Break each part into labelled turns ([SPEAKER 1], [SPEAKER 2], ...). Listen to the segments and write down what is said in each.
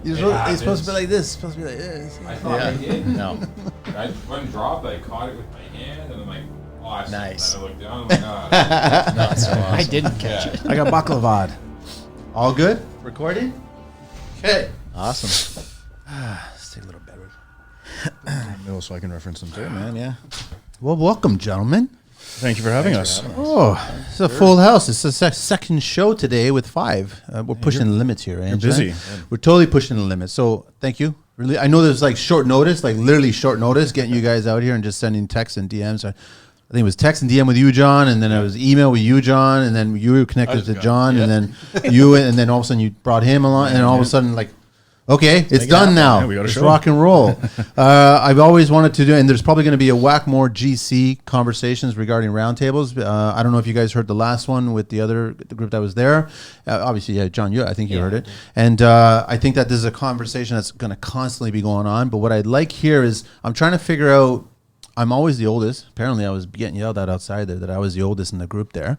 [SPEAKER 1] You're supposed to be like this. Supposed to be like this.
[SPEAKER 2] I thought I did.
[SPEAKER 3] No.
[SPEAKER 2] I went and dropped. I caught it with my hand, and I'm like, oh,
[SPEAKER 3] nice.
[SPEAKER 2] And I looked down. I'm like, oh,
[SPEAKER 3] Not so awesome.
[SPEAKER 4] I didn't catch it.
[SPEAKER 1] I got baklavad. All good? Recording? Okay.
[SPEAKER 3] Awesome.
[SPEAKER 1] Let's take a little better.
[SPEAKER 5] Middle so I can reference them too, man. Yeah.
[SPEAKER 1] Well, welcome, gentlemen.
[SPEAKER 5] Thank you for having us.
[SPEAKER 1] Oh, it's a full house. It's the second show today with 5. We're pushing the limits here.
[SPEAKER 5] You're busy.
[SPEAKER 1] We're totally pushing the limits. So thank you. Really, I know there's like short notice, like literally short notice, getting you guys out here and just sending texts and DMs. I think it was text and DM with you, John, and then it was email with you, John, and then you were connected to John, and then you, and then all of a sudden you brought him along, and then all of a sudden like, okay, it's done now.
[SPEAKER 5] Yeah, we got a
[SPEAKER 1] Let's
[SPEAKER 5] show.
[SPEAKER 1] rock and roll. I've always wanted to do, and there's probably going to be a whack more GC conversations regarding roundtables. I don't know if you guys heard the last one with the group that was there. Obviously, yeah, John, I think you heard it. And I think that this is a conversation that's going to constantly be going on. But what I'd like here is I'm trying to figure out, I'm always the oldest. Apparently, I was getting yelled at outside there that I was the oldest in the group there.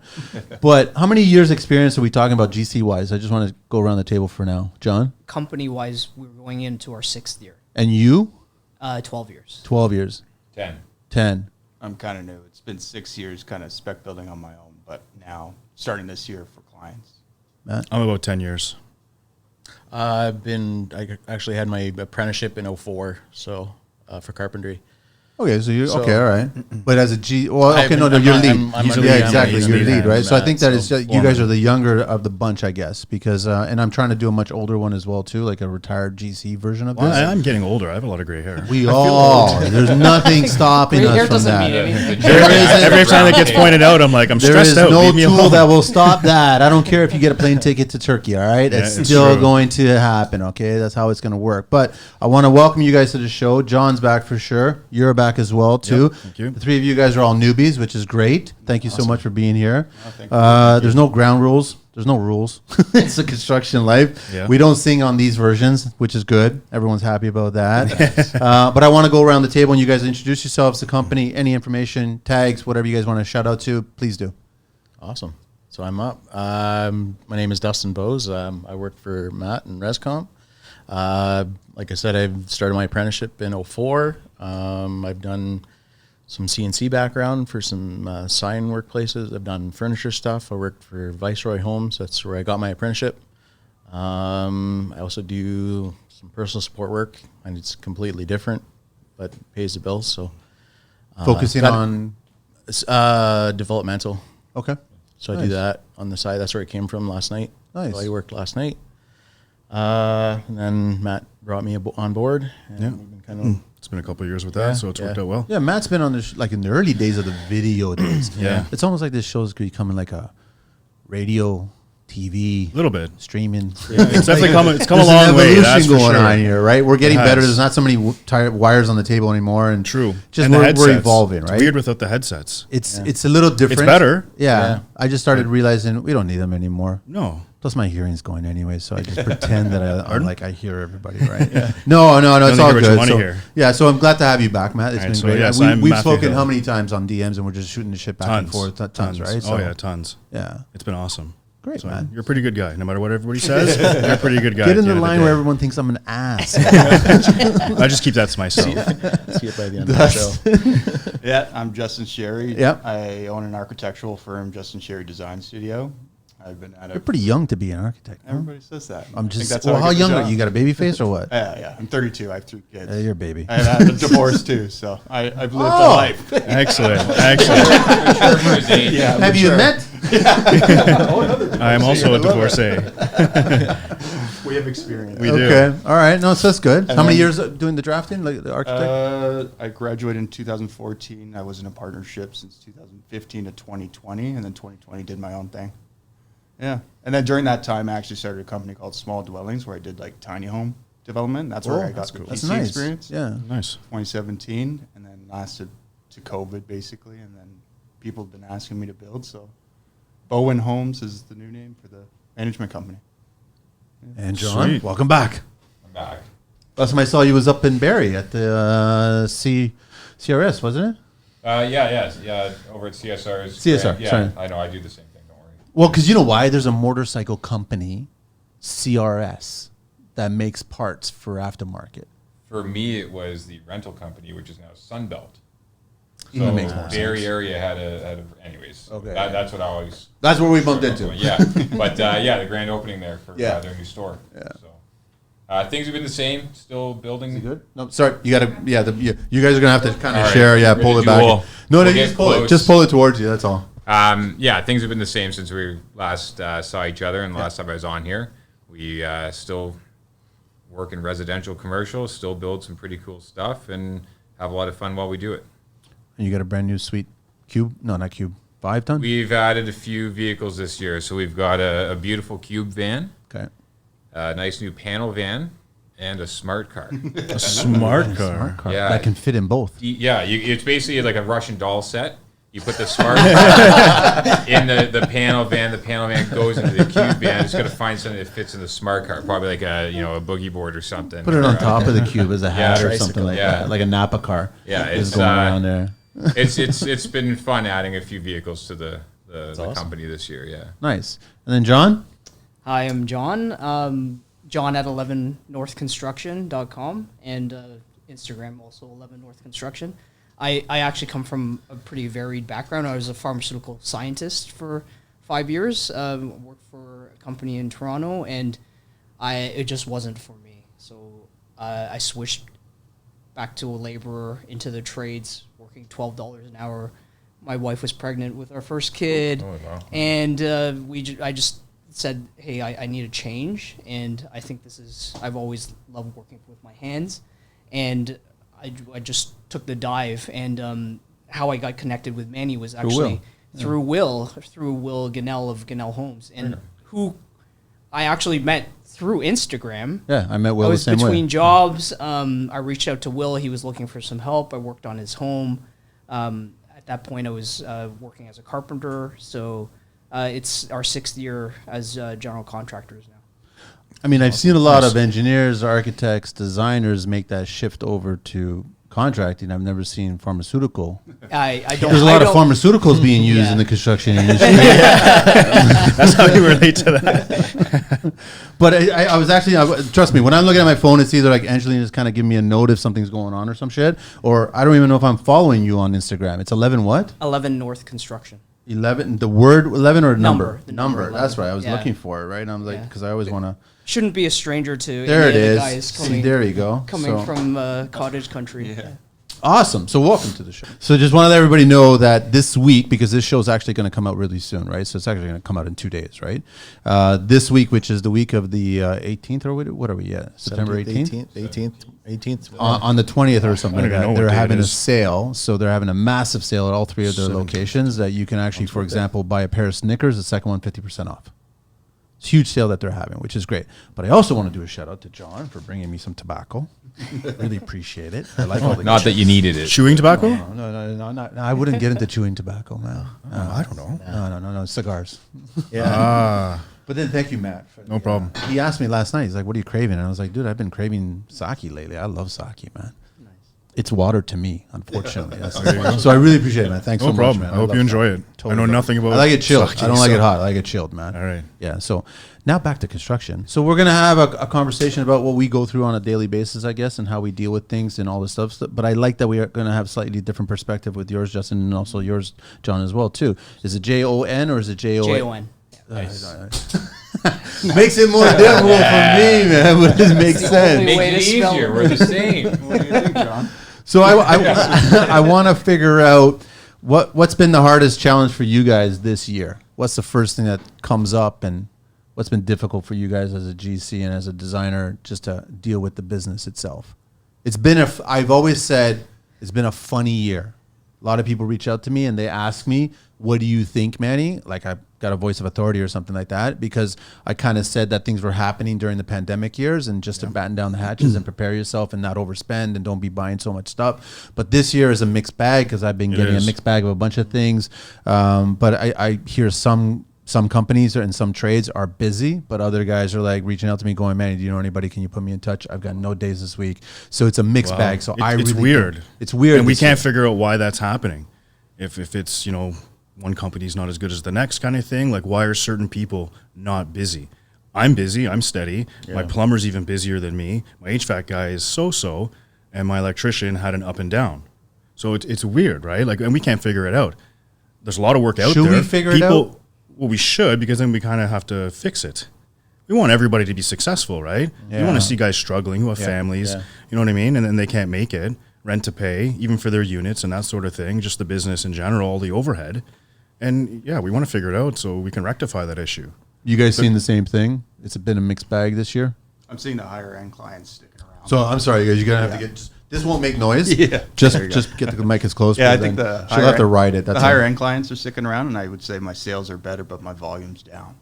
[SPEAKER 1] But how many years experience are we talking about GC-wise? I just want to go around the table for now. John?
[SPEAKER 4] Company-wise, we're going into our 6th year.
[SPEAKER 1] And you?
[SPEAKER 4] 12 years.
[SPEAKER 1] 12 years.
[SPEAKER 2] 10.
[SPEAKER 6] I'm kind of new. It's been 6 years kind of spec building on my own, but now starting this year for clients.
[SPEAKER 1] Matt?
[SPEAKER 5] I'm about 10 years.
[SPEAKER 3] I actually had my apprenticeship in 04, so for carpentry.
[SPEAKER 1] Okay, so you're
[SPEAKER 3] So-
[SPEAKER 1] okay, all right. But as a G, well, okay,
[SPEAKER 3] I'm
[SPEAKER 1] you're lead.
[SPEAKER 3] a
[SPEAKER 5] He's a
[SPEAKER 3] lead.
[SPEAKER 1] Yeah,
[SPEAKER 5] lead.
[SPEAKER 1] exactly,
[SPEAKER 5] He's a
[SPEAKER 1] you're
[SPEAKER 5] lead.
[SPEAKER 1] lead, right? So I think that is
[SPEAKER 3] So
[SPEAKER 1] you guys are the younger of the bunch, I guess, because and I'm trying to do a much older one as well too, like a retired GC version of this.
[SPEAKER 5] Well, I'm getting older. I have a lot of gray hair.
[SPEAKER 1] We all there's nothing stopping
[SPEAKER 4] Gray
[SPEAKER 1] us
[SPEAKER 4] hair
[SPEAKER 1] from
[SPEAKER 4] doesn't
[SPEAKER 1] that.
[SPEAKER 4] mean anything.
[SPEAKER 1] There isn't-
[SPEAKER 5] Every time it gets pointed out, I'm like, I'm
[SPEAKER 1] There
[SPEAKER 5] stressed
[SPEAKER 1] is
[SPEAKER 5] out.
[SPEAKER 1] no
[SPEAKER 5] Leave me
[SPEAKER 1] tool
[SPEAKER 5] alone.
[SPEAKER 1] that will stop that. I don't care if you get a plane ticket to Turkey, all right?
[SPEAKER 5] Yeah,
[SPEAKER 1] it's
[SPEAKER 5] it's
[SPEAKER 1] still
[SPEAKER 5] true.
[SPEAKER 1] going to happen, okay? That's how it's going to work. But I want to welcome you guys to the show. John's back for sure. You're back as well, too.
[SPEAKER 5] Yep, thank you.
[SPEAKER 1] The 3 of you guys are all newbies, which is great. Thank you so much for being here.
[SPEAKER 6] thank you.
[SPEAKER 1] There's no ground rules. There's no rules. It's a construction life.
[SPEAKER 5] Yeah.
[SPEAKER 1] We don't sing on these versions, which is good. Everyone's happy about that. But I want to go around the table and you guys introduce yourselves, the company, any information, tags, whatever you guys want to shout out to, please do.
[SPEAKER 3] Awesome. So I'm up. My name is Dustin Bose. I work for Matt and Rescom. Like I said, I've started my apprenticeship in 04. I've done some CNC background for some sign workplaces. I've done furniture stuff. I worked for Viceroy Homes. That's where I got my apprenticeship. I also do some personal support work, and it's completely different, but pays the bills. So
[SPEAKER 1] Focusing on...
[SPEAKER 3] developmental.
[SPEAKER 1] Okay.
[SPEAKER 3] So I
[SPEAKER 1] Nice.
[SPEAKER 3] do that on the side. That's where it came from last night.
[SPEAKER 1] Nice.
[SPEAKER 3] So I worked last night. And then Matt brought me on board. And
[SPEAKER 5] Yeah.
[SPEAKER 3] we've been kind of
[SPEAKER 5] It's been a couple of years with that, so it's worked out well.
[SPEAKER 1] Yeah, Matt's been on this like in the early days of the video days.
[SPEAKER 5] Yeah.
[SPEAKER 1] It's almost like this show's becoming like a radio, TV,
[SPEAKER 5] A little bit.
[SPEAKER 1] streaming.
[SPEAKER 5] It's definitely come a
[SPEAKER 1] There's
[SPEAKER 5] long
[SPEAKER 1] an
[SPEAKER 5] way.
[SPEAKER 1] evolution
[SPEAKER 5] That's for
[SPEAKER 1] going
[SPEAKER 5] sure.
[SPEAKER 1] on here, right? We're getting
[SPEAKER 5] It
[SPEAKER 1] better.
[SPEAKER 5] has.
[SPEAKER 1] There's not so many wires on the table anymore, and
[SPEAKER 5] True.
[SPEAKER 1] Just
[SPEAKER 5] And the
[SPEAKER 1] we're
[SPEAKER 5] headsets.
[SPEAKER 1] evolving,
[SPEAKER 5] It's
[SPEAKER 1] right?
[SPEAKER 5] weird without the headsets.
[SPEAKER 1] It's a little different.
[SPEAKER 5] It's better.
[SPEAKER 1] Yeah. I just started realizing we don't need them anymore.
[SPEAKER 5] No.
[SPEAKER 1] Plus, my hearing's going anyway, so I just pretend that I'm
[SPEAKER 5] Pardon?
[SPEAKER 1] like I hear everybody, right? No, it's all
[SPEAKER 5] hear what you
[SPEAKER 1] good.
[SPEAKER 5] wanna
[SPEAKER 1] So,
[SPEAKER 5] hear.
[SPEAKER 1] yeah, so I'm glad to have you back, Matt. It's
[SPEAKER 5] All
[SPEAKER 1] been
[SPEAKER 5] right, so
[SPEAKER 1] great.
[SPEAKER 5] yes,
[SPEAKER 1] We've
[SPEAKER 5] I'm Matthew
[SPEAKER 1] spoken
[SPEAKER 5] Hill.
[SPEAKER 1] how many times on DMs, and we're just shooting the shit back and forth. Tons, right?
[SPEAKER 5] Oh, yeah, tons.
[SPEAKER 1] Yeah.
[SPEAKER 5] It's been awesome.
[SPEAKER 1] Great,
[SPEAKER 5] So
[SPEAKER 1] man.
[SPEAKER 5] you're a pretty good guy. No matter what everybody says, you're a pretty good guy.
[SPEAKER 1] Get
[SPEAKER 5] at
[SPEAKER 1] in the
[SPEAKER 5] end of
[SPEAKER 1] line
[SPEAKER 5] day.
[SPEAKER 1] where everyone thinks I'm an ass.
[SPEAKER 5] I just keep that to myself.
[SPEAKER 3] see it by the end of the show.
[SPEAKER 6] Yeah, I'm Justin Sherry.
[SPEAKER 1] Yep.
[SPEAKER 6] I own an architectural firm, Justin Sherry Design Studio. I've been at
[SPEAKER 1] You're
[SPEAKER 6] it.
[SPEAKER 1] pretty young to be an architect.
[SPEAKER 6] Everybody says that.
[SPEAKER 1] I'm
[SPEAKER 6] I think
[SPEAKER 1] just.
[SPEAKER 6] that's
[SPEAKER 1] Well,
[SPEAKER 6] I
[SPEAKER 1] how
[SPEAKER 6] get the
[SPEAKER 1] young are
[SPEAKER 6] job.
[SPEAKER 1] you? You got a baby face or what?
[SPEAKER 6] Yeah. I'm 32. I have 3 kids.
[SPEAKER 1] You're a baby.
[SPEAKER 6] I had a divorce too, so I've lived a life.
[SPEAKER 5] Excellent.
[SPEAKER 2] Mature for his age.
[SPEAKER 6] Yeah,
[SPEAKER 1] Have you
[SPEAKER 6] mature.
[SPEAKER 1] met?
[SPEAKER 5] I am also a divorcee.
[SPEAKER 6] We have experience.
[SPEAKER 5] We do.
[SPEAKER 1] Okay. All right. No, so that's good.
[SPEAKER 6] And
[SPEAKER 1] How many
[SPEAKER 6] then-
[SPEAKER 1] years doing the drafting, like the architect?
[SPEAKER 6] I graduated in 2014. I was in a partnership since 2015 to 2020, and then 2020 did my own thing. Yeah, and then during that time, I actually started a company called Small Dwellings, where I did like tiny home development. That's where
[SPEAKER 1] Oh,
[SPEAKER 6] I got
[SPEAKER 5] that's
[SPEAKER 6] the
[SPEAKER 5] cool.
[SPEAKER 1] That's
[SPEAKER 6] PC
[SPEAKER 1] nice.
[SPEAKER 6] experience.
[SPEAKER 1] Yeah.
[SPEAKER 5] Nice.
[SPEAKER 6] 2017, and then lasted to COVID basically, and then people have been asking me to build. So, Bowen Homes is the new name for the management company.
[SPEAKER 1] And John,
[SPEAKER 5] Sweet.
[SPEAKER 1] welcome back.
[SPEAKER 2] I'm back.
[SPEAKER 1] Last time I saw you was up in Barrie at the CRS, wasn't it?
[SPEAKER 2] Yeah, over at CSR's.
[SPEAKER 1] CSR,
[SPEAKER 2] Yeah,
[SPEAKER 1] sorry.
[SPEAKER 2] I know. I do the same thing. Don't worry.
[SPEAKER 1] Well, because you know why? There's a motorcycle company, CRS. that makes parts for aftermarket?
[SPEAKER 2] For me, it was the rental company, which is now Sunbelt. So
[SPEAKER 1] That makes more
[SPEAKER 2] Barry
[SPEAKER 1] sense.
[SPEAKER 2] area had a anyways.
[SPEAKER 1] Okay.
[SPEAKER 2] That's what I always.
[SPEAKER 1] That's where we bumped into.
[SPEAKER 2] Yeah, but the grand opening there for their new store.
[SPEAKER 1] Yeah.
[SPEAKER 2] So things have been the same. Still building.
[SPEAKER 1] Good. No, sorry. You gotta. Yeah. You guys are gonna have to kind of
[SPEAKER 2] All right.
[SPEAKER 1] share. Yeah.
[SPEAKER 2] We're
[SPEAKER 1] Pull
[SPEAKER 2] gonna
[SPEAKER 1] it back.
[SPEAKER 2] do-
[SPEAKER 1] No,
[SPEAKER 2] we'll
[SPEAKER 1] no.
[SPEAKER 2] get
[SPEAKER 1] Just pull it.
[SPEAKER 2] close.
[SPEAKER 1] Just pull it towards you. That's all.
[SPEAKER 2] Things have been the same since we last saw each other, and the last time I was on here. We still work in residential, commercial. Still build some pretty cool stuff, and have a lot of fun while we do it.
[SPEAKER 1] And you got a brand new sweet cube. No, not cube. 5-ton.
[SPEAKER 2] We've added a few vehicles this year, so we've got a beautiful cube van,
[SPEAKER 1] Okay.
[SPEAKER 2] a nice new panel van, and a smart car.
[SPEAKER 5] A smart car.
[SPEAKER 1] Car
[SPEAKER 2] Yeah.
[SPEAKER 1] that can fit in both.
[SPEAKER 2] It's basically like a Russian doll set. You put the smart car in the panel van. The panel van goes into the cube van. It's got to find something that fits in the smart car, probably like a boogie board or something.
[SPEAKER 1] Put it on top of the cube as a hat or
[SPEAKER 5] tricycle.
[SPEAKER 1] something like
[SPEAKER 2] Yeah.
[SPEAKER 1] that, like a Napa car.
[SPEAKER 2] Yeah,
[SPEAKER 1] Just
[SPEAKER 2] it's
[SPEAKER 1] going around there.
[SPEAKER 2] it's been fun adding a few vehicles to the
[SPEAKER 3] awesome.
[SPEAKER 2] company this year. Yeah.
[SPEAKER 1] Nice. And then John.
[SPEAKER 4] Hi, I'm John. John at 11northconstruction.com and Instagram also 11northconstruction. I actually come from a pretty varied background. I was a pharmaceutical scientist for 5 years. Worked for a company in Toronto, and it just wasn't for me. So I switched back to a laborer into the trades, working $12 an hour. My wife was pregnant with our first kid, and I just said, hey, I need a change, and I think I've always loved working with my hands, and I just took the dive, and how I got connected with Manny was actually through Will Gannell of Gannell Homes, and who I actually met through Instagram.
[SPEAKER 1] Yeah, I met Will
[SPEAKER 4] I
[SPEAKER 1] the
[SPEAKER 4] was
[SPEAKER 1] same
[SPEAKER 4] between
[SPEAKER 1] way.
[SPEAKER 4] jobs. I reached out to Will. He was looking for some help. I worked on his home. At that point, I was working as a carpenter. So it's our 6th year as general contractors now.
[SPEAKER 1] I mean, I've seen a lot of engineers, architects, designers make that shift over to contracting. I've never seen pharmaceutical.
[SPEAKER 4] I don't.
[SPEAKER 1] There's a
[SPEAKER 4] I
[SPEAKER 1] lot of
[SPEAKER 4] don't-
[SPEAKER 1] pharmaceuticals being used
[SPEAKER 4] Yeah.
[SPEAKER 1] in the construction industry.
[SPEAKER 5] That's how you relate to that.
[SPEAKER 1] But I was actually, trust me, when I'm looking at my phone, it's either like Angelina's kind of giving me a note if something's going on or some shit, or I don't even know if I'm following you on Instagram. It's 11 what?
[SPEAKER 4] 11 North Construction.
[SPEAKER 1] 11, the word 11 or number?
[SPEAKER 4] The number 11.
[SPEAKER 1] That's right. I was
[SPEAKER 4] Yeah.
[SPEAKER 1] looking for it, right? And I was like,
[SPEAKER 4] Yeah.
[SPEAKER 1] because I always want to.
[SPEAKER 4] Shouldn't be a stranger to
[SPEAKER 1] There it
[SPEAKER 4] any of the
[SPEAKER 1] is.
[SPEAKER 4] guys
[SPEAKER 1] See,
[SPEAKER 4] coming,
[SPEAKER 1] there you go.
[SPEAKER 4] coming
[SPEAKER 1] So-
[SPEAKER 4] from cottage country. Yeah.
[SPEAKER 1] Awesome. So welcome to the show. So just want to let everybody know that this week, because this show is actually going to come out really soon, right? So it's actually going to come out in 2 days, right? This week, which is the week of the 18th, or what are we at? September 18th?
[SPEAKER 3] 18th.
[SPEAKER 1] On the 20th or something
[SPEAKER 5] I
[SPEAKER 1] like
[SPEAKER 5] don't even
[SPEAKER 1] that.
[SPEAKER 5] know
[SPEAKER 1] They're
[SPEAKER 5] what day it
[SPEAKER 1] having a
[SPEAKER 5] is.
[SPEAKER 1] sale. So they're having a massive sale at all 3 of their
[SPEAKER 5] 17th.
[SPEAKER 1] locations that you can actually, for example, buy a pair of Snickers, the second one 50% off. It's a huge sale that they're having, which is great. But I also want to do a shout out to John for bringing me some tobacco. Really appreciate it. I like all the
[SPEAKER 2] Not that you needed it.
[SPEAKER 5] Chewing tobacco?
[SPEAKER 1] No, I wouldn't get into chewing tobacco, man.
[SPEAKER 5] I don't know.
[SPEAKER 1] No, cigars.
[SPEAKER 5] Ah,
[SPEAKER 1] But then thank you, Matt.
[SPEAKER 5] no problem.
[SPEAKER 1] He asked me last night, he's like, what are you craving? And I was like, dude, I've been craving sake lately. I love sake, man. It's water to me, unfortunately. So I really appreciate it, man. Thanks
[SPEAKER 5] No
[SPEAKER 1] so
[SPEAKER 5] problem.
[SPEAKER 1] much, man.
[SPEAKER 5] I hope
[SPEAKER 1] love
[SPEAKER 5] you enjoy
[SPEAKER 1] sake.
[SPEAKER 5] it.
[SPEAKER 1] Totally
[SPEAKER 5] I know
[SPEAKER 1] love
[SPEAKER 5] nothing about
[SPEAKER 1] I like it chilled.
[SPEAKER 5] sake,
[SPEAKER 1] I don't like
[SPEAKER 5] so-
[SPEAKER 1] it hot. I like it chilled, man.
[SPEAKER 5] All right.
[SPEAKER 1] Yeah. So now back to construction. So we're going to have a conversation about what we go through on a daily basis, I guess, and how we deal with things and all this stuff. But I like that we are going to have slightly different perspective with yours, Justin, and also yours, John, as well, too. Is it Jon or is it Jon?
[SPEAKER 4] Jon.
[SPEAKER 1] Makes it more difficult for me, man. But it makes
[SPEAKER 4] the
[SPEAKER 1] sense.
[SPEAKER 4] only way
[SPEAKER 2] Makes it
[SPEAKER 4] to spell
[SPEAKER 2] easier.
[SPEAKER 4] it.
[SPEAKER 2] We're the same.
[SPEAKER 6] What do you think, John?
[SPEAKER 1] So I want to figure out what's been the hardest challenge for you guys this year. What's the first thing that comes up, and what's been difficult for you guys as a GC and as a designer just to deal with the business itself? It's been I've always said it's been a funny year. A lot of people reach out to me and they ask me, what do you think, Manny? Like I've got a voice of authority or something like that, because I kind of said that things were happening during the pandemic years, and just to batten down the hatches and prepare yourself and not overspend and don't be buying so much stuff. But this year is a mixed bag, because I've been getting a
[SPEAKER 5] is.
[SPEAKER 1] mixed bag of a bunch of things. But I hear some companies and some trades are busy, but other guys are like reaching out to me going, man, do you know anybody? Can you put me in touch? I've got no days this week. So it's a mixed bag. So
[SPEAKER 5] It's
[SPEAKER 1] really
[SPEAKER 5] weird.
[SPEAKER 1] think it's weird.
[SPEAKER 5] And we
[SPEAKER 1] this
[SPEAKER 5] can't
[SPEAKER 1] year.
[SPEAKER 5] figure out why that's happening. If it's, one company's not as good as the next kind of thing, like why are certain people not busy? I'm busy, I'm steady.
[SPEAKER 3] Yeah.
[SPEAKER 5] My plumber's even busier than me. My HVAC guy is so-so, and my electrician had an up and down. So it's weird, right? Like, and we can't figure it out. There's a lot of work out there.
[SPEAKER 1] Should we figure it out?
[SPEAKER 5] Well, we should, because then we kind of have to fix it. We want everybody to be successful, right? We
[SPEAKER 1] Yeah.
[SPEAKER 5] want to see guys struggling who have families,
[SPEAKER 3] Yeah.
[SPEAKER 5] you know what I mean? And then they can't make it, rent to pay, even for their units and that sort of thing, just the business in general, all the overhead. And yeah, we want to figure it out so we can rectify that issue.
[SPEAKER 1] You guys seen the same thing? It's been a mixed bag this year.
[SPEAKER 6] I'm seeing the higher end clients sticking around.
[SPEAKER 1] So I'm sorry, guys. You're gonna have to get. This won't make noise.
[SPEAKER 6] Yeah.
[SPEAKER 1] Just
[SPEAKER 6] There you go.
[SPEAKER 1] just get the mic as close.
[SPEAKER 6] Yeah, I
[SPEAKER 1] but
[SPEAKER 6] think
[SPEAKER 1] then
[SPEAKER 6] the
[SPEAKER 1] she'll have to ride it.
[SPEAKER 6] the
[SPEAKER 1] That's
[SPEAKER 6] higher
[SPEAKER 1] all.
[SPEAKER 6] end clients are sticking around, and I would say my sales are better, but my volume's down.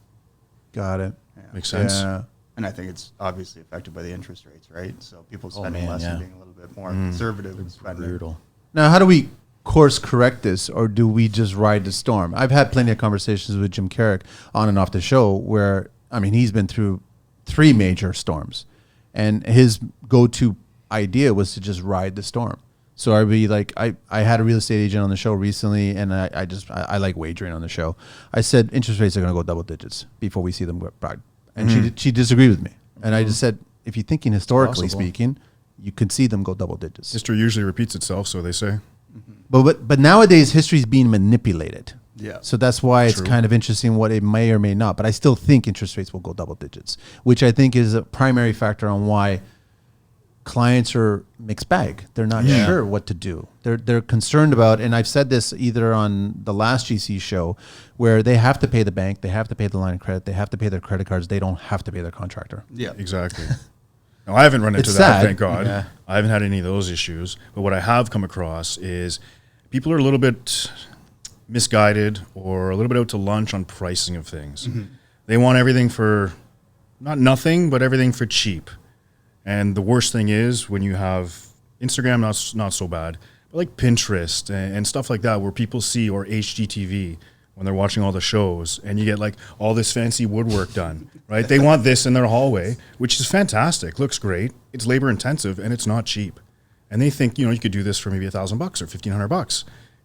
[SPEAKER 1] Got it.
[SPEAKER 5] Makes sense.
[SPEAKER 1] Yeah.
[SPEAKER 6] And I think it's obviously affected by the interest rates, right? So people spending
[SPEAKER 3] man,
[SPEAKER 6] less
[SPEAKER 3] yeah.
[SPEAKER 6] and being a little bit more conservative in spending.
[SPEAKER 3] Brutal.
[SPEAKER 1] Now, how do we course correct this, or do we just ride the storm? I've had plenty of conversations with Jim Carrick on and off the show where, I mean, he's been through 3 major storms, and his go-to idea was to just ride the storm. So I'd be like, I had a real estate agent on the show recently, and I like wagering on the show. I said interest rates are going to go double digits before we see them go back, and she disagreed with me, and I just said, if you're thinking historically
[SPEAKER 3] Possible.
[SPEAKER 1] speaking, you could see them go double digits.
[SPEAKER 5] History usually repeats itself, so they say.
[SPEAKER 1] But nowadays history is being manipulated.
[SPEAKER 6] Yeah.
[SPEAKER 1] So that's why it's
[SPEAKER 5] True.
[SPEAKER 1] kind of interesting what it may or may not. But I still think interest rates will go double digits, which I think is a primary factor on why clients are mixed bag. They're not sure what to do. They're concerned about, and I've said this either on the last GC show, where they have to pay the bank, they have to pay the line of credit, they have to pay their credit cards, they don't have to pay their contractor.
[SPEAKER 6] Yeah.
[SPEAKER 5] Exactly. No, I haven't run into
[SPEAKER 1] It's
[SPEAKER 5] that,
[SPEAKER 1] sad.
[SPEAKER 5] thank God.
[SPEAKER 3] Yeah.
[SPEAKER 5] I haven't had any of those issues. But what I have come across is people are a little bit misguided or a little bit out to lunch on pricing of things. They want everything for not nothing, but everything for cheap. And the worst thing is when you have Instagram, not so bad, but like Pinterest and stuff like that, where people see, or HGTV, when they're watching all the shows, and you get like all this fancy woodwork done, right? They want this in their hallway, which is fantastic, looks great. It's labor intensive and it's not cheap. And they think, you could do this for maybe $1,000 or $1,500.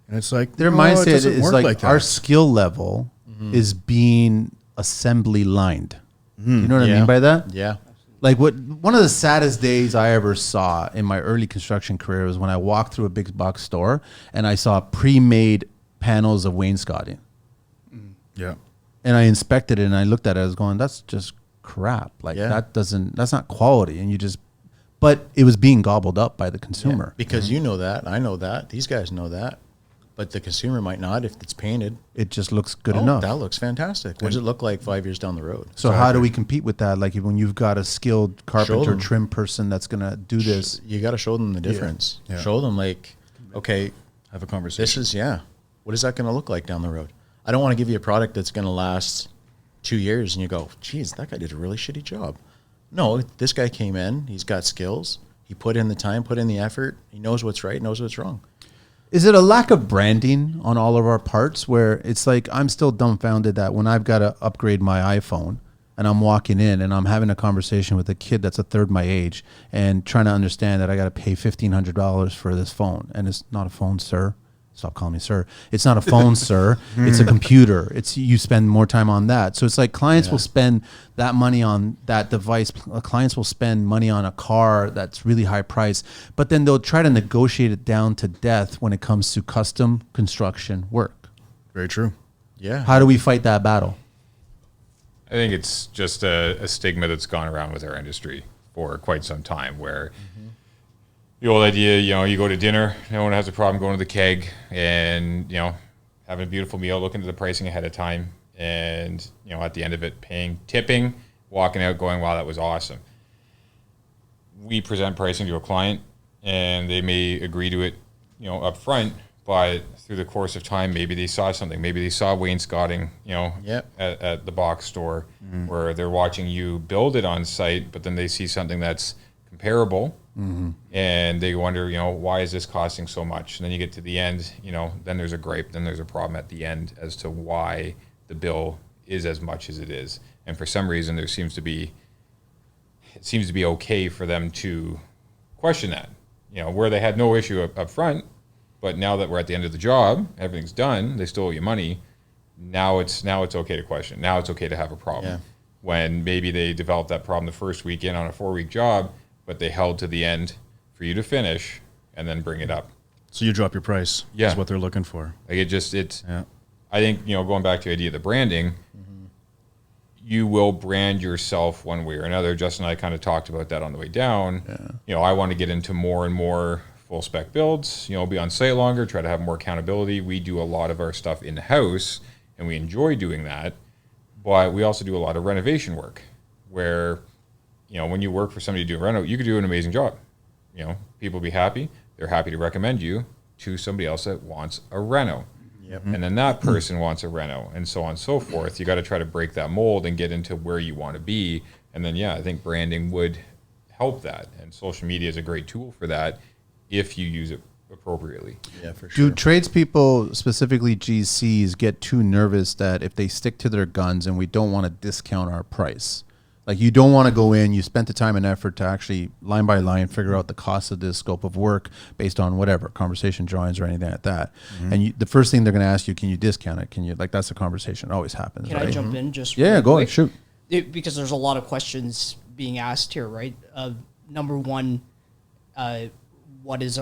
[SPEAKER 5] And it's like,
[SPEAKER 1] Their
[SPEAKER 5] no,
[SPEAKER 1] mindset
[SPEAKER 5] it doesn't
[SPEAKER 1] is
[SPEAKER 5] work
[SPEAKER 1] like
[SPEAKER 5] that.
[SPEAKER 1] our skill level is being assembly lined. You know what I
[SPEAKER 3] Yeah.
[SPEAKER 1] mean by that?
[SPEAKER 3] Yeah.
[SPEAKER 1] Like one of the saddest days I ever saw in my early construction career was when I walked through a big box store and I saw pre-made panels of wainscoting.
[SPEAKER 5] Yeah.
[SPEAKER 1] And I inspected it and I looked at it. I was going, that's just crap. Like
[SPEAKER 3] Yeah.
[SPEAKER 1] that's not quality. And but it was being gobbled up by the consumer.
[SPEAKER 3] Because you know that, I know that, these guys know that, but the consumer might not if it's painted.
[SPEAKER 1] It just looks good
[SPEAKER 3] Oh,
[SPEAKER 1] enough.
[SPEAKER 3] that looks fantastic. What does it look like 5 years down the road?
[SPEAKER 1] So how do we compete with that? Like when you've got a skilled carpenter,
[SPEAKER 3] them.
[SPEAKER 1] trim person that's going to do this.
[SPEAKER 3] You got to show them the difference.
[SPEAKER 5] Yeah.
[SPEAKER 3] Show them like, okay,
[SPEAKER 5] Have a conversation.
[SPEAKER 3] this is, what is that going to look like down the road? I don't want to give you a product that's going to last 2 years and you go, geez, that guy did a really shitty job. No, this guy came in, he's got skills, he put in the time, put in the effort, he knows what's right, knows what's wrong.
[SPEAKER 1] Is it a lack of branding on all of our parts where it's like I'm still dumbfounded that when I've got to upgrade my iPhone and I'm walking in and I'm having a conversation with a kid that's a third my age and trying to understand that I got to pay $1,500 for this phone, and it's not a phone, sir. Stop calling me sir. It's not a phone, sir. It's a computer. You spend more time on that. So it's like clients will spend that money on that device. Clients will spend money on a car that's really high price, but then they'll try to negotiate it down to death when it comes to custom construction work.
[SPEAKER 5] Very true.
[SPEAKER 3] Yeah.
[SPEAKER 1] How do we fight that battle?
[SPEAKER 2] I think it's just a stigma that's gone around with our industry for quite some time, where the old idea, you go to dinner, no one has a problem going to the keg and, having a beautiful meal, looking at the pricing ahead of time, and, at the end of it, tipping, walking out going, wow, that was awesome. We present pricing to a client and they may agree to it, up front, but through the course of time, maybe they saw something. Maybe they saw wainscoting, at the box store where they're watching you build it on site, but then they see something that's comparable. And they wonder, why is this costing so much? And then you get to the end, then there's a gripe, then there's a problem at the end as to why the bill is as much as it is. And for some reason, it seems to be okay for them to question that, where they had no issue up front, but now that we're at the end of the job, everything's done, they still owe you money. Now it's okay to question. Now it's okay to have a problem. when maybe they developed that problem the first weekend on a 4-week job, but they held to the end for you to finish and then bring it up.
[SPEAKER 5] So you drop your price.
[SPEAKER 2] Yeah.
[SPEAKER 5] Is what they're looking for.
[SPEAKER 2] Like it's.
[SPEAKER 5] Yeah.
[SPEAKER 2] I think, going back to the idea of the branding, you will brand yourself one way or another. Justin and I kind of talked about that on the way down.
[SPEAKER 1] Yeah.
[SPEAKER 2] I want to get into more and more full spec builds, be on site longer, try to have more accountability. We do a lot of our stuff in-house and we enjoy doing that. But we also do a lot of renovation work where, when you work for somebody to do a reno, you could do an amazing job. People be happy. They're happy to recommend you to somebody else that wants a reno.
[SPEAKER 3] Yep.
[SPEAKER 2] And then that person wants a reno and so on and so forth. You got to try to break that mold and get into where you want to be. And then, I think branding would help that. And social media is a great tool for that if you use it appropriately.
[SPEAKER 3] Yeah, for sure.
[SPEAKER 1] Do tradespeople, specifically GCs, get too nervous that if they stick to their guns and we don't want to discount our price? Like, you don't want to go in, you spent the time and effort to actually line by line figure out the cost of this scope of work based on whatever, conversation drawings or anything like that. And the first thing they're going to ask you, can you discount it? Can you, that's a conversation that always happens,
[SPEAKER 4] Can
[SPEAKER 1] right?
[SPEAKER 4] I jump in just
[SPEAKER 1] Yeah,
[SPEAKER 4] really
[SPEAKER 1] go ahead,
[SPEAKER 4] quick?
[SPEAKER 1] shoot.
[SPEAKER 4] Because there's a lot of questions being asked here, right? Number one, what is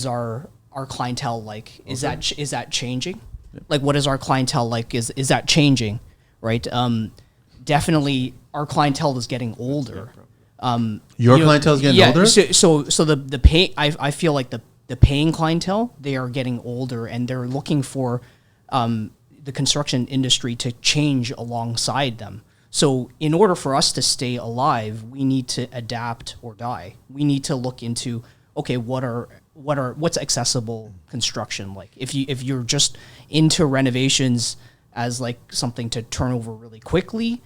[SPEAKER 4] our clientele like? Is that changing? Like, what is our clientele like? Is that changing? Right? Definitely, our clientele is getting older.
[SPEAKER 1] Your clientele is getting older?
[SPEAKER 4] So the pay. I feel like the paying clientele, they are getting older and they're looking for the construction industry to change alongside them. So in order for us to stay alive, we need to adapt or die. We need to look into, okay, what's accessible construction like? If you're just into renovations as like something to turn over really quickly,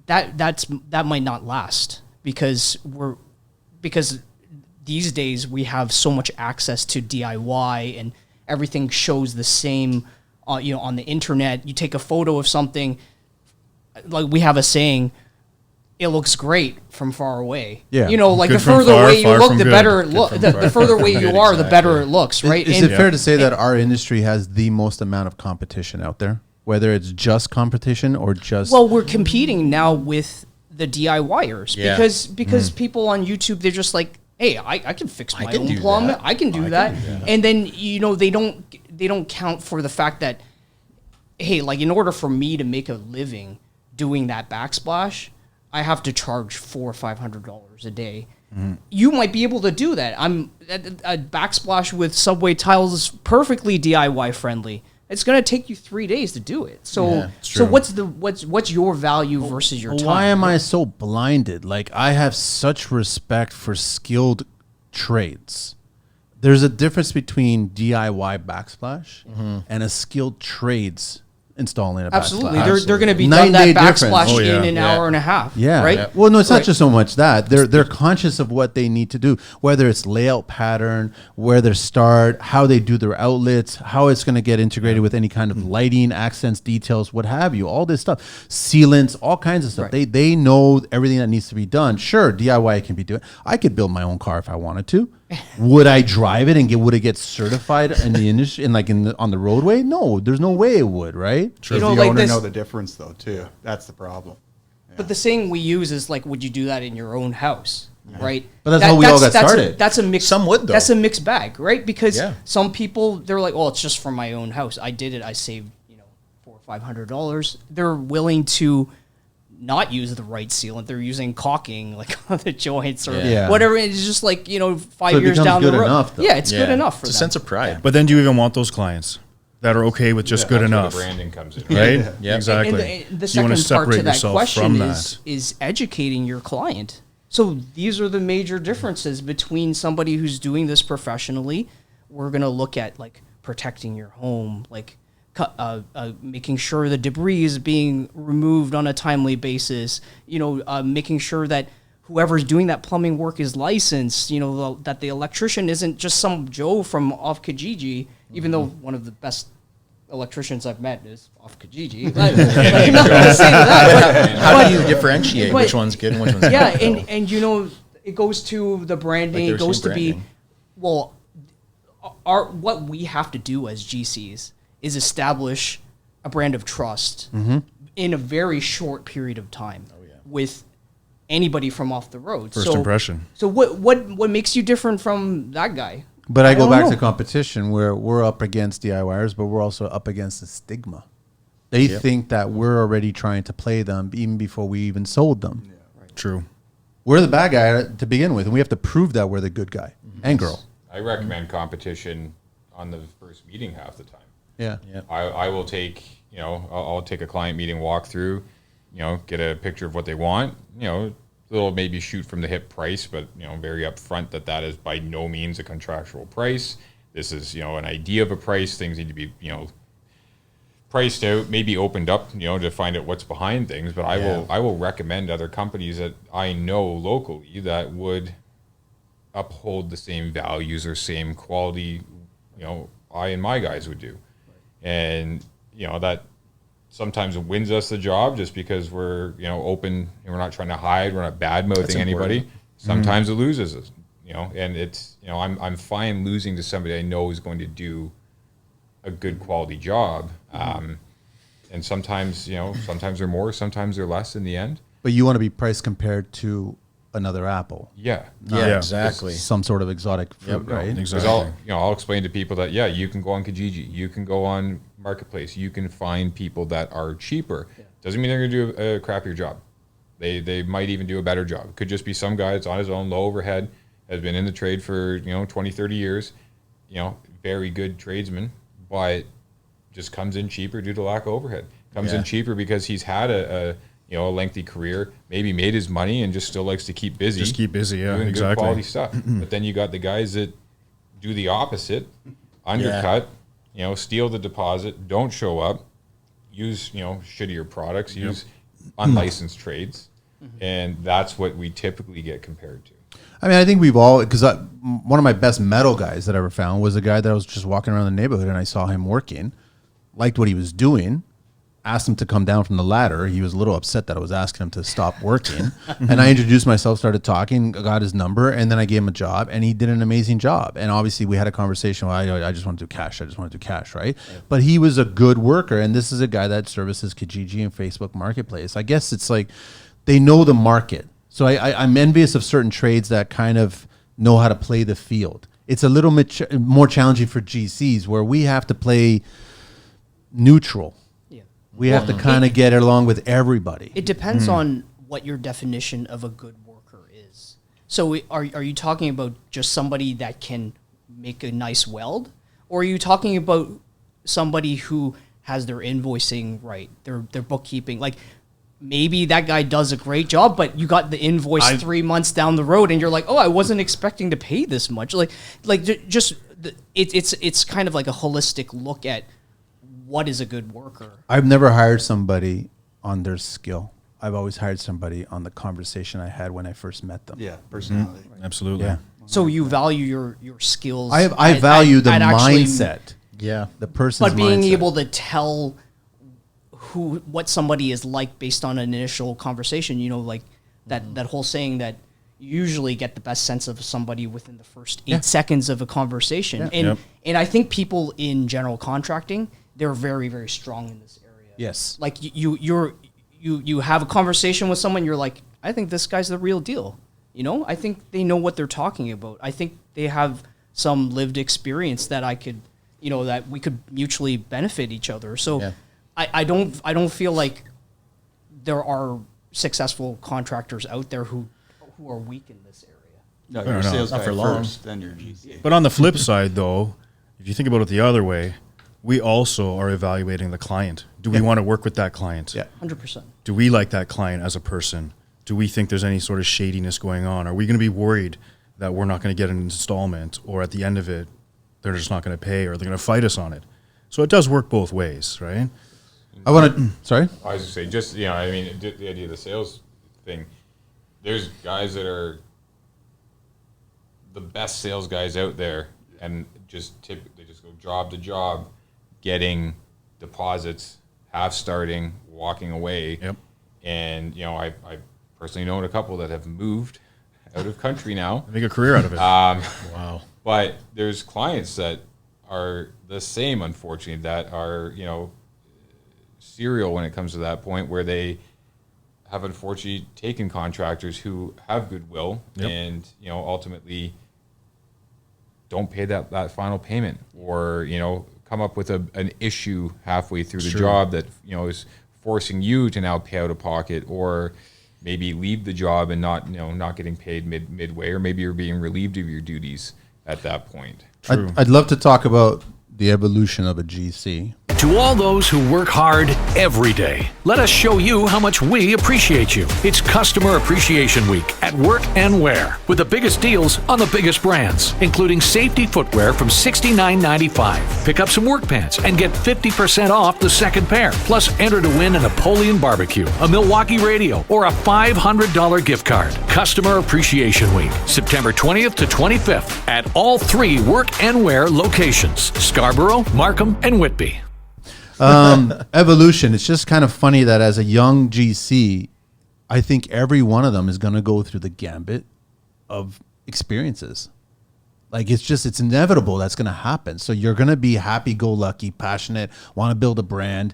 [SPEAKER 4] that might not last because these days we have so much access to DIY and everything shows the same on the internet. You take a photo of something, like we have a saying, it looks great from far away.
[SPEAKER 1] Yeah.
[SPEAKER 4] Like
[SPEAKER 5] Good
[SPEAKER 4] the
[SPEAKER 5] from
[SPEAKER 4] further
[SPEAKER 5] far,
[SPEAKER 4] away you
[SPEAKER 5] far
[SPEAKER 4] look,
[SPEAKER 5] from
[SPEAKER 4] the
[SPEAKER 5] good.
[SPEAKER 4] better it
[SPEAKER 5] Good
[SPEAKER 4] looks.
[SPEAKER 5] from
[SPEAKER 4] The
[SPEAKER 5] far,
[SPEAKER 4] further
[SPEAKER 5] far
[SPEAKER 4] away
[SPEAKER 5] from
[SPEAKER 4] you
[SPEAKER 5] good,
[SPEAKER 4] are, the better
[SPEAKER 5] exactly.
[SPEAKER 4] it looks, right?
[SPEAKER 1] Is it fair to say that our industry has the most amount of competition out there? Whether it's just competition or just...
[SPEAKER 4] Well, we're competing now with the DIYers
[SPEAKER 3] Yeah.
[SPEAKER 4] because people on YouTube, they're just like, hey, I can fix my
[SPEAKER 3] can
[SPEAKER 4] own
[SPEAKER 3] do
[SPEAKER 4] plumbing.
[SPEAKER 3] that.
[SPEAKER 4] I can do that. And then they don't count for the fact that, hey, like in order for me to make a living doing that backsplash, I have to charge $400 or $500 a day. You might be able to do that. A backsplash with subway tiles is perfectly DIY friendly. It's going to take you 3 days to do it. So,
[SPEAKER 5] true.
[SPEAKER 4] what's your value versus your time?
[SPEAKER 1] Why am I so blinded? Like, I have such respect for skilled trades. There's a difference between DIY backsplash and a skilled trades installing a
[SPEAKER 4] Absolutely.
[SPEAKER 1] backsplash.
[SPEAKER 4] They're going to be
[SPEAKER 1] Night
[SPEAKER 4] done
[SPEAKER 1] and
[SPEAKER 4] that
[SPEAKER 1] day difference.
[SPEAKER 4] backsplash
[SPEAKER 5] Oh, yeah.
[SPEAKER 4] in an hour and a half.
[SPEAKER 1] Yeah.
[SPEAKER 4] Right?
[SPEAKER 1] Well, no, it's not
[SPEAKER 4] Right.
[SPEAKER 1] just so much that. They're conscious of what they need to do, whether it's layout pattern, where they start, how they do their outlets, how it's going to get integrated with any kind of lighting, accents, details, what have you, all this stuff. Sealants, all kinds of stuff.
[SPEAKER 4] Right.
[SPEAKER 1] They know everything that needs to be done. Sure, DIY can be doing. I could build my own car if I wanted to. Would I drive it and would it get certified in the industry on the roadway? No, there's no way it would, right?
[SPEAKER 6] Does the
[SPEAKER 4] like
[SPEAKER 6] owner
[SPEAKER 4] this-
[SPEAKER 6] know the difference though too? That's the problem.
[SPEAKER 4] But the saying we use is like, would you do that in your own house? Right?
[SPEAKER 1] But that's how we all got started.
[SPEAKER 4] That's a mixed.
[SPEAKER 3] Some would, though.
[SPEAKER 4] That's a mixed bag, right? Because
[SPEAKER 3] Yeah.
[SPEAKER 4] some people, they're like, "Oh, it's just for my own house. I did it. I saved $400 or $500." They're willing to not use the right sealant. They're using caulking like on the joints or
[SPEAKER 1] Yeah.
[SPEAKER 4] whatever. It's just like 5
[SPEAKER 1] So it
[SPEAKER 4] years
[SPEAKER 1] becomes
[SPEAKER 4] down the
[SPEAKER 1] good
[SPEAKER 4] road.
[SPEAKER 1] enough, though.
[SPEAKER 4] Yeah, it's good enough for
[SPEAKER 3] It's a
[SPEAKER 4] them.
[SPEAKER 3] sense of pride.
[SPEAKER 5] But then do you even want those clients that are okay with just good
[SPEAKER 2] That's where
[SPEAKER 5] enough?
[SPEAKER 2] the branding comes in.
[SPEAKER 5] Right?
[SPEAKER 3] Yeah.
[SPEAKER 5] Exactly.
[SPEAKER 4] And the
[SPEAKER 5] you want
[SPEAKER 4] second
[SPEAKER 5] to
[SPEAKER 4] part
[SPEAKER 5] separate
[SPEAKER 4] to that
[SPEAKER 5] yourself
[SPEAKER 4] question
[SPEAKER 5] from
[SPEAKER 4] is educating your client. So these are the major differences between somebody who's doing this professionally. We're going to look at like protecting your home, like making sure the debris is being removed on a timely basis, making sure that whoever's doing that plumbing work is licensed, that the electrician isn't just some Joe from off Kijiji, even though one of the best electricians I've met is off Kijiji. I'm not going to say that.
[SPEAKER 3] How do you differentiate
[SPEAKER 4] but-
[SPEAKER 3] which one's good and which one's
[SPEAKER 4] Yeah,
[SPEAKER 3] not?
[SPEAKER 4] and it goes to the branding.
[SPEAKER 3] Like
[SPEAKER 4] It goes to
[SPEAKER 3] branding.
[SPEAKER 4] be, well, what we have to do as GCs is establish a brand of trust in a very short period of time.
[SPEAKER 3] Oh, yeah.
[SPEAKER 4] with anybody from off the road.
[SPEAKER 5] First impression.
[SPEAKER 4] So what makes you different from that guy?
[SPEAKER 1] But I go
[SPEAKER 4] don't
[SPEAKER 1] back
[SPEAKER 4] know.
[SPEAKER 1] to competition where we're up against DIYers, but we're also up against the stigma. They think that we're already trying to play them even before we even sold them.
[SPEAKER 5] True.
[SPEAKER 1] We're the bad guy to begin with, and we have to prove that we're the good guy and girl.
[SPEAKER 2] I recommend competition on the first meeting half the time.
[SPEAKER 1] Yeah.
[SPEAKER 2] I will take, I'll take a client meeting walkthrough, get a picture of what they want, little maybe shoot from the hip price, but, very upfront that is by no means a contractual price. This is, an idea of a price. Things need to be, priced out, maybe opened up, to find out what's behind things. But I will recommend other companies that I know locally that would uphold the same values or same quality, I and my guys would do. And, that sometimes wins us the job just because we're, open and we're not trying to hide. We're not bad mouthing anybody. Sometimes it loses us, and it's, I'm fine losing to somebody I know is going to do a good quality job. And sometimes, sometimes they're more, sometimes they're less in the end.
[SPEAKER 1] But you want to be price compared to another apple.
[SPEAKER 2] Yeah.
[SPEAKER 3] Yeah, exactly.
[SPEAKER 1] Some sort of exotic fruit, right?
[SPEAKER 5] Exactly.
[SPEAKER 2] I'll explain to people that, you can go on Kijiji, you can go on Marketplace, you can find people that are cheaper. Doesn't mean they're going to do a crappier job. They might even do a better job. It could just be some guy that's on his own, low overhead, has been in the trade for, 20, 30 years, very good tradesman, but just comes in cheaper due to lack of overhead. Comes in cheaper because he's had a lengthy career, maybe made his money and just still likes to keep busy.
[SPEAKER 5] Just keep busy, yeah,
[SPEAKER 2] doing
[SPEAKER 5] exactly.
[SPEAKER 2] good quality stuff. But then you got the guys that do the opposite, undercut, steal the deposit, don't show up, use, shittier products, use unlicensed trades. And that's what we typically get compared to.
[SPEAKER 1] I mean, I think we've all, because one of my best metal guys that I ever found was a guy that I was just walking around the neighborhood and I saw him working, liked what he was doing, asked him to come down from the ladder. He was a little upset that I was asking him to stop working. And I introduced myself, started talking, got his number, and then I gave him a job, and he did an amazing job. And obviously we had a conversation, well, I just want to do cash. I just want to do cash, right? Yeah. But he was a good worker, and this is a guy that services Kijiji and Facebook Marketplace. I guess it's like they know the market. So I'm envious of certain trades that kind of know how to play the field. It's a little bit more challenging for GCs where we have to play neutral. Yeah. We have to kind of get along with everybody.
[SPEAKER 4] It depends on what your definition of a good worker is. So are you talking about just somebody that can make a nice weld? Or are you talking about somebody who has their invoicing right, their bookkeeping? Like, maybe that guy does a great job, but you got the invoice 3 months down the road, and you're like, "Oh, I wasn't expecting to pay this much." It's kind of like a holistic look at what is a good worker.
[SPEAKER 1] I've never hired somebody on their skill. I've always hired somebody on the conversation I had when I first met them.
[SPEAKER 6] Yeah, personality.
[SPEAKER 5] Absolutely.
[SPEAKER 1] Yeah.
[SPEAKER 4] So you value your skills.
[SPEAKER 1] I value the mindset.
[SPEAKER 3] Yeah.
[SPEAKER 1] The person's
[SPEAKER 4] but being
[SPEAKER 1] mindset.
[SPEAKER 4] able to tell what somebody is like based on an initial conversation, like that whole saying that you usually get the best sense of somebody within the first 8 seconds of a conversation. And I think people in general contracting, they're very, very strong in this area.
[SPEAKER 1] Yes.
[SPEAKER 4] Like you have a conversation with someone, you're like, I think this guy's the real deal. I think they know what they're talking about. I think they have some lived experience that I could, that we could mutually benefit each other. So I don't feel like there are successful contractors out there who are weak in this area.
[SPEAKER 6] No, you're a sales guy
[SPEAKER 3] for long.
[SPEAKER 6] first, then you're GC.
[SPEAKER 5] But on the flip side, though, if you think about it the other way, we also are evaluating the client. Do we want to work with that client?
[SPEAKER 1] Yeah.
[SPEAKER 4] 100%.
[SPEAKER 5] Do we like that client as a person? Do we think there's any sort of shadiness going on? Are we going to be worried that we're not going to get an installment, or at the end of it, they're just not going to pay, or they're going to fight us on it? So it does work both ways, right?
[SPEAKER 1] I want to, sorry?
[SPEAKER 2] I was going to say, the idea of the sales thing, there's guys that are the best sales guys out there, and they just go job to job, getting deposits, half starting, walking away.
[SPEAKER 5] Yep.
[SPEAKER 2] And, I personally known a couple that have moved out of country now.
[SPEAKER 5] Make a career out of it.
[SPEAKER 3] Wow.
[SPEAKER 2] But there's clients that are the same, unfortunately, that are, serial when it comes to that point where they have unfortunately taken contractors who have goodwill and, you know, ultimately don't pay that final payment, or, you know, come up with an issue halfway through the job that, you know, is forcing you to now pay out of pocket, or maybe leave the job and not getting paid midway, or maybe you're being relieved of your duties at that point.
[SPEAKER 1] I'd love to talk about the evolution of a GC.
[SPEAKER 7] To all those who work hard every day, let us show you how much we appreciate you. It's Customer Appreciation Week at Work and Wear, with the biggest deals on the biggest brands, including safety footwear from $69.95. Pick up some work pants and get 50% off the second pair. Plus, enter to win a Napoleon barbecue, a Milwaukee radio, or a $500 gift card. Customer Appreciation Week, September 20th to 25th at all 3 Work and Wear locations: Scarborough, Markham, and Whitby.
[SPEAKER 1] Evolution. It's just kind of funny that as a young GC, I think every one of them is going to go through the gambit of experiences. Like, it's inevitable that's going to happen. So you're going to be happy-go-lucky, passionate, want to build a brand.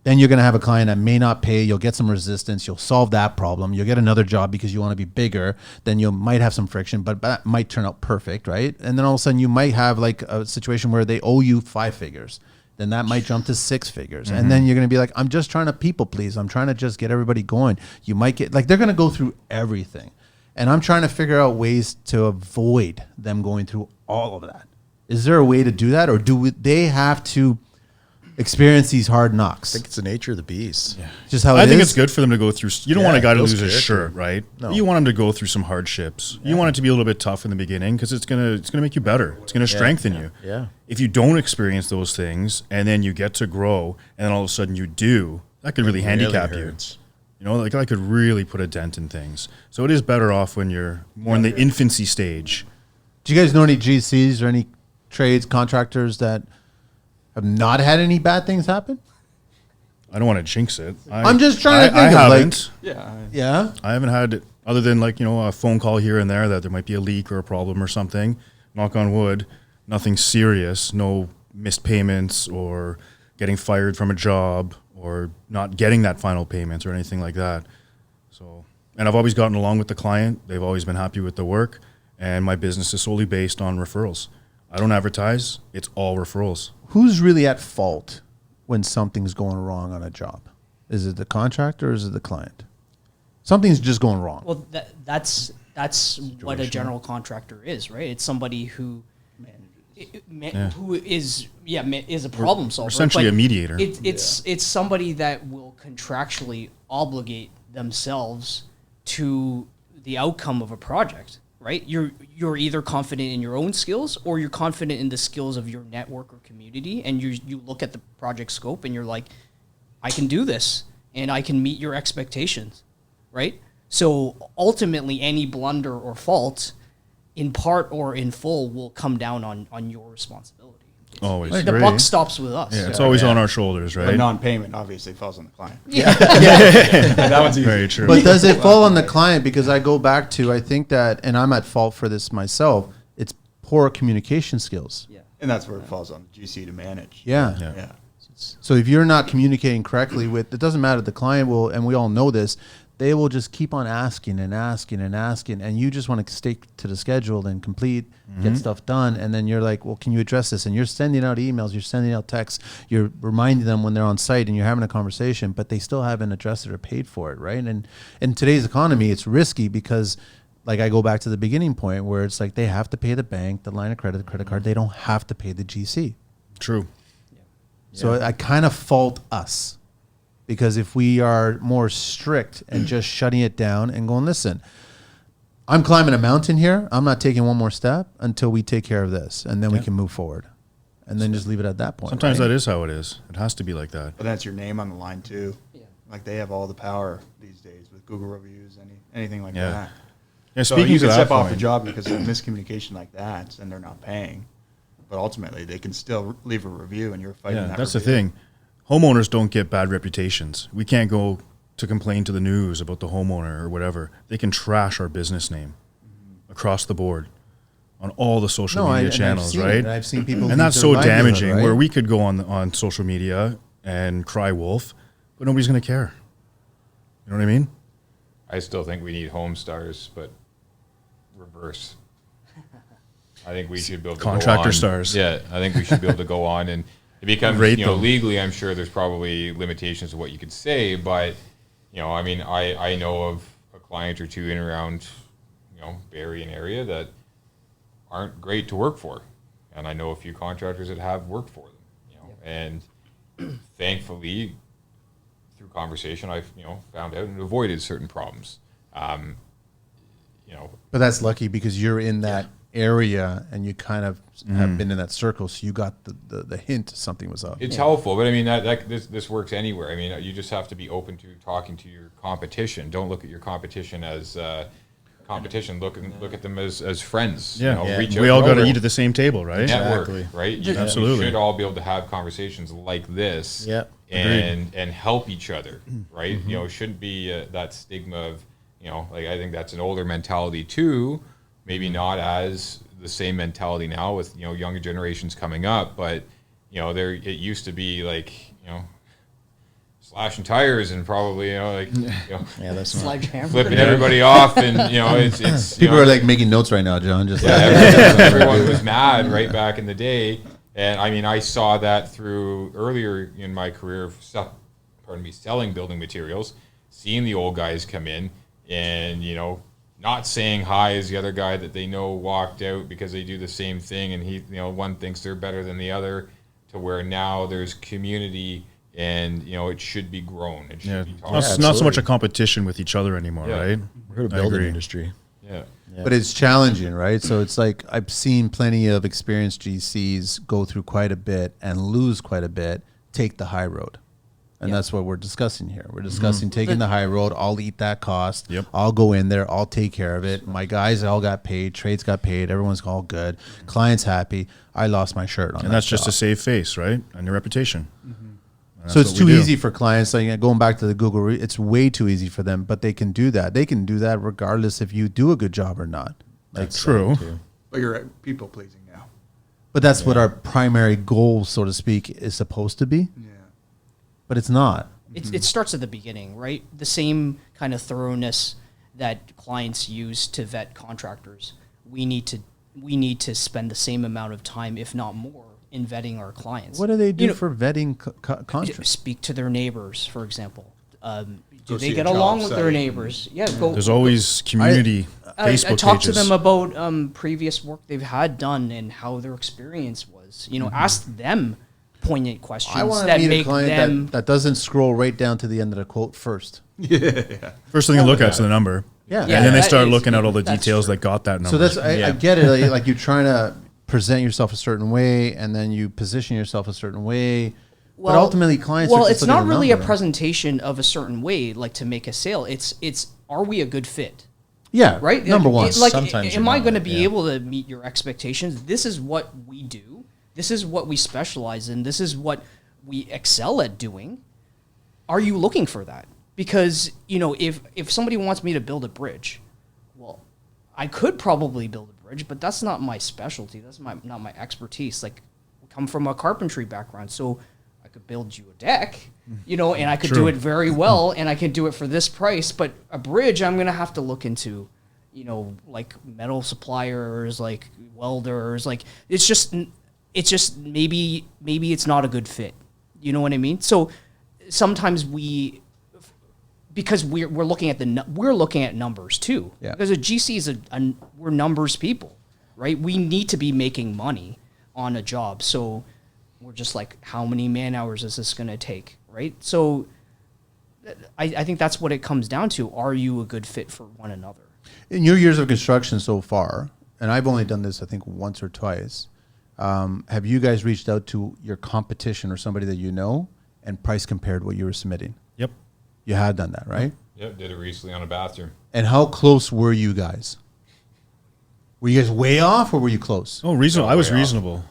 [SPEAKER 1] Then you're going to have a client that may not pay. You'll get some resistance. You'll solve that problem. You'll get another job because you want to be bigger. Then you might have some friction, but that might turn out perfect, right? And then all of a sudden you might have like a situation where they owe you 5 figures. Then that might jump to 6 figures. And then you're going to be like, I'm just trying to people please. I'm trying to just get everybody going. You might get, like, they're going to go through everything. And I'm trying to figure out ways to avoid them going through all of that. Is there a way to do that? Or they have to experience these hard knocks?
[SPEAKER 3] I think it's the nature of the beast. Yeah.
[SPEAKER 1] Just how
[SPEAKER 5] I think it's good for them to go through. You don't want a guy to lose his
[SPEAKER 3] character.
[SPEAKER 5] shirt, right?
[SPEAKER 3] No.
[SPEAKER 5] You want him to go through some hardships. You want it to be a little bit tough in the beginning, because it's gonna make you better. It's gonna strengthen you.
[SPEAKER 3] Yeah.
[SPEAKER 5] If you don't experience those things and then you get to grow, and then all of a sudden you do, that could really handicap you. You know, like that could really put a dent in things. So it is better off when you're more in the infancy stage.
[SPEAKER 1] Do you guys know any GCs or any trades, contractors that have not had any bad things happen?
[SPEAKER 5] I don't want to jinx it.
[SPEAKER 1] I'm just trying to think
[SPEAKER 5] I
[SPEAKER 1] of
[SPEAKER 5] haven't.
[SPEAKER 1] Yeah.
[SPEAKER 5] I haven't had it, other than like, you know, a phone call here and there that there might be a leak or a problem or something. Knock on wood, nothing serious, no missed payments or getting fired from a job or not getting that final payment or anything like that. So, and I've always gotten along with the client. They've always been happy with the work, and my business is solely based on referrals. I don't advertise. It's all referrals.
[SPEAKER 1] Who's really at fault when something's going wrong on a job? Is it the contractor or is it the client? Something's just going wrong.
[SPEAKER 4] Well, that's what a general contractor is, right? It's somebody who who is a problem solver.
[SPEAKER 5] Essentially a mediator.
[SPEAKER 4] It's somebody that will contractually obligate themselves to the outcome of a project, right? You're either confident in your own skills or you're confident in the skills of your network or community, and you look at the project scope and you're like, I can do this and I can meet your expectations, right? So ultimately any blunder or fault, in part or in full, will come down on your responsibility.
[SPEAKER 5] Always.
[SPEAKER 4] The buck stops with us.
[SPEAKER 5] Yeah, it's always on our shoulders, right?
[SPEAKER 6] But non-payment obviously falls on the client.
[SPEAKER 5] That one's very true.
[SPEAKER 1] But does it fall on the client? Because I go back to, I think that, and I'm at fault for this myself, it's poor communication skills.
[SPEAKER 4] Yeah.
[SPEAKER 6] And that's where it falls on the GC to manage.
[SPEAKER 1] Yeah. So if you're not communicating correctly with, it doesn't matter, the client will, and we all know this, they will just keep on asking and asking and asking, and you just want to stick to the schedule and complete, get stuff done, and then you're like, well, can you address this? And you're sending out emails, you're sending out texts, you're reminding them when they're on site, and you're having a conversation, but they still haven't addressed it or paid for it, right? And in today's economy, it's risky because, like, I go back to the beginning point where it's like they have to pay the bank, the line of credit, the credit card. They don't have to pay the GC.
[SPEAKER 5] True.
[SPEAKER 1] So I kind of fault us. Because if we are more strict and just shutting it down and going, listen, I'm climbing a mountain here. I'm not taking one more step until we take care of this. And then we can move forward. And then just leave it at that point.
[SPEAKER 5] Sometimes that is how it is. It has to be like that.
[SPEAKER 6] But that's your name on the line too. Yeah. Like they have all the power these days with Google reviews, anything like that.
[SPEAKER 5] Yeah,
[SPEAKER 6] So you can step off the job because of miscommunication like that, and they're not paying. But ultimately, they can still leave a review, and you're fighting that.
[SPEAKER 5] That's
[SPEAKER 6] review.
[SPEAKER 5] the thing. Homeowners don't get bad reputations. We can't go to complain to the news about the homeowner or whatever. They can trash our business name across the board on all the social media channels, right?
[SPEAKER 1] I've seen people,
[SPEAKER 5] and that's so damaging. Where we could go on social media and cry wolf, but nobody's going to care. You know what I mean?
[SPEAKER 2] I still think we need home stars, but reverse. I think we should be able to
[SPEAKER 5] Contractor
[SPEAKER 2] go on.
[SPEAKER 5] stars.
[SPEAKER 2] Yeah, I think we should be able to go on, and it becomes,
[SPEAKER 5] Rate
[SPEAKER 2] you know,
[SPEAKER 5] them.
[SPEAKER 2] legally, I'm sure there's probably limitations to what you could say, but, you know, I mean, I know of a client or two in and around, you know, Barrie and area that aren't great to work for. And I know a few contractors that have worked for them, you know, and thankfully, through conversation, I've, you know, found out and avoided certain problems. You know,
[SPEAKER 1] But that's lucky because you're in that area and you kind of have been in that circle, so you got the hint something was up.
[SPEAKER 2] it's helpful, but I mean, this works anywhere. I mean, you just have to be open to talking to your competition. Don't look at your competition as competition. Look at them as friends.
[SPEAKER 5] Yeah.
[SPEAKER 2] You know, reach out
[SPEAKER 5] We all
[SPEAKER 2] to
[SPEAKER 5] got to
[SPEAKER 2] other-
[SPEAKER 5] eat at the same table, right?
[SPEAKER 2] network,
[SPEAKER 3] Exactly.
[SPEAKER 2] right? You
[SPEAKER 5] Absolutely.
[SPEAKER 2] should all be able to have conversations like this,
[SPEAKER 3] Yep.
[SPEAKER 2] and help each other, right? You know, it shouldn't be that stigma of, you know, like, I think that's an older mentality too. Maybe not as the same mentality now with, you know, younger generations coming up, but, you know, it used to be like, you know, slashing tires and probably, you know, like, you know,
[SPEAKER 3] Yeah, that's not.
[SPEAKER 4] Sledgehammer.
[SPEAKER 2] flipping everybody off, and, you know, it's you
[SPEAKER 1] People
[SPEAKER 2] know,
[SPEAKER 1] are like making notes right now, John. Just
[SPEAKER 2] yeah,
[SPEAKER 1] like,
[SPEAKER 2] everyone was mad right back in the day. And I mean, I saw that through earlier in my career of selling building materials, seeing the old guys come in and, you know, not saying hi as the other guy that they know walked out because they do the same thing. And he, you know, one thinks they're better than the other, to where now there's community and, you know, it should be grown. It should
[SPEAKER 5] Yeah.
[SPEAKER 2] be
[SPEAKER 5] Not,
[SPEAKER 2] talked.
[SPEAKER 5] not so much
[SPEAKER 3] absolutely.
[SPEAKER 5] a competition with each other anymore,
[SPEAKER 2] Yeah.
[SPEAKER 5] right?
[SPEAKER 3] We're a
[SPEAKER 5] I
[SPEAKER 3] building
[SPEAKER 5] agree.
[SPEAKER 3] industry.
[SPEAKER 2] Yeah.
[SPEAKER 1] but it's challenging, right? So it's like I've seen plenty of experienced GCs go through quite a bit and lose quite a bit, take the high road. And that's what we're discussing here. We're discussing taking the high road. I'll eat that cost.
[SPEAKER 5] Yep.
[SPEAKER 1] I'll go in there. I'll take care of it. My guys all got paid. Trades got paid. Everyone's all good. Client's happy. I lost my shirt on
[SPEAKER 5] And
[SPEAKER 1] that
[SPEAKER 5] that's just
[SPEAKER 1] job.
[SPEAKER 5] to save face, right? And your reputation. And
[SPEAKER 1] So
[SPEAKER 5] that's
[SPEAKER 1] it's
[SPEAKER 5] what
[SPEAKER 1] too
[SPEAKER 5] we do.
[SPEAKER 1] easy for clients. Like going back to the Google, it's way too easy for them. But they can do that. They can do that regardless if you do a good job or not. Like,
[SPEAKER 5] That's true.
[SPEAKER 6] But you're people pleasing now.
[SPEAKER 1] but that's what our primary goal, so to speak, is supposed to be.
[SPEAKER 6] Yeah.
[SPEAKER 1] But it's not.
[SPEAKER 4] It starts at the beginning, right? The same kind of thoroughness that clients use to vet contractors. We need to spend the same amount of time, if not more, in vetting our clients.
[SPEAKER 1] What do they do
[SPEAKER 4] You know,
[SPEAKER 1] for vetting contracts?
[SPEAKER 4] Speak to their neighbors, for example. Do
[SPEAKER 6] Go
[SPEAKER 4] they
[SPEAKER 6] see
[SPEAKER 4] get
[SPEAKER 6] a job
[SPEAKER 4] along with their
[SPEAKER 6] site.
[SPEAKER 4] neighbors? Yeah, go.
[SPEAKER 5] There's always community Facebook
[SPEAKER 4] talk
[SPEAKER 5] pages.
[SPEAKER 4] to them about previous work they've had done and how their experience was. You know, ask them poignant questions
[SPEAKER 1] I want to
[SPEAKER 4] that
[SPEAKER 1] meet a
[SPEAKER 4] make
[SPEAKER 1] client
[SPEAKER 4] them.
[SPEAKER 1] that doesn't scroll right down to the end of the quote first.
[SPEAKER 5] First thing you look at is the number.
[SPEAKER 1] Yeah.
[SPEAKER 5] And then they
[SPEAKER 4] that
[SPEAKER 5] start
[SPEAKER 4] is-
[SPEAKER 5] looking at all the
[SPEAKER 4] that's
[SPEAKER 5] details
[SPEAKER 4] true.
[SPEAKER 5] that got that number.
[SPEAKER 1] So that's I get it. Like you're trying to present yourself a certain way, and then you position yourself a certain way. But ultimately, clients.
[SPEAKER 4] Well,
[SPEAKER 1] are just
[SPEAKER 4] it's
[SPEAKER 1] looking
[SPEAKER 4] not
[SPEAKER 1] at
[SPEAKER 4] really a
[SPEAKER 1] number.
[SPEAKER 4] presentation of a certain way, like to make a sale. It's are we a good fit?
[SPEAKER 1] Yeah,
[SPEAKER 4] Right?
[SPEAKER 1] Number one.
[SPEAKER 4] Like,
[SPEAKER 3] Sometimes
[SPEAKER 4] am
[SPEAKER 3] you're
[SPEAKER 4] I
[SPEAKER 3] not,
[SPEAKER 4] going to be
[SPEAKER 3] yeah.
[SPEAKER 4] able to meet your expectations? This is what we do. This is what we specialize in. This is what we excel at doing. Are you looking for that? Because, you know, if somebody wants me to build a bridge, well, I could probably build a bridge, but that's not my specialty. That's not my expertise. Like, I come from a carpentry background, so I could build you a deck, you know, and I could do
[SPEAKER 5] True.
[SPEAKER 4] it very well, and I can do it for this price. But a bridge, I'm going to have to look into, you know, like metal suppliers, like welders. Like, it's just maybe it's not a good fit. You know what I mean? So sometimes because we're looking at we're looking at numbers too.
[SPEAKER 1] Yeah.
[SPEAKER 4] Because a GC is we're numbers people, right? We need to be making money on a job. So we're just like, how many man hours is this going to take, right? So I think that's what it comes down to. Are you a good fit for one another?
[SPEAKER 1] In your years of construction so far, and I've only done this, I think, once or twice. Have you guys reached out to your competition or somebody that you know and price compared what you were submitting?
[SPEAKER 5] Yep.
[SPEAKER 1] You had done that, right?
[SPEAKER 2] Yep, did it recently on a bathroom.
[SPEAKER 1] And how close were you guys? Were you guys way off, or were you close?
[SPEAKER 5] Oh, reasonable.
[SPEAKER 2] No,
[SPEAKER 5] I was
[SPEAKER 2] way off.
[SPEAKER 5] reasonable.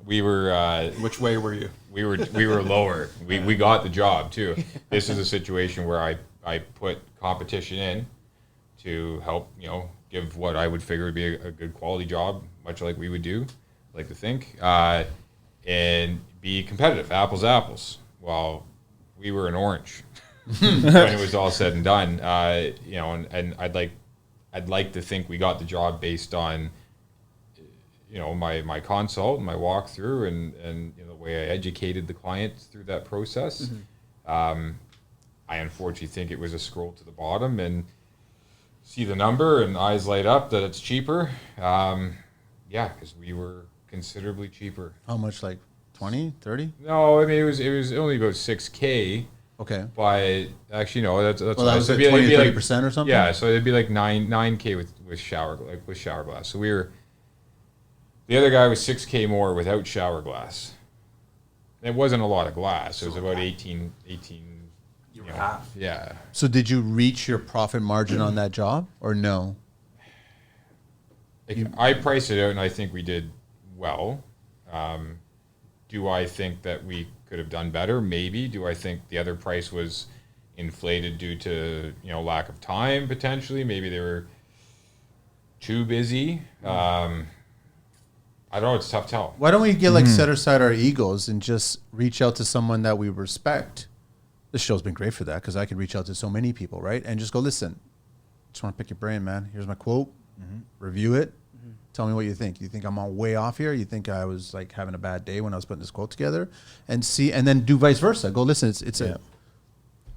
[SPEAKER 2] We were
[SPEAKER 6] Which way were you?
[SPEAKER 2] we were lower. We got the job too. This is a situation where I put competition in to help, you know, give what I would figure would be a good quality job, much like we would do, like to think, and be competitive, apples to apples. Well, we were an orange. when it was all said and done. You know, and I'd like to think we got the job based on, you know, my consult, my walkthrough, and you know, the way I educated the client through that process. I unfortunately think it was a scroll to the bottom and see the number and eyes light up that it's cheaper. Yeah, because we were considerably cheaper.
[SPEAKER 1] How much, like 20, 30?
[SPEAKER 2] No, I mean it was only about $6,000.
[SPEAKER 1] Okay.
[SPEAKER 2] But actually, no, that's
[SPEAKER 1] Well, that was like 20 to 30% or something?
[SPEAKER 2] Yeah, so it'd be like $9,000 with shower glass. So the other guy was $6,000 more without shower glass. It wasn't a lot of glass. It was about 18.
[SPEAKER 8] You were half.
[SPEAKER 2] Yeah.
[SPEAKER 1] So did you reach your profit margin on that job or no?
[SPEAKER 2] I priced it out, and I think we did well. Do I think that we could have done better? Maybe. Do I think the other price was inflated due to, you know, lack of time potentially? Maybe they were too busy. I don't know. It's tough to tell.
[SPEAKER 1] Why don't we get like set aside our egos and just reach out to someone that we respect? This show's been great for that because I could reach out to so many people, right? And just go, listen, just want to pick your brain, man. Here's my quote. Review it. Tell me what you think. You think I'm all way off here? You think I was like having a bad day when I was putting this quote together? And see, and then do vice versa. Go, listen, it's a...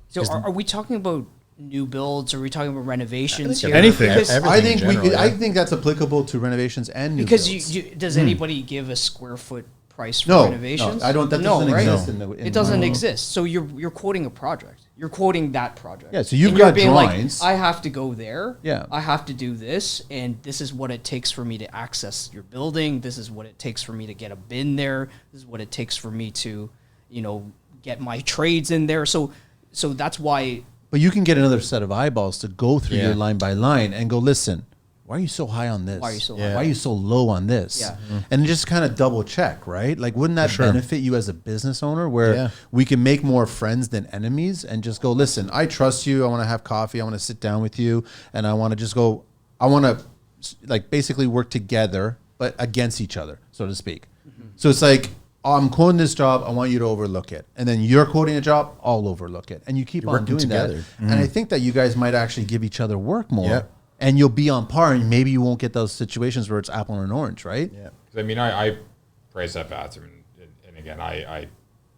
[SPEAKER 4] So are we talking about new builds? Are we talking about renovations here?
[SPEAKER 5] anything.
[SPEAKER 4] Because,
[SPEAKER 1] I think
[SPEAKER 3] in general,
[SPEAKER 1] I think that's applicable to renovations and new
[SPEAKER 4] because
[SPEAKER 1] builds.
[SPEAKER 4] does anybody give a square foot price for
[SPEAKER 1] No,
[SPEAKER 4] renovations?
[SPEAKER 1] no, I don't. That doesn't
[SPEAKER 4] right?
[SPEAKER 1] exist.
[SPEAKER 4] It doesn't exist. So you're quoting a project. You're quoting that project.
[SPEAKER 1] Yeah, so you've
[SPEAKER 4] And you're
[SPEAKER 1] got
[SPEAKER 4] being
[SPEAKER 1] drawings.
[SPEAKER 4] Like, I have to go there.
[SPEAKER 1] Yeah.
[SPEAKER 4] I have to do this, and this is what it takes for me to access your building. This is what it takes for me to get a bin there. This is what it takes for me to, you know, get my trades in there. So that's why.
[SPEAKER 1] But you can get another set of eyeballs to go through
[SPEAKER 3] Yeah.
[SPEAKER 1] your line by line and go, listen, why are you so high on this?
[SPEAKER 4] Why are you so
[SPEAKER 3] high?
[SPEAKER 1] Why are you so low on this?
[SPEAKER 4] Yeah.
[SPEAKER 1] And just kind of double check, right? Like, wouldn't that benefit you as a business owner where we can make more friends than enemies and just go, listen, I trust you. I want to have coffee. I want to sit down with you. And I want to just go, I want to like basically work together, but against each other, so to speak. So it's like, I'm quoting this job. I want you to overlook it. And then you're quoting a job. I'll overlook it. And you keep on
[SPEAKER 3] working
[SPEAKER 1] doing
[SPEAKER 3] together.
[SPEAKER 1] that. And I think that you guys might actually give each other work more.
[SPEAKER 3] Yeah.
[SPEAKER 1] And you'll be on par. And maybe you won't get those situations where it's apple and orange, right?
[SPEAKER 3] Yeah.
[SPEAKER 2] 'Cause I mean, I priced that bathroom, and again, I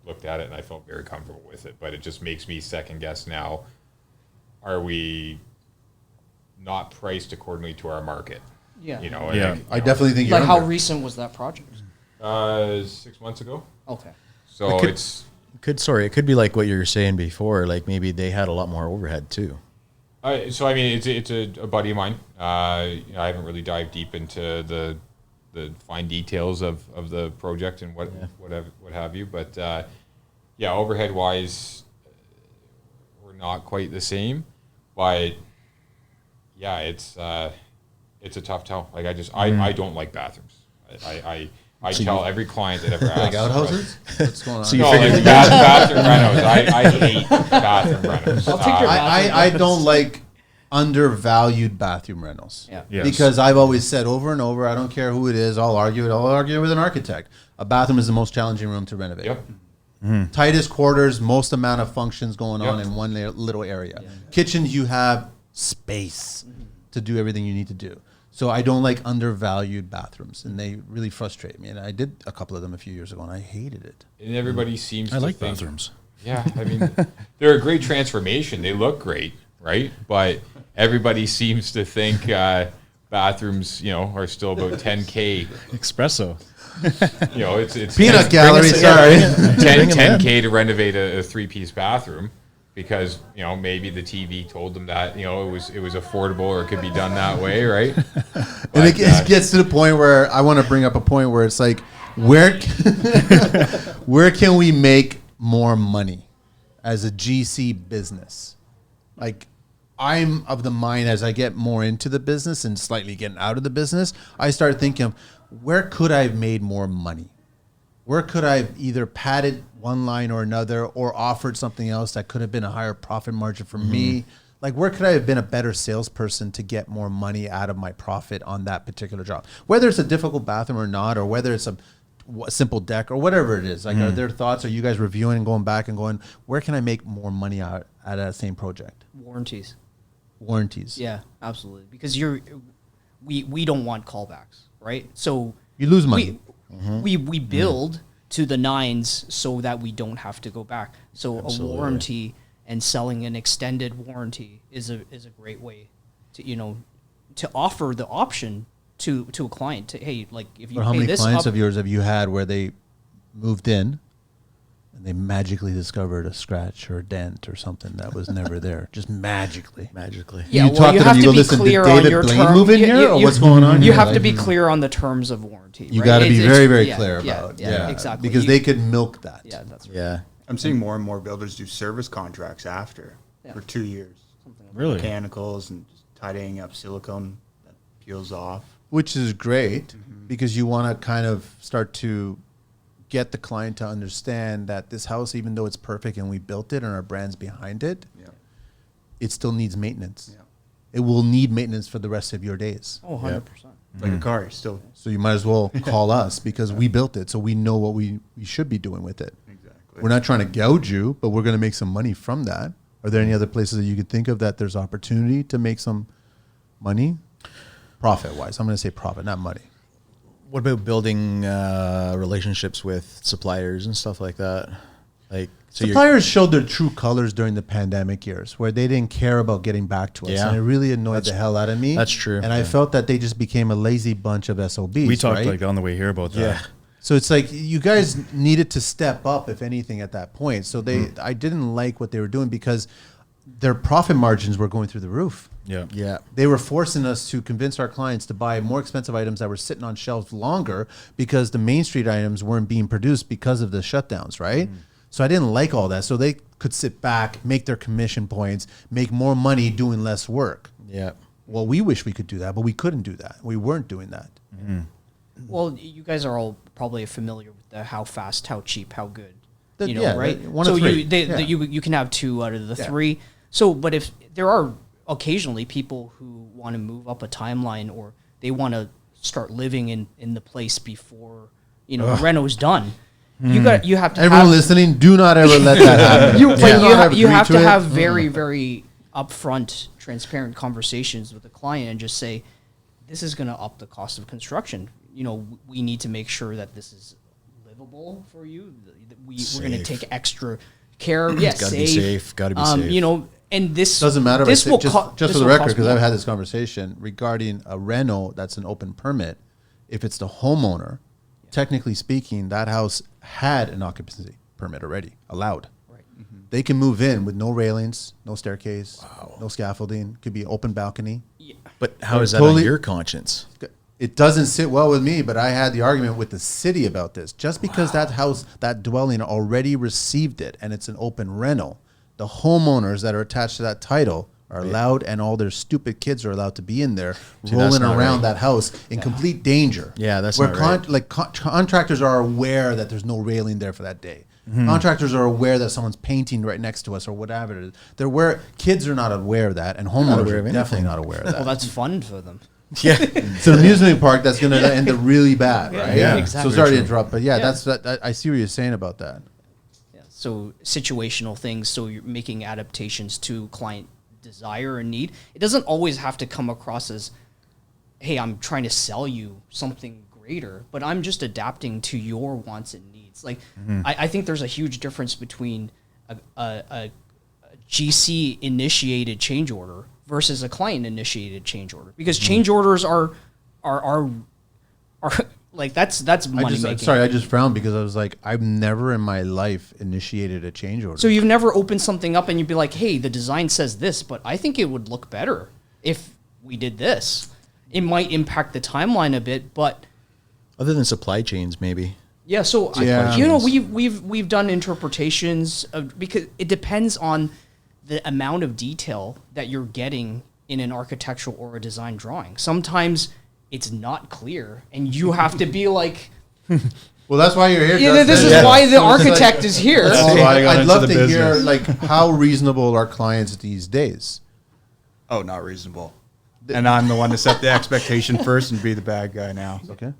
[SPEAKER 2] looked at it and I felt very comfortable with it. But it just makes me second guess now. Are we not priced accordingly to our market?
[SPEAKER 4] Yeah.
[SPEAKER 2] You know.
[SPEAKER 5] Yeah.
[SPEAKER 2] and,
[SPEAKER 1] I definitely think
[SPEAKER 4] Like
[SPEAKER 1] you're
[SPEAKER 4] how
[SPEAKER 1] under.
[SPEAKER 4] recent was that project?
[SPEAKER 2] 6 months ago.
[SPEAKER 4] Okay.
[SPEAKER 2] So
[SPEAKER 3] could-
[SPEAKER 2] it's.
[SPEAKER 3] It could be like what you were saying before. Like maybe they had a lot more overhead too.
[SPEAKER 2] So I mean, it's a buddy of mine. I haven't really dived deep into the fine details of the project and what have you. But yeah, overhead wise, we're not quite the same. But yeah, it's a tough tell. Like I don't like bathrooms. I tell every client that ever asks.
[SPEAKER 1] Like outhouses? What's going on?
[SPEAKER 3] So you
[SPEAKER 2] No,
[SPEAKER 3] figured
[SPEAKER 2] like bathroom renos. I hate bathroom renos.
[SPEAKER 4] I'll take your
[SPEAKER 1] I don't like undervalued bathroom rentals.
[SPEAKER 4] Yeah.
[SPEAKER 5] Yes.
[SPEAKER 1] Because I've always said over and over, I don't care who it is, I'll argue with an architect. A bathroom is the most challenging room to renovate.
[SPEAKER 2] Yep.
[SPEAKER 1] Tightest quarters, most amount of functions going on
[SPEAKER 2] Yep.
[SPEAKER 1] in one little area. Kitchens, you have space to do everything you need to do. So I don't like undervalued bathrooms, and they really frustrate me. And I did a couple of them a few years ago, and I hated it.
[SPEAKER 2] And everybody seems
[SPEAKER 5] I
[SPEAKER 2] to
[SPEAKER 5] like
[SPEAKER 2] think,
[SPEAKER 5] bathrooms.
[SPEAKER 2] Yeah, I mean, they're a great transformation. They look great, right? But everybody seems to think bathrooms, you know, are still about $10K.
[SPEAKER 5] Espresso.
[SPEAKER 2] You know, it's
[SPEAKER 1] Peanut gallery, sorry.
[SPEAKER 2] 10K to renovate a 3-piece bathroom because, you know, maybe the TV told them that, you know, it was affordable or it could be done that way, right?
[SPEAKER 1] And it gets to the point where I want to bring up a point where it's like, where can we make more money as a GC business? Like, I'm of the mind as I get more into the business and slightly getting out of the business, I start thinking, where could I have made more money? Where could I have either padded one line or another or offered something else that could have been a higher profit margin for me? Like, where could I have been a better salesperson to get more money out of my profit on that particular job? Whether it's a difficult bathroom or not, or whether it's a simple deck or whatever it is. Like, are there thoughts? Are you guys reviewing and going back and going, where can I make more money out at that same project?
[SPEAKER 4] Warranties.
[SPEAKER 1] Warranties.
[SPEAKER 4] Yeah, absolutely. Because we don't want callbacks, right? So
[SPEAKER 1] You lose money.
[SPEAKER 4] we build to the nines so that we don't have to go back. So
[SPEAKER 3] Absolutely.
[SPEAKER 4] a warranty and selling an extended warranty is a great way to to offer the option to a client to, hey, like if you
[SPEAKER 1] But how
[SPEAKER 4] pay
[SPEAKER 1] many
[SPEAKER 4] this
[SPEAKER 1] clients
[SPEAKER 4] up,
[SPEAKER 1] of yours have you had where they moved in and they magically discovered a scratch or a dent or something that was never there? Just magically.
[SPEAKER 3] Magically.
[SPEAKER 4] yeah,
[SPEAKER 1] You
[SPEAKER 4] well,
[SPEAKER 1] talk
[SPEAKER 4] you
[SPEAKER 1] to them,
[SPEAKER 4] have
[SPEAKER 1] you
[SPEAKER 4] to
[SPEAKER 1] go,
[SPEAKER 4] be
[SPEAKER 1] "Listen, did
[SPEAKER 4] clear on
[SPEAKER 1] David
[SPEAKER 4] your
[SPEAKER 1] Blaine
[SPEAKER 4] term.
[SPEAKER 1] move in here, or what's going on
[SPEAKER 4] You
[SPEAKER 1] here?"
[SPEAKER 4] have to
[SPEAKER 1] Like,
[SPEAKER 4] be clear on the terms of warranty.
[SPEAKER 1] You
[SPEAKER 4] right?
[SPEAKER 1] got to be
[SPEAKER 4] It's-
[SPEAKER 1] very, very
[SPEAKER 4] yeah,
[SPEAKER 1] clear
[SPEAKER 4] yeah,
[SPEAKER 1] about
[SPEAKER 4] yeah, exactly.
[SPEAKER 1] because they could milk that.
[SPEAKER 4] Yeah, that's right.
[SPEAKER 3] Yeah.
[SPEAKER 6] I'm seeing more and more builders do service contracts after
[SPEAKER 4] Yeah.
[SPEAKER 6] for 2 years.
[SPEAKER 5] Really?
[SPEAKER 6] Mechanicals and just tidying up silicone that peels off.
[SPEAKER 1] Which is great because you want to kind of start to get the client to understand that this house, even though it's perfect and we built it and our brand's behind it,
[SPEAKER 6] Yeah.
[SPEAKER 1] it still needs maintenance.
[SPEAKER 6] Yeah.
[SPEAKER 1] It will need maintenance for the rest of your days.
[SPEAKER 4] Oh, 100%.
[SPEAKER 6] It's like a car. You're still
[SPEAKER 1] So you might as well call us because we built it, so we know what we should be doing with it.
[SPEAKER 6] exactly.
[SPEAKER 1] We're not trying to gouge you, but we're going to make some money from that. Are there any other places that you could think of that there's opportunity to make some money? Profit-wise. I'm going to say profit, not money.
[SPEAKER 3] What about building relationships with suppliers and stuff like that? Like, so
[SPEAKER 1] Suppliers showed their true colors during the pandemic years where they didn't care about getting back to us.
[SPEAKER 3] Yeah.
[SPEAKER 1] And it really annoyed the hell out of me.
[SPEAKER 3] that's true.
[SPEAKER 1] And I
[SPEAKER 3] Yeah.
[SPEAKER 1] felt that they just became a lazy bunch of SOBs.
[SPEAKER 5] We talked
[SPEAKER 1] right?
[SPEAKER 5] like on the way here about that.
[SPEAKER 3] Yeah.
[SPEAKER 1] So it's like you guys needed to step up, if anything, at that point. So I didn't like what they were doing because their profit margins were going through the roof.
[SPEAKER 5] Yeah.
[SPEAKER 3] Yeah.
[SPEAKER 1] They were forcing us to convince our clients to buy more expensive items that were sitting on shelves longer because the Main Street items weren't being produced because of the shutdowns, right? So I didn't like all that. So they could sit back, make their commission points, make more money doing less work.
[SPEAKER 3] Yeah.
[SPEAKER 1] Well, we wish we could do that, but we couldn't do that. We weren't doing that.
[SPEAKER 4] Well, you guys are all probably familiar with the how fast, how cheap, how good.
[SPEAKER 1] The-
[SPEAKER 4] You know,
[SPEAKER 1] yeah,
[SPEAKER 4] right?
[SPEAKER 1] the one
[SPEAKER 4] so
[SPEAKER 1] of three.
[SPEAKER 4] you,
[SPEAKER 1] Yeah.
[SPEAKER 4] you can have 2 out of the
[SPEAKER 1] Yeah.
[SPEAKER 4] 3. So, but if there are occasionally people who want to move up a timeline or they want to start living in the place before the reno's done, you have to
[SPEAKER 1] Everyone
[SPEAKER 4] have,
[SPEAKER 1] listening, do not ever let that happen.
[SPEAKER 4] But you have to
[SPEAKER 1] agree
[SPEAKER 4] have
[SPEAKER 1] it.
[SPEAKER 4] very, very upfront, transparent conversations with the client and just say, this is going to up the cost of construction. We need to make sure that this is livable for you. We're going to
[SPEAKER 3] Safe.
[SPEAKER 4] take extra care. Yes,
[SPEAKER 3] Gotta be safe. Gotta be safe.
[SPEAKER 4] And this
[SPEAKER 1] Doesn't matter.
[SPEAKER 4] This
[SPEAKER 1] But
[SPEAKER 4] will
[SPEAKER 1] just
[SPEAKER 4] this
[SPEAKER 1] for the
[SPEAKER 4] will
[SPEAKER 1] record,
[SPEAKER 4] cost
[SPEAKER 1] because I've
[SPEAKER 4] more.
[SPEAKER 1] had this conversation regarding a reno that's an open permit. If it's the homeowner, technically speaking, that house had an occupancy permit already, allowed.
[SPEAKER 4] Right.
[SPEAKER 1] They can move in with no railings, no staircase, no scaffolding. Could be open balcony.
[SPEAKER 3] But how is that
[SPEAKER 1] Totally-
[SPEAKER 3] on your conscience?
[SPEAKER 1] It doesn't sit well with me, but I had the argument with the city about this. Just because that house, that dwelling already received it and it's an open rental, the homeowners that are attached to that title are allowed, and all their stupid kids are allowed to be in there
[SPEAKER 3] that's
[SPEAKER 1] rolling
[SPEAKER 3] not
[SPEAKER 1] around
[SPEAKER 3] right.
[SPEAKER 1] that house in complete danger.
[SPEAKER 3] Yeah, that's
[SPEAKER 1] where
[SPEAKER 3] not right.
[SPEAKER 1] Contractors are aware that there's no railing there for that day. Contractors are aware that someone's painting right next to us or whatever it is. They're aware. Kids are not aware of that, and homeowners
[SPEAKER 3] aware
[SPEAKER 1] are
[SPEAKER 3] of
[SPEAKER 1] definitely
[SPEAKER 3] anything.
[SPEAKER 1] not aware of that.
[SPEAKER 4] Well, that's fun for them.
[SPEAKER 3] Yeah.
[SPEAKER 1] It's an amusement park that's going to end up really bad, right?
[SPEAKER 3] yeah,
[SPEAKER 4] exactly.
[SPEAKER 1] So sorry to
[SPEAKER 3] True.
[SPEAKER 1] interrupt, but yeah,
[SPEAKER 4] Yeah.
[SPEAKER 1] that's that. I see what you're saying about that.
[SPEAKER 4] Yeah. So situational things. So you're making adaptations to client desire and need. It doesn't always have to come across as, hey, I'm trying to sell you something greater, but I'm just adapting to your wants and needs. Like, I think there's a huge difference between a GC initiated change order versus a client initiated change order, because change orders are like that's money making.
[SPEAKER 1] I just frowned because I was like, I've never in my life initiated a change order.
[SPEAKER 4] So you've never opened something up and you'd be like, hey, the design says this, but I think it would look better if we did this. It might impact the timeline a bit, but
[SPEAKER 3] Other than supply chains, maybe.
[SPEAKER 4] yeah. So
[SPEAKER 1] Yeah.
[SPEAKER 4] we've done interpretations of, because it depends on the amount of detail that you're getting in an architectural or a design drawing. Sometimes it's not clear, and you have to be like,
[SPEAKER 1] well, that's why you're here.
[SPEAKER 4] yeah,
[SPEAKER 1] Justin.
[SPEAKER 4] this is why the architect is here.
[SPEAKER 5] That's why I got
[SPEAKER 1] I'd
[SPEAKER 5] into
[SPEAKER 1] love
[SPEAKER 5] the
[SPEAKER 1] to hear
[SPEAKER 5] business.
[SPEAKER 1] like how reasonable are clients these days.
[SPEAKER 6] Oh, not reasonable. And I'm the one to set the expectation first and be the bad guy now.
[SPEAKER 1] Okay.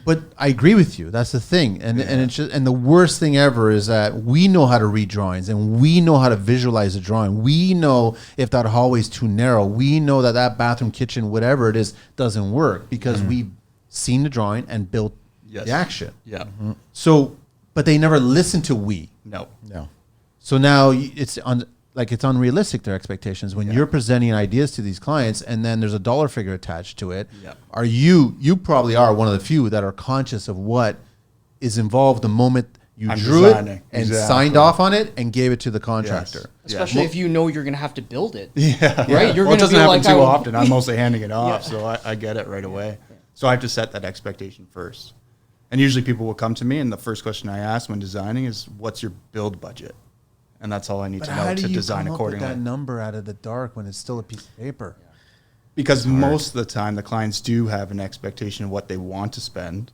[SPEAKER 1] But I agree with you. That's the thing, and it's just, and the worst thing ever is that we know how to read drawings and we know how to visualize a drawing. We know if that hallway is too narrow. We know that that bathroom, kitchen, whatever it is, doesn't work because we've seen the drawing and built the action.
[SPEAKER 6] Yeah.
[SPEAKER 1] So, but they never listen to we.
[SPEAKER 6] No.
[SPEAKER 1] So now it's it's unrealistic, their expectations when you're presenting ideas to these clients and then there's a dollar figure attached to it.
[SPEAKER 6] Yeah.
[SPEAKER 1] Are you probably are one of the few that are conscious of what is involved the moment you drew it and signed off on it and gave it to the contractor.
[SPEAKER 4] Especially if you know you're going to have to build it.
[SPEAKER 6] Yeah.
[SPEAKER 4] Right? You're
[SPEAKER 6] Well, it
[SPEAKER 4] going to
[SPEAKER 6] doesn't
[SPEAKER 4] be
[SPEAKER 6] happen
[SPEAKER 4] like,
[SPEAKER 6] too often. I'm mostly handing it off,
[SPEAKER 4] Yeah.
[SPEAKER 6] so I get it right away. So I have to set that expectation first. And usually people will come to me, and the first question I ask when designing is, what's your build budget? And that's all I need to know to design accordingly.
[SPEAKER 1] How do you come up with that number out of the dark when it's still a piece of paper?
[SPEAKER 6] Because most of the time, the clients do have an expectation of what they want to spend.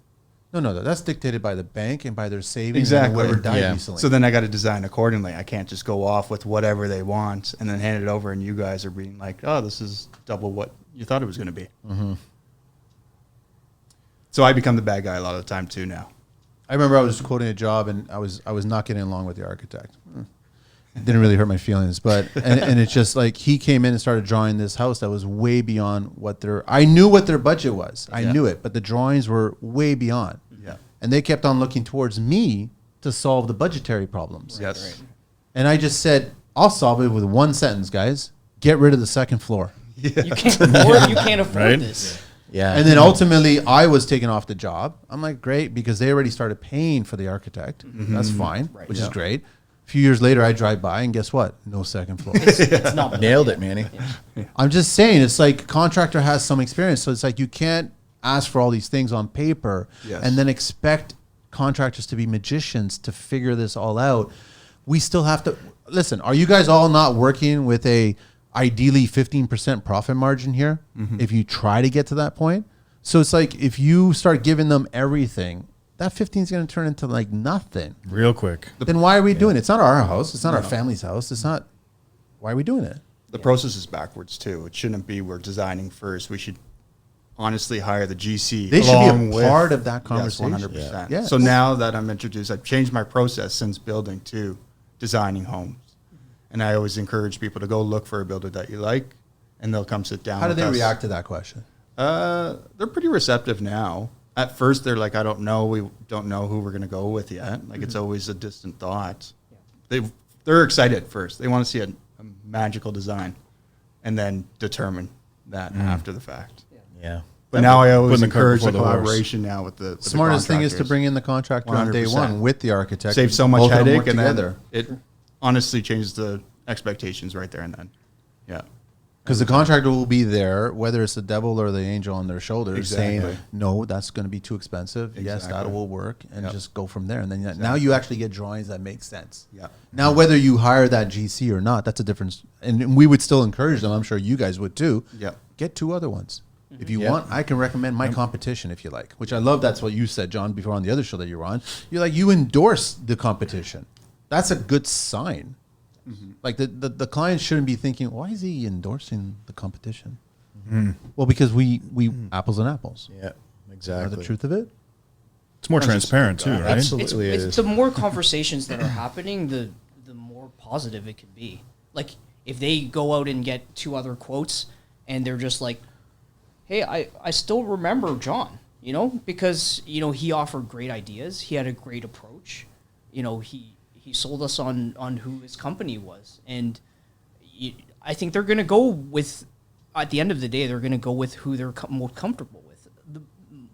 [SPEAKER 1] No, that's dictated by the bank and by their savings.
[SPEAKER 6] Exactly.
[SPEAKER 1] And whoever died recently.
[SPEAKER 6] So then I got to design accordingly. I can't just go off with whatever they want and then hand it over, and you guys are being like, "Oh, this is double what you thought it was going to be." Mm-hmm. So I become the bad guy a lot of the time too now.
[SPEAKER 1] I remember I was quoting a job and I was not getting along with the architect. It didn't really hurt my feelings, but and it's just like he came in and started drawing this house that was way beyond what I knew what their budget was. I knew it, but the drawings were way beyond.
[SPEAKER 6] Yeah.
[SPEAKER 1] And they kept on looking towards me to solve the budgetary problems.
[SPEAKER 6] Yes. Right.
[SPEAKER 1] And I just said, I'll solve it with one sentence, guys. Get rid of the second floor.
[SPEAKER 6] Yeah.
[SPEAKER 4] You can't afford this.
[SPEAKER 3] Yeah.
[SPEAKER 1] And then ultimately, I was taken off the job. I'm like, great, because they already started paying for the architect. That's fine, which is great. A few years later, I drive by, and guess what? No second floor.
[SPEAKER 4] It's not
[SPEAKER 3] Nailed it, Manny.
[SPEAKER 1] I'm just saying, it's like contractor has some experience, so it's like you can't ask for all these things on paper and then expect contractors to be magicians to figure this all out. We still have to listen. Are you guys all not working with a ideally 15% profit margin here? If you try to get to that point, so it's like if you start giving them everything, that 15 is going to turn into like nothing
[SPEAKER 5] real quick.
[SPEAKER 1] Then why are we doing it? It's not our house. It's not our family's house. It's not. Why are we doing it?
[SPEAKER 6] The process is backwards too. It shouldn't be we're designing first. We should honestly hire the GC.
[SPEAKER 1] They should be a part of that conversation.
[SPEAKER 6] Yes, 100%.
[SPEAKER 1] Yes.
[SPEAKER 6] So now that I'm introduced, I've changed my process since building to designing homes. And I always encourage people to go look for a builder that you like, and they'll come sit down
[SPEAKER 1] How do
[SPEAKER 6] with
[SPEAKER 1] they
[SPEAKER 6] us.
[SPEAKER 1] react to that question?
[SPEAKER 6] They're pretty receptive now. At first, they're like, I don't know. We don't know who we're going to go with yet. Like, it's always a distant thought. They're excited at first. They want to see a magical design and then determine that after the fact.
[SPEAKER 3] Yeah.
[SPEAKER 6] But now I always
[SPEAKER 5] Putting the cart
[SPEAKER 6] encourage the
[SPEAKER 5] before the horse.
[SPEAKER 6] collaboration now with the
[SPEAKER 1] Smartest thing is to
[SPEAKER 6] contractors.
[SPEAKER 1] bring in the contractor on day
[SPEAKER 6] 100%.
[SPEAKER 1] one with the architect.
[SPEAKER 6] Save so much
[SPEAKER 1] Both of them
[SPEAKER 6] headache,
[SPEAKER 1] work
[SPEAKER 6] and
[SPEAKER 1] together.
[SPEAKER 6] then it honestly changes the expectations right there and then. Yeah.
[SPEAKER 1] Because the contractor will be there, whether it's the devil or the angel on their shoulders, saying,
[SPEAKER 6] Exactly.
[SPEAKER 1] no, that's going to be too expensive. Yes, that
[SPEAKER 6] Exactly.
[SPEAKER 1] will work. And
[SPEAKER 6] Yep.
[SPEAKER 1] just go from there. And then now you actually get drawings that make sense.
[SPEAKER 6] Yeah.
[SPEAKER 1] Now, whether you hire that GC or not, that's a difference. And we would still encourage them. I'm sure you guys would too.
[SPEAKER 6] Yep.
[SPEAKER 1] Get two other ones. If you want, I can recommend my competition if you like, which I love. That's what you said, John, before on the other show that you were on. You're like, you endorse the competition. That's a good sign. Like the client shouldn't be thinking, why is he endorsing the competition? Well, because we apples and apples.
[SPEAKER 3] Yeah.
[SPEAKER 1] Are
[SPEAKER 3] Exactly.
[SPEAKER 1] the truth of it?
[SPEAKER 5] It's more transparent too, right?
[SPEAKER 3] Absolutely.
[SPEAKER 4] It's the more conversations that are happening, the more positive it can be. Like if they go out and get two other quotes and they're just like, hey, I still remember John, because, he offered great ideas. He had a great approach. He sold us on who his company was. And I think they're going to go with, at the end of the day, they're going to go with who they're more comfortable with. The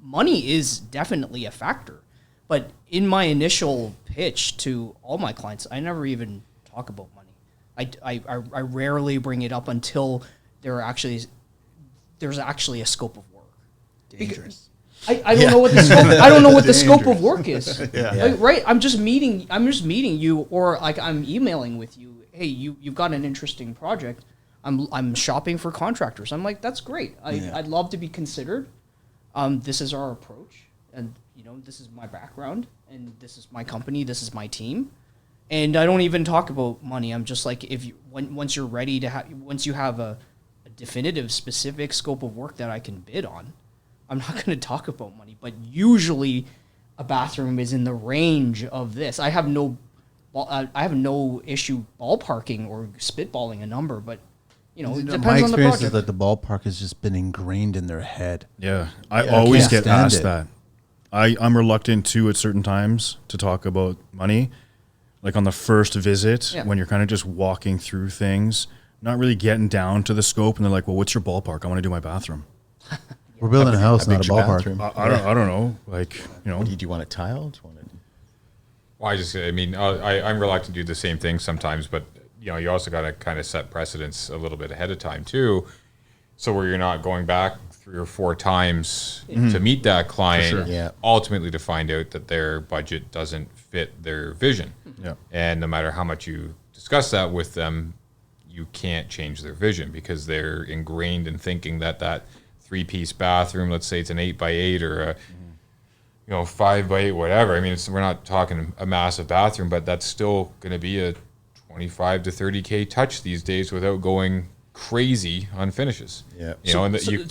[SPEAKER 4] money is definitely a factor. But in my initial pitch to all my clients, I never even talk about money. I rarely bring it up until there's actually a scope of work.
[SPEAKER 6] Dangerous.
[SPEAKER 4] I don't know what the scope. I don't know what the scope of work is.
[SPEAKER 6] Yeah.
[SPEAKER 4] Like, right? I'm just meeting you, or like I'm emailing with you. Hey, you've got an interesting project. I'm shopping for contractors. I'm like, that's great. I'd love to be considered. This is our approach, and this is my background, and this is my company. This is my team, and I don't even talk about money. I'm just like, once you're ready to once you have a definitive, specific scope of work that I can bid on, I'm not going to talk about money, but usually a bathroom is in the range of this. I have no issue ballparking or spitballing a number, but it
[SPEAKER 1] My
[SPEAKER 4] depends on the
[SPEAKER 1] experience
[SPEAKER 4] project.
[SPEAKER 1] is that the ballpark has just been ingrained in their head.
[SPEAKER 5] Yeah, I always
[SPEAKER 1] can't
[SPEAKER 5] get
[SPEAKER 1] stand
[SPEAKER 5] asked
[SPEAKER 1] it.
[SPEAKER 5] that. I'm reluctant too at certain times to talk about money. Like on the first visit,
[SPEAKER 4] Yeah.
[SPEAKER 5] when you're kind of just walking through things, not really getting down to the scope, and they're like, "Well, what's your ballpark? I want to do my bathroom."
[SPEAKER 1] We're building a house,
[SPEAKER 3] How
[SPEAKER 1] not a
[SPEAKER 3] big's your
[SPEAKER 1] ballpark.
[SPEAKER 3] bathroom?
[SPEAKER 5] I don't know. Like,
[SPEAKER 3] Do you want it tiled? Do you want it?
[SPEAKER 2] Well, I'm reluctant to do the same thing sometimes, but you also got to kind of set precedents a little bit ahead of time too, so where you're not going back 3 or 4 times to meet that client,
[SPEAKER 3] sure. Yeah.
[SPEAKER 2] ultimately to find out that their budget doesn't fit their vision.
[SPEAKER 5] Yeah.
[SPEAKER 2] And no matter how much you discuss that with them, you can't change their vision because they're ingrained in thinking that 3-piece bathroom, let's say it's an 8x8 or a 5x8, whatever. I mean, we're not talking a massive bathroom, but that's still going to be a 25 to 30K touch these days without going crazy on finishes.
[SPEAKER 3] Yeah.
[SPEAKER 4] So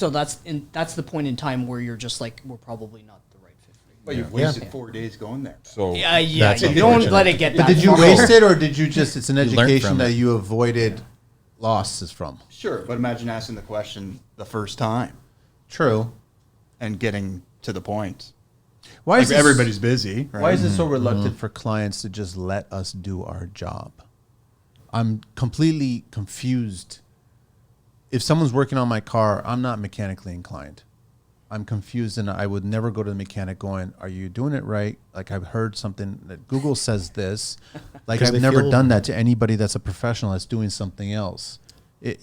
[SPEAKER 4] that's the point in time where you're just like, we're probably not the right fit for you.
[SPEAKER 6] But you've wasted 4 days going there.
[SPEAKER 2] So
[SPEAKER 4] Yeah,
[SPEAKER 3] That's
[SPEAKER 4] you don't
[SPEAKER 3] unfortunate.
[SPEAKER 4] let it get that
[SPEAKER 1] Did you
[SPEAKER 4] far.
[SPEAKER 1] waste it, or did you just? It's an
[SPEAKER 3] learned
[SPEAKER 1] education
[SPEAKER 3] from
[SPEAKER 1] that
[SPEAKER 3] it.
[SPEAKER 1] you avoided losses from.
[SPEAKER 6] Sure, but imagine asking the question the first time
[SPEAKER 1] True.
[SPEAKER 6] and getting to the point.
[SPEAKER 1] Why
[SPEAKER 6] Like
[SPEAKER 1] is this,
[SPEAKER 6] everybody's busy, right?
[SPEAKER 1] Why is it so reluctant for clients to just let us do our job? I'm completely confused. If someone's working on my car, I'm not mechanically inclined. I'm confused, and I would never go to the mechanic going, "Are you doing it right?" Like, I've heard something that Google says this. Like,
[SPEAKER 3] 'Cause
[SPEAKER 1] I've
[SPEAKER 3] they
[SPEAKER 1] never
[SPEAKER 3] feel-
[SPEAKER 1] done that to anybody that's a professional that's doing something else.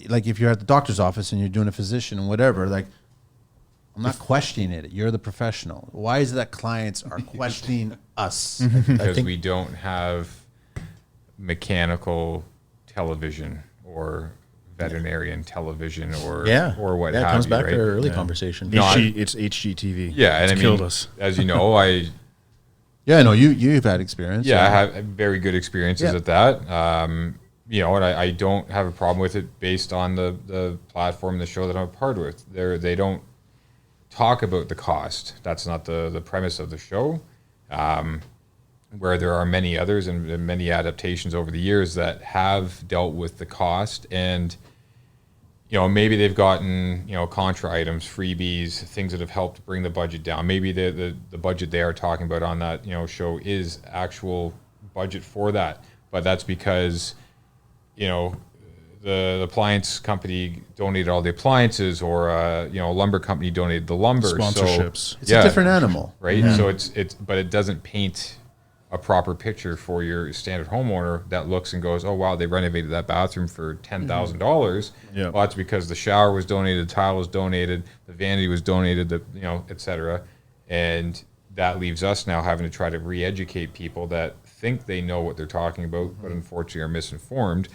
[SPEAKER 1] Like, if you're at the doctor's office and you're doing a physician and whatever, like, I'm not questioning it. You're the professional. Why is it that clients are questioning us?
[SPEAKER 2] because
[SPEAKER 3] think-
[SPEAKER 2] we don't have mechanical television or veterinarian television or what
[SPEAKER 3] Yeah, it
[SPEAKER 2] have
[SPEAKER 3] comes
[SPEAKER 2] you,
[SPEAKER 3] back
[SPEAKER 2] right?
[SPEAKER 3] to our early conversation.
[SPEAKER 2] No,
[SPEAKER 5] it's HGTV.
[SPEAKER 2] Yeah, and
[SPEAKER 5] it's
[SPEAKER 2] I mean,
[SPEAKER 5] killed us.
[SPEAKER 2] as you know,
[SPEAKER 1] Yeah, I know you've had experience.
[SPEAKER 2] I have very good experiences
[SPEAKER 1] Yeah.
[SPEAKER 2] at that. And I don't have a problem with it based on the platform, the show that I'm a part with. They don't talk about the cost. That's not the premise of the show. Where there are many others and many adaptations over the years that have dealt with the cost, and maybe they've gotten contra items, freebies, things that have helped bring the budget down. Maybe the budget they are talking about on that show is actual budget for that, but that's because the appliance company donated all the appliances, or a lumber company donated the lumber.
[SPEAKER 5] Sponsorships.
[SPEAKER 2] So,
[SPEAKER 1] It's a different animal.
[SPEAKER 2] right? So but it doesn't paint a proper picture for your standard homeowner that looks and goes, "Oh wow, they renovated that bathroom for $10,000."
[SPEAKER 5] Yeah.
[SPEAKER 2] Well, that's because the shower was donated, the tile was donated, the vanity was donated, etc. And that leaves us now having to try to re-educate people that think they know what they're talking about, but unfortunately are misinformed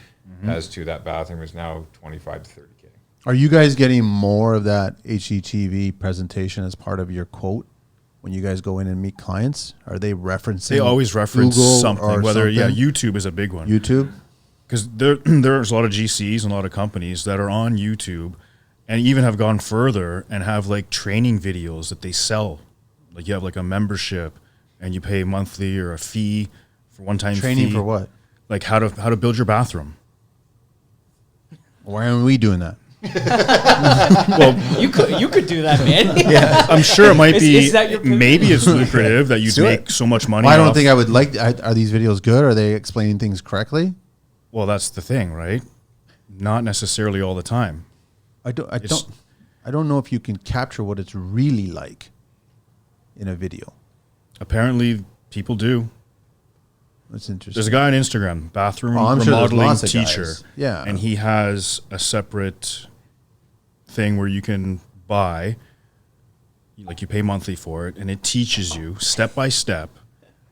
[SPEAKER 2] as to that bathroom is now 25 to 30K.
[SPEAKER 1] Are you guys getting more of that HGTV presentation as part of your quote when you guys go in and meet clients? Are they referencing?
[SPEAKER 5] They always reference
[SPEAKER 1] Google
[SPEAKER 5] something.
[SPEAKER 1] or
[SPEAKER 5] Whether
[SPEAKER 1] something?
[SPEAKER 5] YouTube is a big one.
[SPEAKER 1] YouTube.
[SPEAKER 5] Because there's a lot of GCs and a lot of companies that are on YouTube and even have gone further and have like training videos that they sell. Like you have like a membership and you pay monthly or a fee for one-time
[SPEAKER 1] Training
[SPEAKER 5] fee.
[SPEAKER 1] for what?
[SPEAKER 5] Like how to build your bathroom.
[SPEAKER 1] Why aren't we doing that?
[SPEAKER 4] You could do that, man.
[SPEAKER 5] I'm sure it might be.
[SPEAKER 4] Is that your pivot?
[SPEAKER 5] Maybe it's lucrative that you'd
[SPEAKER 1] do
[SPEAKER 5] make
[SPEAKER 1] it.
[SPEAKER 5] so much money.
[SPEAKER 1] Well, I don't
[SPEAKER 5] off-
[SPEAKER 1] think I would like. Are these videos good? Are they explaining things correctly?
[SPEAKER 5] Well, that's the thing, right? Not necessarily all the time.
[SPEAKER 1] I don't know if you can capture what it's really like in a video.
[SPEAKER 5] Apparently, people do.
[SPEAKER 1] That's interesting.
[SPEAKER 5] There's a guy on Instagram, bathroom
[SPEAKER 1] Oh, I'm sure there's
[SPEAKER 5] remodeling
[SPEAKER 1] lots of
[SPEAKER 5] teacher.
[SPEAKER 1] guys. Yeah.
[SPEAKER 5] And he has a separate thing where you can buy, like you pay monthly for it, and it teaches you step by step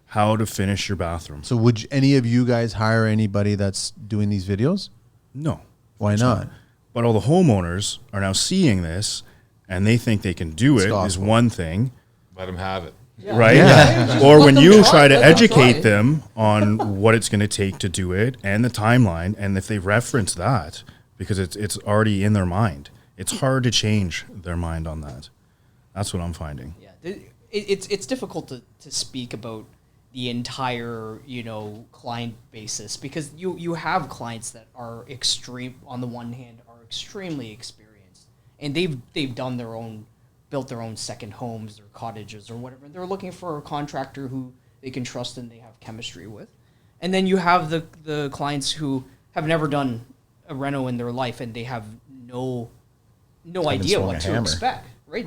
[SPEAKER 5] how to finish your bathroom.
[SPEAKER 1] So would any of you guys hire anybody that's doing these videos?
[SPEAKER 5] No.
[SPEAKER 1] Why not?
[SPEAKER 5] But all the homeowners are now seeing this and they think they can do it is
[SPEAKER 1] gospel.
[SPEAKER 5] one thing.
[SPEAKER 2] Let them have it.
[SPEAKER 5] Right?
[SPEAKER 1] Yeah.
[SPEAKER 5] Or when
[SPEAKER 4] them
[SPEAKER 5] you
[SPEAKER 4] try,
[SPEAKER 5] try to
[SPEAKER 4] let them
[SPEAKER 5] educate
[SPEAKER 4] try.
[SPEAKER 5] them on what it's going to take to do it and the timeline, and if they reference that, because it's already in their mind, it's hard to change their mind on that. That's what I'm finding.
[SPEAKER 4] Yeah, it's difficult to speak about the entire client basis, because you have clients that are on the one hand are extremely experienced, and they've built their own second homes or cottages or whatever. They're looking for a contractor who they can trust and they have chemistry with. And then you have the clients who have never done a reno in their life, and they have no idea what to expect, right?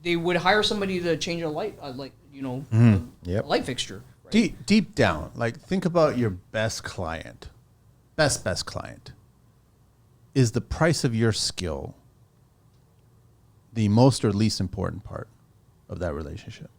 [SPEAKER 4] They would hire somebody to change a light, a light fixture. Right?
[SPEAKER 1] Deep down, like, think about your best client. Best client. Is the price of your skill the most or least important part of that relationship?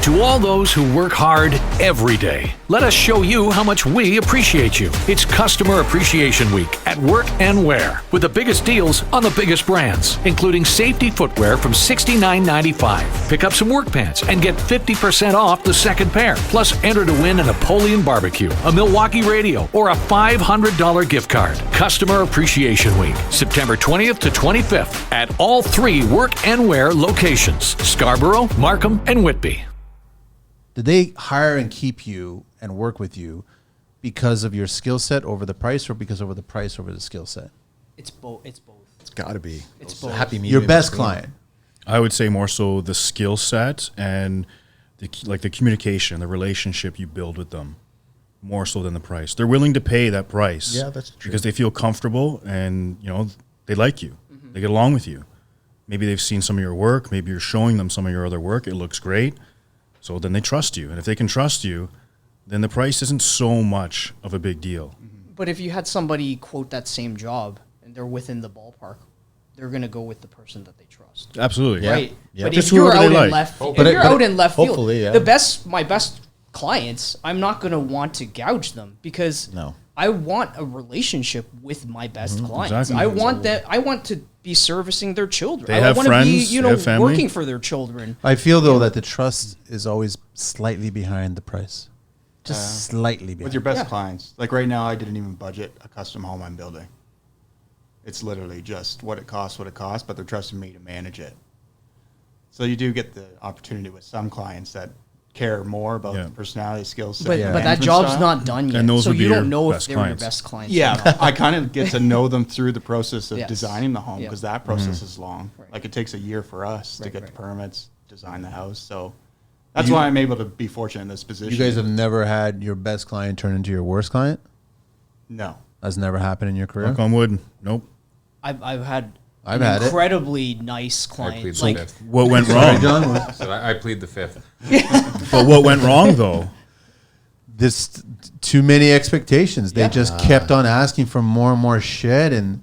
[SPEAKER 7] To all those who work hard every day, let us show you how much we appreciate you. It's Customer Appreciation Week at Work and Wear, with the biggest deals on the biggest brands, including safety footwear from $69.95. Pick up some work pants and get 50% off the second pair. Plus, enter to win a Napoleon barbecue, a Milwaukee radio, or a $500 gift card. Customer Appreciation Week, September 20th to 25th at all 3 Work and Wear locations: Scarborough, Markham, and Whitby.
[SPEAKER 1] Did they hire and keep you and work with you because of your skill set over the price, or because over the price over the skill set?
[SPEAKER 4] It's both. It's
[SPEAKER 3] got to be.
[SPEAKER 4] It's both.
[SPEAKER 3] Happy medium.
[SPEAKER 1] Your best client.
[SPEAKER 5] I would say more so the skill set and the communication, the relationship you build with them, more so than the price. They're willing to pay that price.
[SPEAKER 3] Yeah, that's true.
[SPEAKER 5] Because they feel comfortable and they like you. Mm-hmm. They get along with you. Maybe they've seen some of your work. Maybe you're showing them some of your other work. It looks great. So then they trust you. And if they can trust you, then the price isn't so much of a big deal.
[SPEAKER 4] But if you had somebody quote that same job and they're within the ballpark, they're going to go with the person that they trust.
[SPEAKER 5] Absolutely.
[SPEAKER 4] Right?
[SPEAKER 3] Yeah.
[SPEAKER 4] But
[SPEAKER 5] Just
[SPEAKER 4] if you're
[SPEAKER 5] whoever
[SPEAKER 4] out
[SPEAKER 5] they
[SPEAKER 4] in
[SPEAKER 5] like.
[SPEAKER 4] left field,
[SPEAKER 3] hopefully, yeah.
[SPEAKER 4] my best clients, I'm not going to want to gouge them, because
[SPEAKER 3] No.
[SPEAKER 4] I want a relationship with my best clients.
[SPEAKER 5] Exactly.
[SPEAKER 4] I want to be servicing their children.
[SPEAKER 5] They
[SPEAKER 4] I
[SPEAKER 5] have
[SPEAKER 4] want to be,
[SPEAKER 5] friends, they have family.
[SPEAKER 4] working for their children.
[SPEAKER 1] I feel, though, that the trust is always slightly behind the price. Just slightly behind.
[SPEAKER 6] With your best clients. Like right now, I didn't even budget a custom home I'm building. It's literally just what it costs, but they're trusting me to manage it. So you do get the opportunity with some clients that care more about the personality, skills,
[SPEAKER 4] But that job's not done yet.
[SPEAKER 5] And those
[SPEAKER 4] so
[SPEAKER 5] would be
[SPEAKER 4] you
[SPEAKER 5] your
[SPEAKER 4] don't know if
[SPEAKER 5] best
[SPEAKER 4] they're
[SPEAKER 5] clients.
[SPEAKER 4] your best clients.
[SPEAKER 6] Yeah, I kind of get to know them through the process of
[SPEAKER 4] Yes.
[SPEAKER 6] designing the home,
[SPEAKER 4] Yeah.
[SPEAKER 6] because that process is long.
[SPEAKER 4] Right.
[SPEAKER 6] Like it takes a year for us to
[SPEAKER 4] Right,
[SPEAKER 6] get
[SPEAKER 4] right.
[SPEAKER 6] the permits, design the house. So that's why I'm able to be fortunate in this position.
[SPEAKER 1] You guys have never had your best client turn into your worst client?
[SPEAKER 6] No.
[SPEAKER 1] That's never happened in your career?
[SPEAKER 5] Knock on wood. Nope.
[SPEAKER 4] I've had
[SPEAKER 1] I've
[SPEAKER 4] an
[SPEAKER 1] had it.
[SPEAKER 4] incredibly nice
[SPEAKER 2] I plead
[SPEAKER 4] client.
[SPEAKER 2] the
[SPEAKER 4] Like,
[SPEAKER 2] fifth.
[SPEAKER 5] What went
[SPEAKER 1] Sorry,
[SPEAKER 5] wrong?
[SPEAKER 1] John.
[SPEAKER 2] So I plead the fifth.
[SPEAKER 5] But what went wrong, though?
[SPEAKER 1] This too many expectations. They
[SPEAKER 4] Yeah.
[SPEAKER 1] just kept on asking for more and more shit, and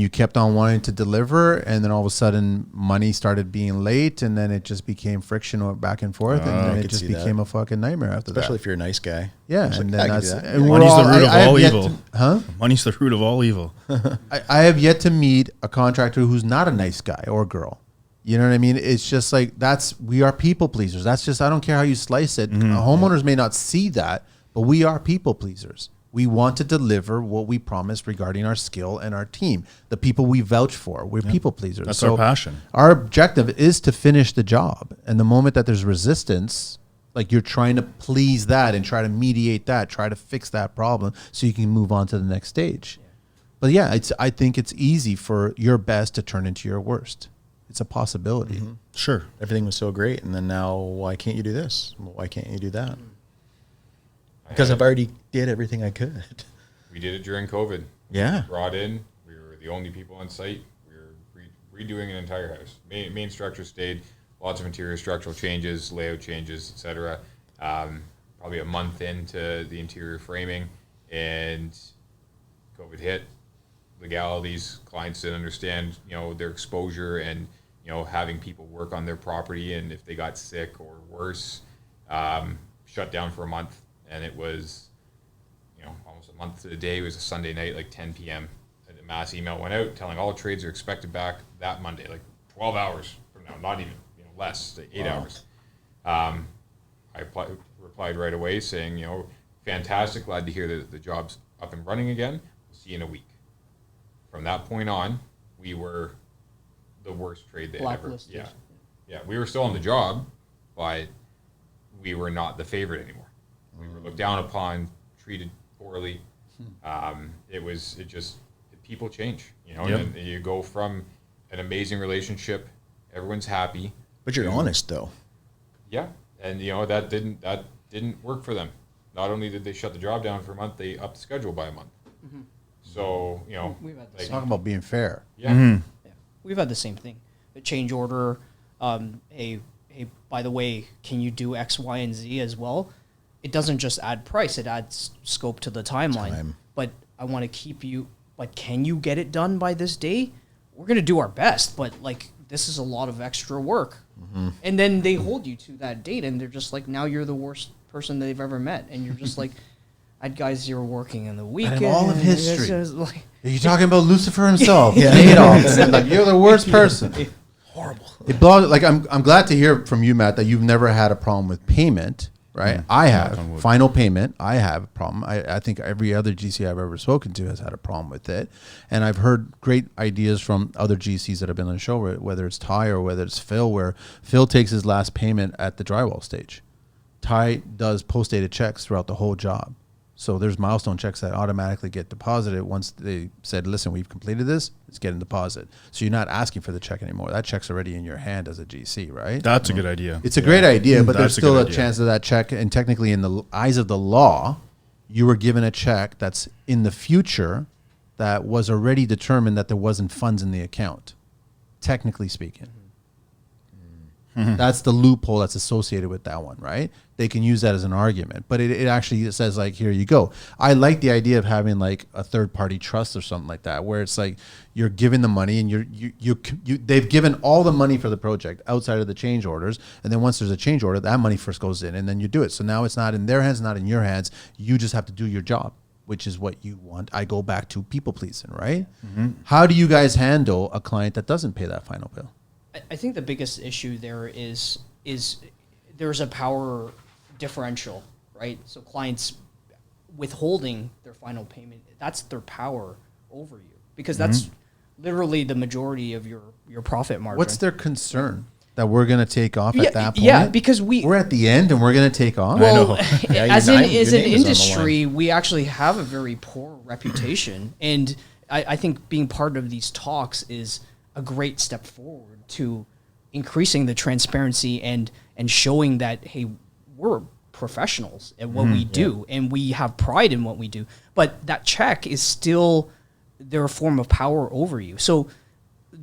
[SPEAKER 1] you kept on wanting to deliver, and then all of a sudden money started being late, and then it just became friction back and forth, and
[SPEAKER 3] I
[SPEAKER 1] then it
[SPEAKER 3] could
[SPEAKER 1] just
[SPEAKER 3] see
[SPEAKER 1] became
[SPEAKER 3] that.
[SPEAKER 1] a fucking nightmare after
[SPEAKER 3] Especially
[SPEAKER 1] that.
[SPEAKER 3] if you're a nice guy.
[SPEAKER 1] Yeah,
[SPEAKER 3] It's
[SPEAKER 1] and
[SPEAKER 3] like,
[SPEAKER 1] then
[SPEAKER 3] I could
[SPEAKER 1] that's
[SPEAKER 3] do that.
[SPEAKER 1] and we're
[SPEAKER 5] Money's
[SPEAKER 1] all-
[SPEAKER 5] the root of
[SPEAKER 1] I have
[SPEAKER 5] all
[SPEAKER 1] yet
[SPEAKER 5] evil.
[SPEAKER 1] to- huh?
[SPEAKER 5] Money's the root of all evil.
[SPEAKER 1] I have yet to meet a contractor who's not a nice guy or girl. You know what I mean? It's just like we are people pleasers. That's just, I don't care how you slice it. Homeowners may not see that, but we are people pleasers. We want to deliver what we promised regarding our skill and our team, the people we vouch for. We're people pleasers.
[SPEAKER 5] That's our passion.
[SPEAKER 1] Our objective is to finish the job. And the moment that there's resistance, like you're trying to please that and try to mediate that, try to fix that problem so you can move on to the next stage. But yeah, I think it's easy for your best to turn into your worst. It's a possibility.
[SPEAKER 5] Sure.
[SPEAKER 3] Everything was so great, and then now, why can't you do this? Why can't you do that? Because I've already did everything I could.
[SPEAKER 2] We did it during COVID.
[SPEAKER 3] Yeah.
[SPEAKER 2] We brought in. We were the only people on site. We were redoing an entire house. Main structure stayed. Lots of interior structural changes, layout changes, etc. Probably a month into the interior framing, and COVID hit. Legalities, clients didn't understand, their exposure, and having people work on their property, and if they got sick or worse, shut down for a month. And it was, almost a month to the day. It was a Sunday night, like 10 p.m. A mass email went out telling all trades are expected back that Monday, like 12 hours from now, not even less, 8 hours. I replied right away saying, fantastic, glad to hear that the job's up and running again. We'll see you in a week. From that point on, we were the worst trade they ever.
[SPEAKER 4] Blacklisted.
[SPEAKER 2] Yeah. Yeah, we were still on the job, but we were not the favorite anymore. We were looked down upon, treated poorly. People change, you know,
[SPEAKER 5] Yep.
[SPEAKER 2] and then you go from an amazing relationship, everyone's happy.
[SPEAKER 3] But you're honest though.
[SPEAKER 2] Yeah, and you know that didn't work for them. Not only did they shut the job down for a month, they upped the schedule by a month. So you know,
[SPEAKER 4] We've had the
[SPEAKER 2] like,
[SPEAKER 1] Talk about being fair.
[SPEAKER 2] yeah,
[SPEAKER 4] Yeah. We've had the same thing. A change order. Hey, by the way, can you do X, Y, and Z as well? It doesn't just add price; it adds scope to the timeline.
[SPEAKER 3] Time.
[SPEAKER 4] But I want to keep you. Like, can you get it done by this day? We're gonna do our best, but like, this is a lot of extra work. And then they hold you to that date, and they're just like, now you're the worst person they've ever met, and you're just like, I had guys who were working in the weekend.
[SPEAKER 1] all of
[SPEAKER 4] and it's
[SPEAKER 1] history.
[SPEAKER 4] just like,
[SPEAKER 1] Are you talking about Lucifer himself? Adolf. Like, you're the worst person.
[SPEAKER 3] Horrible.
[SPEAKER 1] It blows. Like, I'm glad to hear from you, Matt, that you've never had a problem with payment, right? I have.
[SPEAKER 5] on wood.
[SPEAKER 1] Final payment, I have a problem. I think every other GC I've ever spoken to has had a problem with it. And I've heard great ideas from other GCs that have been on the show, whether it's Ty or whether it's Phil, where Phil takes his last payment at the drywall stage. Ty does post-dated checks throughout the whole job. So there's milestone checks that automatically get deposited once they said, listen, we've completed this, it's getting deposited. So you're not asking for the check anymore. That check's already in your hand as a GC, right?
[SPEAKER 5] That's a good idea.
[SPEAKER 1] It's a great idea, but there's
[SPEAKER 5] That's a
[SPEAKER 1] still
[SPEAKER 5] good
[SPEAKER 1] a
[SPEAKER 5] idea.
[SPEAKER 1] chance of that check. And technically, in the eyes of the law, you were given a check that's in the future that was already determined that there wasn't funds in the account, technically speaking. That's the loophole that's associated with that one, right? They can use that as an argument, but it actually says, like, here you go. I like the idea of having like a third party trust or something like that, where it's like you're giving the money and they've given all the money for the project outside of the change orders, and then once there's a change order, that money first goes in, and then you do it. So now it's not in their hands, not in your hands. You just have to do your job, which is what you want. I go back to people pleasing, right? How do you guys handle a client that doesn't pay that final bill?
[SPEAKER 4] I think the biggest issue there is there's a power differential, right? So clients withholding their final payment, that's their power over you, because that's literally the majority of your profit margin.
[SPEAKER 1] What's their concern? That we're going to take off at that point?
[SPEAKER 4] Yeah, because we're
[SPEAKER 1] at the end and we're going to take off?
[SPEAKER 4] Well,
[SPEAKER 3] Yeah,
[SPEAKER 4] as
[SPEAKER 3] your
[SPEAKER 4] an
[SPEAKER 3] name is on the
[SPEAKER 4] industry, we actually have a very poor reputation, and I think being part of these talks is a great step forward to increasing the transparency and showing that, hey, we're professionals at what we do, and we have pride in what we do. But that check is still their form of power over you. So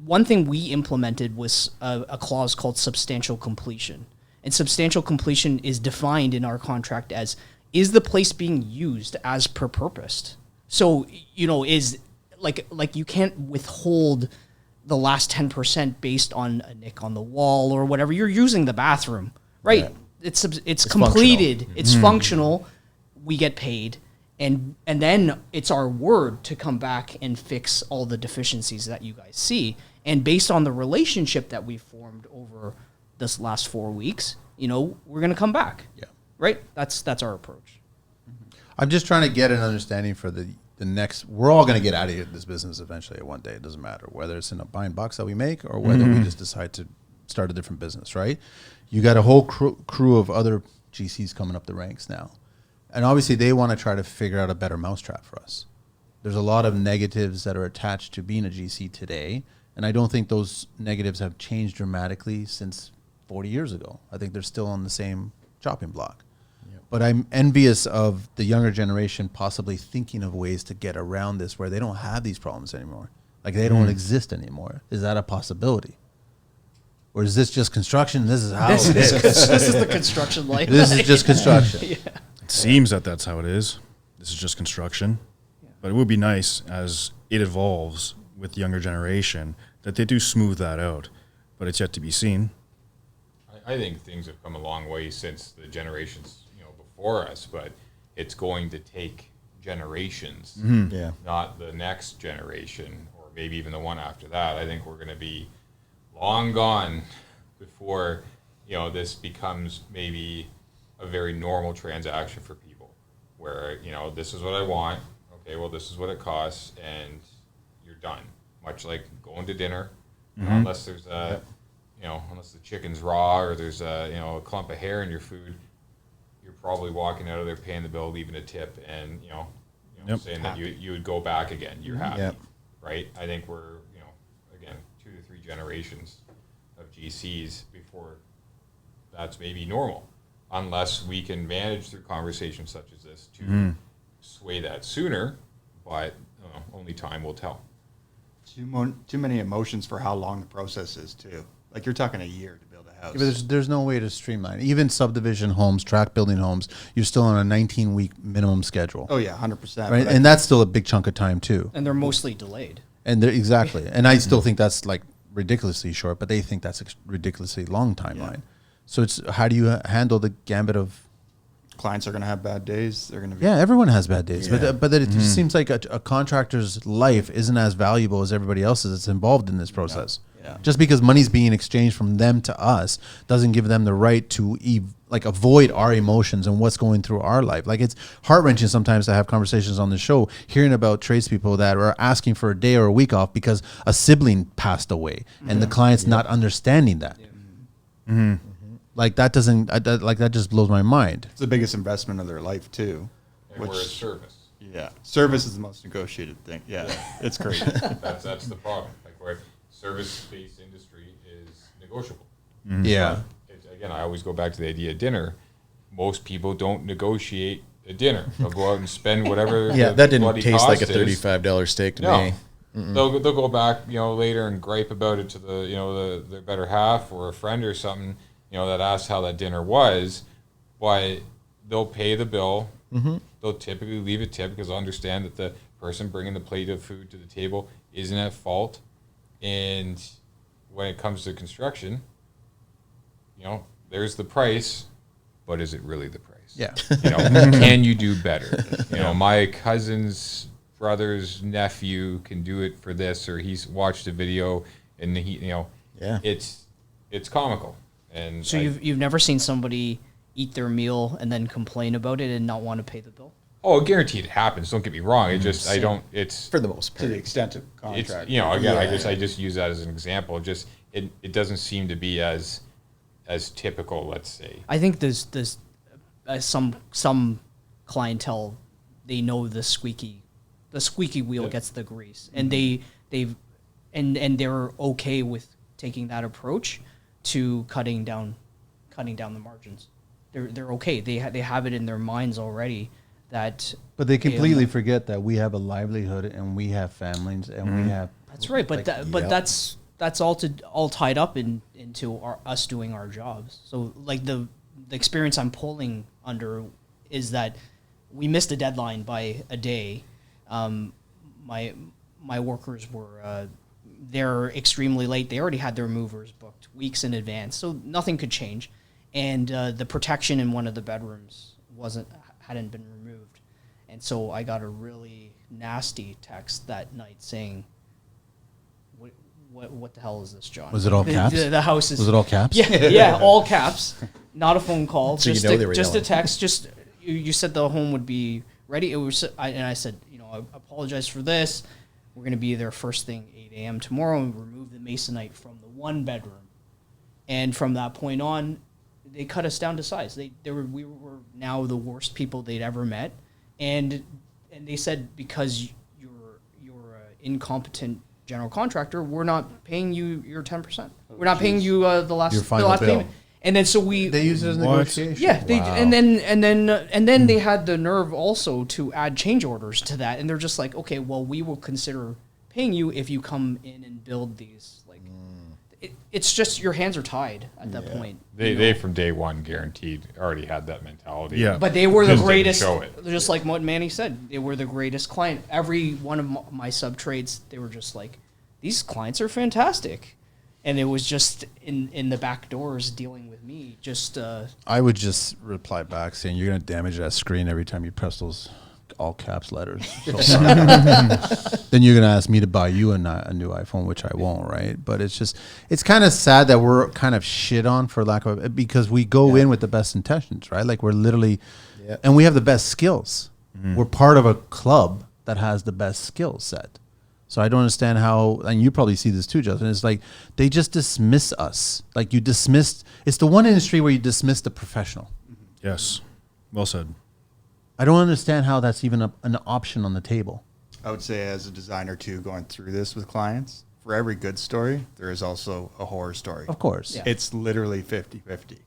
[SPEAKER 4] one thing we implemented was a clause called substantial completion. And substantial completion is defined in our contract as, is the place being used as per purpose? So, you know, is like you can't withhold the last 10% based on a nick on the wall or whatever. You're using the bathroom, right?
[SPEAKER 3] Yeah.
[SPEAKER 4] It's completed. It's functional. We get paid. And then it's our word to come back and fix all the deficiencies that you guys see. And based on the relationship that we've formed over this last 4 weeks, you know, we're going to come back.
[SPEAKER 1] Yeah.
[SPEAKER 4] Right? That's our approach.
[SPEAKER 1] I'm just trying to get an understanding for the next. We're all going to get out of this business eventually one day. It doesn't matter whether it's in a buying box that we make or whether we just decide to start a different business, right? You got a whole crew of other GCs coming up the ranks now. And obviously they want to try to figure out a better mousetrap for us. There's a lot of negatives that are attached to being a GC today. And I don't think those negatives have changed dramatically since 40 years ago. I think they're still on the same chopping block. But I'm envious of the younger generation possibly thinking of ways to get around this where they don't have these problems anymore. Like they don't exist anymore. Is that a possibility? Or is this just construction? This is how it is.
[SPEAKER 4] This is the construction life.
[SPEAKER 1] This is just construction.
[SPEAKER 5] It seems that that's how it is. This is just construction. But it would be nice as it evolves with the younger generation that they do smooth that out. But it's yet to be seen.
[SPEAKER 2] I think things have come a long way since the generations before us, but it's going to take generations,
[SPEAKER 3] Yeah.
[SPEAKER 2] not the next generation or maybe even the one after that. I think we're going to be long gone before this becomes maybe a very normal transaction for people where this is what I want, okay, well this is what it costs, and you're done. Much like going to dinner, unless there's a unless the chicken's raw or there's a clump of hair in your food, you're probably walking out of there paying the bill, leaving a tip, and
[SPEAKER 5] Yep.
[SPEAKER 2] saying that you would go back again. You're happy,
[SPEAKER 3] Yep.
[SPEAKER 2] right? I think we're again 2 to 3 generations of GCs before that's maybe normal, unless we can manage through conversations such as this to sway that sooner. But only time will tell.
[SPEAKER 6] Too many emotions for how long the process is too. Like you're talking a year to build a house.
[SPEAKER 1] Yeah, but there's no way to streamline. Even subdivision homes, tract building homes, you're still on a 19-week minimum schedule.
[SPEAKER 6] Oh yeah, 100%.
[SPEAKER 1] Right? And that's still a big chunk of time too.
[SPEAKER 4] And they're mostly delayed.
[SPEAKER 1] And exactly. And I still think that's like ridiculously short, but they think that's a ridiculously long timeline.
[SPEAKER 6] Yeah.
[SPEAKER 1] So it's how do you handle the gambit of
[SPEAKER 6] Clients are going to have bad days. They're going to be.
[SPEAKER 1] Yeah, everyone has bad days,
[SPEAKER 6] Yeah.
[SPEAKER 1] but it just seems like a contractor's life isn't as valuable as everybody else's that's involved in this process.
[SPEAKER 6] Yeah.
[SPEAKER 1] Just because money's being exchanged from them to us doesn't give them the right to avoid our emotions and what's going through our life. Like it's heart-wrenching sometimes to have conversations on the show, hearing about tradespeople that are asking for a day or a week off because a sibling passed away, and the client's not understanding that. Like that that just blows my mind.
[SPEAKER 6] It's the biggest investment of their life too.
[SPEAKER 2] And we're a service.
[SPEAKER 6] Yeah, service is the most negotiated thing. Yeah, it's crazy.
[SPEAKER 2] That's the problem. Like where service-based industry is negotiable.
[SPEAKER 1] Yeah.
[SPEAKER 2] Again, I always go back to the idea of dinner. Most people don't negotiate a dinner. They'll go out and spend whatever.
[SPEAKER 3] Yeah,
[SPEAKER 2] the
[SPEAKER 3] that didn't
[SPEAKER 2] bloody
[SPEAKER 3] taste like a
[SPEAKER 2] cost is.
[SPEAKER 3] $35 steak to
[SPEAKER 2] No.
[SPEAKER 3] me.
[SPEAKER 2] They'll go back, later and gripe about it to their better half or a friend or something, that asks how that dinner was, but they'll pay the bill. They'll typically leave a tip because they'll understand that the person bringing the plate of food to the table isn't at fault. And when it comes to construction, there's the price, but is it really the price?
[SPEAKER 1] Yeah.
[SPEAKER 2] Can you do better? My cousin's brother's nephew can do it for this, or he's watched a video and it's comical. And
[SPEAKER 4] So you've never seen somebody eat their meal and then complain about it and not want to pay the bill?
[SPEAKER 2] Oh, guaranteed it happens. Don't get me wrong. It just it's
[SPEAKER 3] For the most
[SPEAKER 6] To the
[SPEAKER 3] part.
[SPEAKER 6] extent of
[SPEAKER 2] it's
[SPEAKER 6] contract.
[SPEAKER 2] I just use that as an example. Just it doesn't seem to be as typical. Let's say.
[SPEAKER 4] I think there's some clientele, they know the squeaky wheel gets the grease, and they're okay with taking that approach to cutting down the margins. They're okay. They have it in their minds already that.
[SPEAKER 1] But they completely forget that we have a livelihood and we have families and we have.
[SPEAKER 4] That's right, but that's all tied up into us doing our jobs. So like the experience I'm pulling under is that we missed a deadline by a day. My workers were they're extremely late. They already had their movers booked weeks in advance, so nothing could change. And the protection in one of the bedrooms hadn't been removed, and so I got a really nasty text that night saying, "What the hell is this, John?"
[SPEAKER 1] Was it all caps?
[SPEAKER 4] The house is.
[SPEAKER 1] Was it all caps?
[SPEAKER 4] Yeah, all caps. Not a phone call.
[SPEAKER 3] So
[SPEAKER 4] just
[SPEAKER 3] they were
[SPEAKER 4] just a
[SPEAKER 3] yelling.
[SPEAKER 4] text. Just you said the home would be ready. It was, and I said, I apologize for this. We're going to be there first thing 8 a.m. tomorrow and remove the masonite from the one bedroom. And from that point on, they cut us down to size. We were now the worst people they'd ever met, and they said, because you're an incompetent general contractor, we're not paying you your 10%. We're not paying you the last
[SPEAKER 1] Your final bill.
[SPEAKER 4] payment. And then so
[SPEAKER 1] They use it as
[SPEAKER 5] What?
[SPEAKER 1] negotiation.
[SPEAKER 4] yeah, they and then they had the nerve also to add change orders to that, and they're just like, okay, well, we will consider paying you if you come in and build these. Like, it's just your hands are tied at that point.
[SPEAKER 2] They from day one guaranteed already had that mentality.
[SPEAKER 5] Yeah.
[SPEAKER 4] But they were the
[SPEAKER 2] Just didn't
[SPEAKER 4] greatest.
[SPEAKER 2] show it.
[SPEAKER 4] Just like what Manny said, they were the greatest client. Every one of my sub trades, they were just like, these clients are fantastic. And it was just in the back doors dealing with me. Just
[SPEAKER 1] I would just reply back saying, you're going to damage that screen every time you press those all caps letters. So sorry. Then you're going to ask me to buy you a new iPhone, which I won't, right? But it's kind of sad that we're kind of shit on, for lack of, because we go in with the best intentions, right? Like we're literally, and we have the best skills. We're part of a club that has the best skill set. So I don't understand how, and you probably see this too, Justin. It's like they just dismiss us. Like you dismissed. It's the one industry where you dismiss the professional.
[SPEAKER 5] Yes. Well said.
[SPEAKER 1] I don't understand how that's even an option on the table.
[SPEAKER 6] I would say as a designer too, going through this with clients, for every good story, there is also a horror story.
[SPEAKER 1] Of course.
[SPEAKER 4] Yeah.
[SPEAKER 6] It's literally 50-50.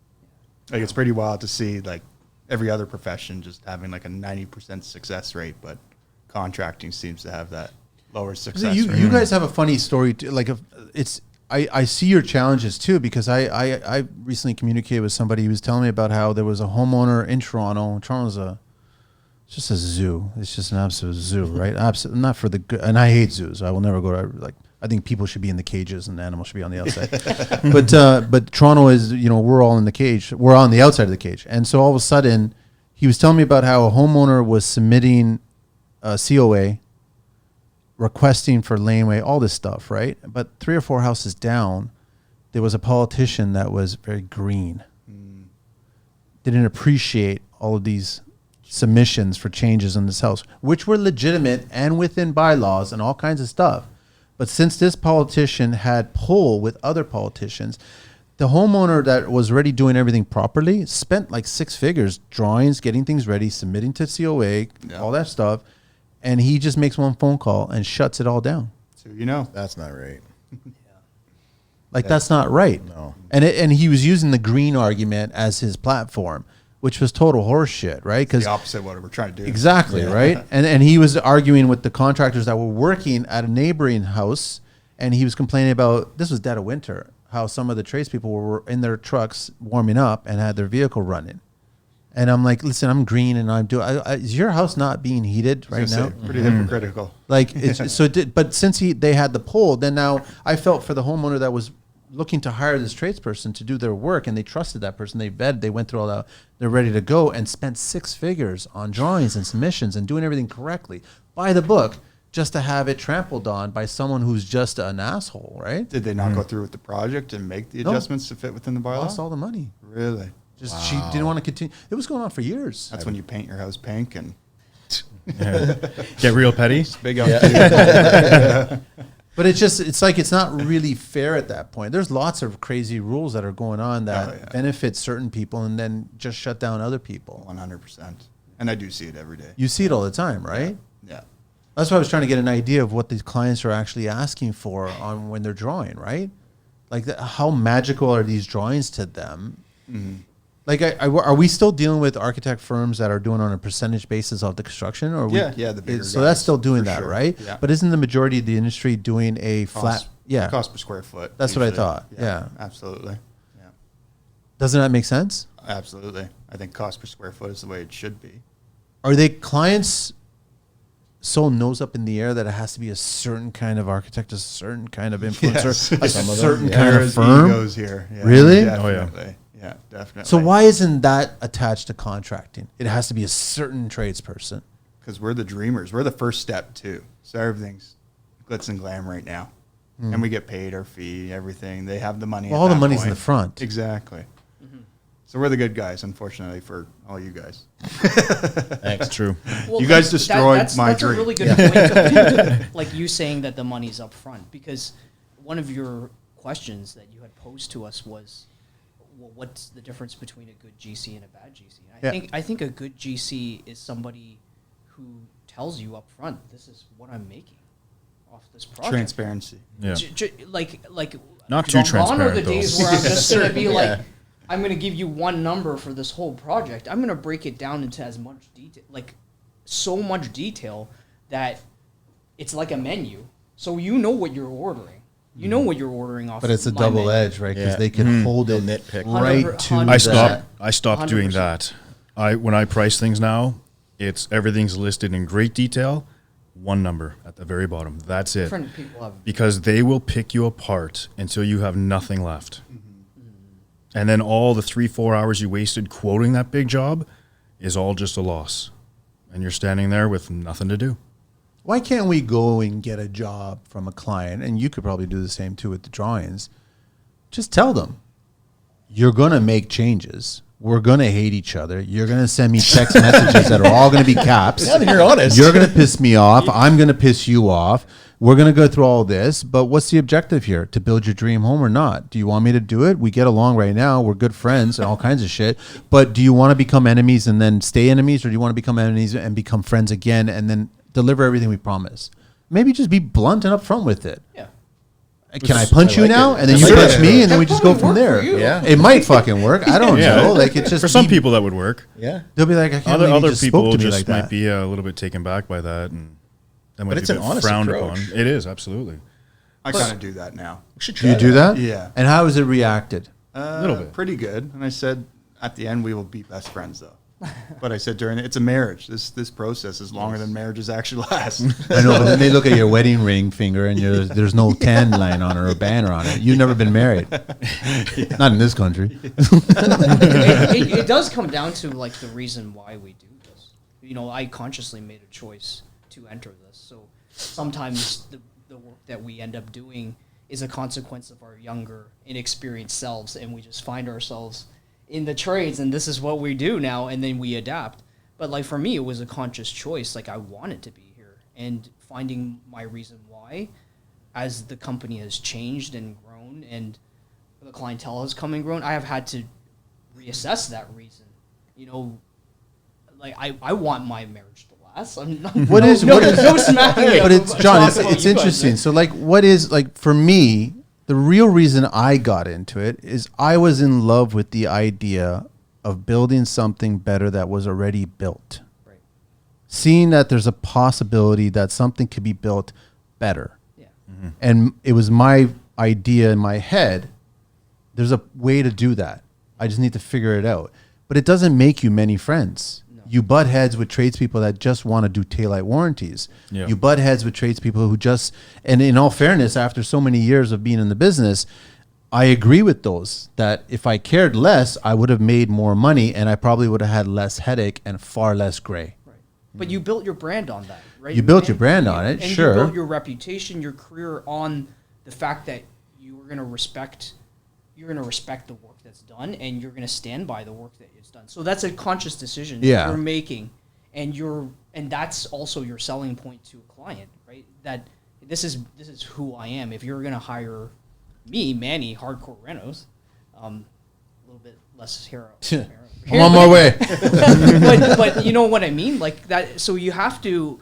[SPEAKER 6] Like it's pretty wild to see like every other profession just having like a 90% success rate, but contracting seems to have that lower success rate.
[SPEAKER 1] You guys have a funny story too. Like I see your challenges too, because I recently communicated with somebody who was telling me about how there was a homeowner in Toronto. Toronto's it's just a zoo. It's just an absolute zoo, right? Absolutely not for the good. And I hate zoos. I will never go to I think people should be in the cages and the animals should be on the outside. But Toronto is, we're all in the cage. We're on the outside of the cage. And so all of a sudden, he was telling me about how a homeowner was submitting a COA, requesting for laneway, all this stuff, right? But 3 or 4 houses down, there was a politician that was very green. Didn't appreciate all of these submissions for changes in this house, which were legitimate and within bylaws and all kinds of stuff. But since this politician had pull with other politicians, the homeowner that was already doing everything properly spent like 6 figures, drawings, getting things ready, submitting to COA, all that stuff. And he just makes one phone call and shuts it all down.
[SPEAKER 6] So
[SPEAKER 3] That's not right.
[SPEAKER 1] That's not right.
[SPEAKER 3] No.
[SPEAKER 1] And he was using the green argument as his platform, which was total horseshit, right?
[SPEAKER 6] the opposite of what we're trying to do.
[SPEAKER 1] Exactly, right? And he was arguing with the contractors that were working at a neighboring house, and he was complaining about, this was dead of winter, how some of the tradespeople were in their trucks warming up and had their vehicle running. And I'm like, listen, I'm green and I'm doing, is your house not being heated right now?
[SPEAKER 6] Pretty hypocritical.
[SPEAKER 1] Like, but since they had the pull, then now I felt for the homeowner that was looking to hire this tradesperson to do their work, and they trusted that person. They vetted, they went through all that, they're ready to go, and spent 6 figures on drawings and submissions and doing everything correctly by the book, just to have it trampled on by someone who's just an asshole, right?
[SPEAKER 6] Did they not go through with the project and make the adjustments to fit within the bylaw?
[SPEAKER 1] Lost all the money.
[SPEAKER 6] Really?
[SPEAKER 1] She didn't want to continue. It was going on for years.
[SPEAKER 6] That's when you paint your house pink and
[SPEAKER 5] Get real petty.
[SPEAKER 6] big up.
[SPEAKER 1] But it's not really fair at that point. There's lots of crazy rules that are going on that benefit certain people and then just shut down other people.
[SPEAKER 6] 100%. And I do see it every day.
[SPEAKER 1] You see it all the time, right?
[SPEAKER 6] Yeah.
[SPEAKER 1] That's why I was trying to get an idea of what these clients are actually asking for on when they're drawing, right? Like how magical are these drawings to them? Mm-hmm. Like, are we still dealing with architect firms that are doing on a percentage basis of the construction? Or
[SPEAKER 6] the bigger
[SPEAKER 1] so that's
[SPEAKER 6] guys,
[SPEAKER 1] still doing that,
[SPEAKER 6] sure.
[SPEAKER 1] right?
[SPEAKER 6] Yeah.
[SPEAKER 1] But isn't the majority of the industry doing a
[SPEAKER 6] Cost per square foot.
[SPEAKER 1] That's what I
[SPEAKER 6] usually.
[SPEAKER 1] thought. Yeah.
[SPEAKER 6] Absolutely. Yeah.
[SPEAKER 1] Doesn't that make sense?
[SPEAKER 6] Absolutely. I think cost per square foot is the way it should be.
[SPEAKER 1] Are they clients so nose up in the air that it has to be a certain kind of architect, a certain kind of influencer, a certain kind of firm?
[SPEAKER 6] Egos here. Yeah,
[SPEAKER 1] Really?
[SPEAKER 6] Definitely. Yeah, definitely.
[SPEAKER 1] So why isn't that attached to contracting? It has to be a certain tradesperson.
[SPEAKER 6] Because we're the dreamers. We're the first step, too. So everything's glitz and glam right now. And we get paid our fee, everything. They have the money.
[SPEAKER 1] Well, all the money's in the front.
[SPEAKER 6] Exactly. So we're the good guys, unfortunately, for all you guys.
[SPEAKER 5] That's true.
[SPEAKER 4] Well,
[SPEAKER 6] You guys destroyed my
[SPEAKER 4] that's
[SPEAKER 6] dream.
[SPEAKER 4] a really good point. Like you saying that the money's up front, because one of your questions that you had posed to us was, well, what's the difference between a good GC and a bad GC? And I think a good GC is somebody who tells you up front, this is what I'm making off this project.
[SPEAKER 6] Transparency.
[SPEAKER 5] Yeah.
[SPEAKER 4] Like
[SPEAKER 5] Not too
[SPEAKER 4] gone are the
[SPEAKER 5] transparent,
[SPEAKER 4] days
[SPEAKER 5] though.
[SPEAKER 4] where I'm just going to be like, I'm going to give you one number for this whole project. I'm going to break it down into as much detail, like so much detail that it's like a menu. So you know what you're ordering. You know what you're ordering off.
[SPEAKER 1] But it's a
[SPEAKER 4] my
[SPEAKER 1] double
[SPEAKER 4] menu.
[SPEAKER 1] edge, right? Because they can hold it
[SPEAKER 3] nitpick.
[SPEAKER 1] right to
[SPEAKER 5] I
[SPEAKER 1] that.
[SPEAKER 5] stopped doing
[SPEAKER 4] 100%.
[SPEAKER 5] that. When I price things now, everything's listed in great detail, one number at the very bottom. That's it.
[SPEAKER 4] Different people have.
[SPEAKER 5] Because they will pick you apart until you have nothing left. And then all the 3-4 hours you wasted quoting that big job is all just a loss. And you're standing there with nothing to do.
[SPEAKER 1] Why can't we go and get a job from a client, and you could probably do the same too with the drawings, just tell them, you're going to make changes. We're going to hate each other. You're going to send me text messages that are all going to be caps.
[SPEAKER 3] Yeah, you're honest.
[SPEAKER 1] You're going to piss me off. I'm going to piss you off. we're going to go through all this, but what's the objective here? To build your dream home or not? Do you want me to do it? We get along right now. We're good friends and all kinds of shit. But do you want to become enemies and then stay enemies, or do you want to become enemies and become friends again and then deliver everything we promise? Maybe just be blunt and upfront with it.
[SPEAKER 4] Yeah.
[SPEAKER 1] Can I punch you now? And then you punch me, and then we just go from there.
[SPEAKER 3] Yeah.
[SPEAKER 1] It might fucking work. I don't
[SPEAKER 5] Yeah.
[SPEAKER 1] know. Like, it's just
[SPEAKER 5] For some people that would work.
[SPEAKER 3] Yeah.
[SPEAKER 1] they'll be like, I can't believe you
[SPEAKER 5] Other
[SPEAKER 1] just
[SPEAKER 5] people
[SPEAKER 1] spoke to me
[SPEAKER 5] just
[SPEAKER 1] like
[SPEAKER 5] might
[SPEAKER 1] that.
[SPEAKER 5] be a little bit taken back by that, and that might
[SPEAKER 3] But
[SPEAKER 5] be
[SPEAKER 3] it's
[SPEAKER 5] a
[SPEAKER 3] an
[SPEAKER 5] bit
[SPEAKER 3] honest
[SPEAKER 5] frowned
[SPEAKER 3] approach.
[SPEAKER 5] upon. It is, absolutely.
[SPEAKER 6] I kind of do that now.
[SPEAKER 3] We should
[SPEAKER 1] Do you
[SPEAKER 3] try
[SPEAKER 1] do that?
[SPEAKER 6] Yeah.
[SPEAKER 1] And how is it reacted?
[SPEAKER 5] Little bit.
[SPEAKER 6] Pretty good. And I said, at the end, we will be best friends, though. But I said it's a marriage. This process is longer than marriages actually last.
[SPEAKER 1] I know, but then they look at your wedding ring finger and there's no tan line on it or a banner on it. You've never been married. Not in this country.
[SPEAKER 4] It does come down to like the reason why we do this. You know, I consciously made a choice to enter this. So sometimes the work that we end up doing is a consequence of our younger, inexperienced selves, and we just find ourselves in the trades, and this is what we do now, and then we adapt. But like for me, it was a conscious choice. Like I wanted to be here, and finding my reason why, as the company has changed and grown, and the clientele has come and grown, I have had to reassess that reason. You know, like I want my marriage to last. I'm not,
[SPEAKER 1] What is
[SPEAKER 4] smacking you,
[SPEAKER 1] but it's John,
[SPEAKER 4] talk about
[SPEAKER 1] it's
[SPEAKER 4] you guys,
[SPEAKER 1] interesting.
[SPEAKER 4] right?
[SPEAKER 1] So like what is like for me, the real reason I got into it is I was in love with the idea of building something better that was already built.
[SPEAKER 4] Right.
[SPEAKER 1] Seeing that there's a possibility that something could be built better.
[SPEAKER 4] Yeah.
[SPEAKER 1] And it was my idea in my head. There's a way to do that. I just need to figure it out. But it doesn't make you many friends.
[SPEAKER 4] No.
[SPEAKER 1] You butt heads with tradespeople that just want to do taillight warranties.
[SPEAKER 5] Yeah.
[SPEAKER 1] You butt heads with tradespeople who just, and in all fairness, after so many years of being in the business, I agree with those that if I cared less, I would have made more money and I probably would have had less headache and far less gray.
[SPEAKER 4] Right. But you built your brand on that, right?
[SPEAKER 1] You built your brand on it,
[SPEAKER 4] and
[SPEAKER 1] sure.
[SPEAKER 4] You built your reputation, your career on the fact that you were going to respect. You're going to respect the work that's done, and you're going to stand by the work that is done. So that's a conscious decision
[SPEAKER 1] Yeah.
[SPEAKER 4] you're making, and that's also your selling point to a client, right? That this is who I am. If you're going to hire me, Manny, hardcore renos, a little bit less hair.
[SPEAKER 1] I'm on my way.
[SPEAKER 4] but you know what I mean, like that. So you have to,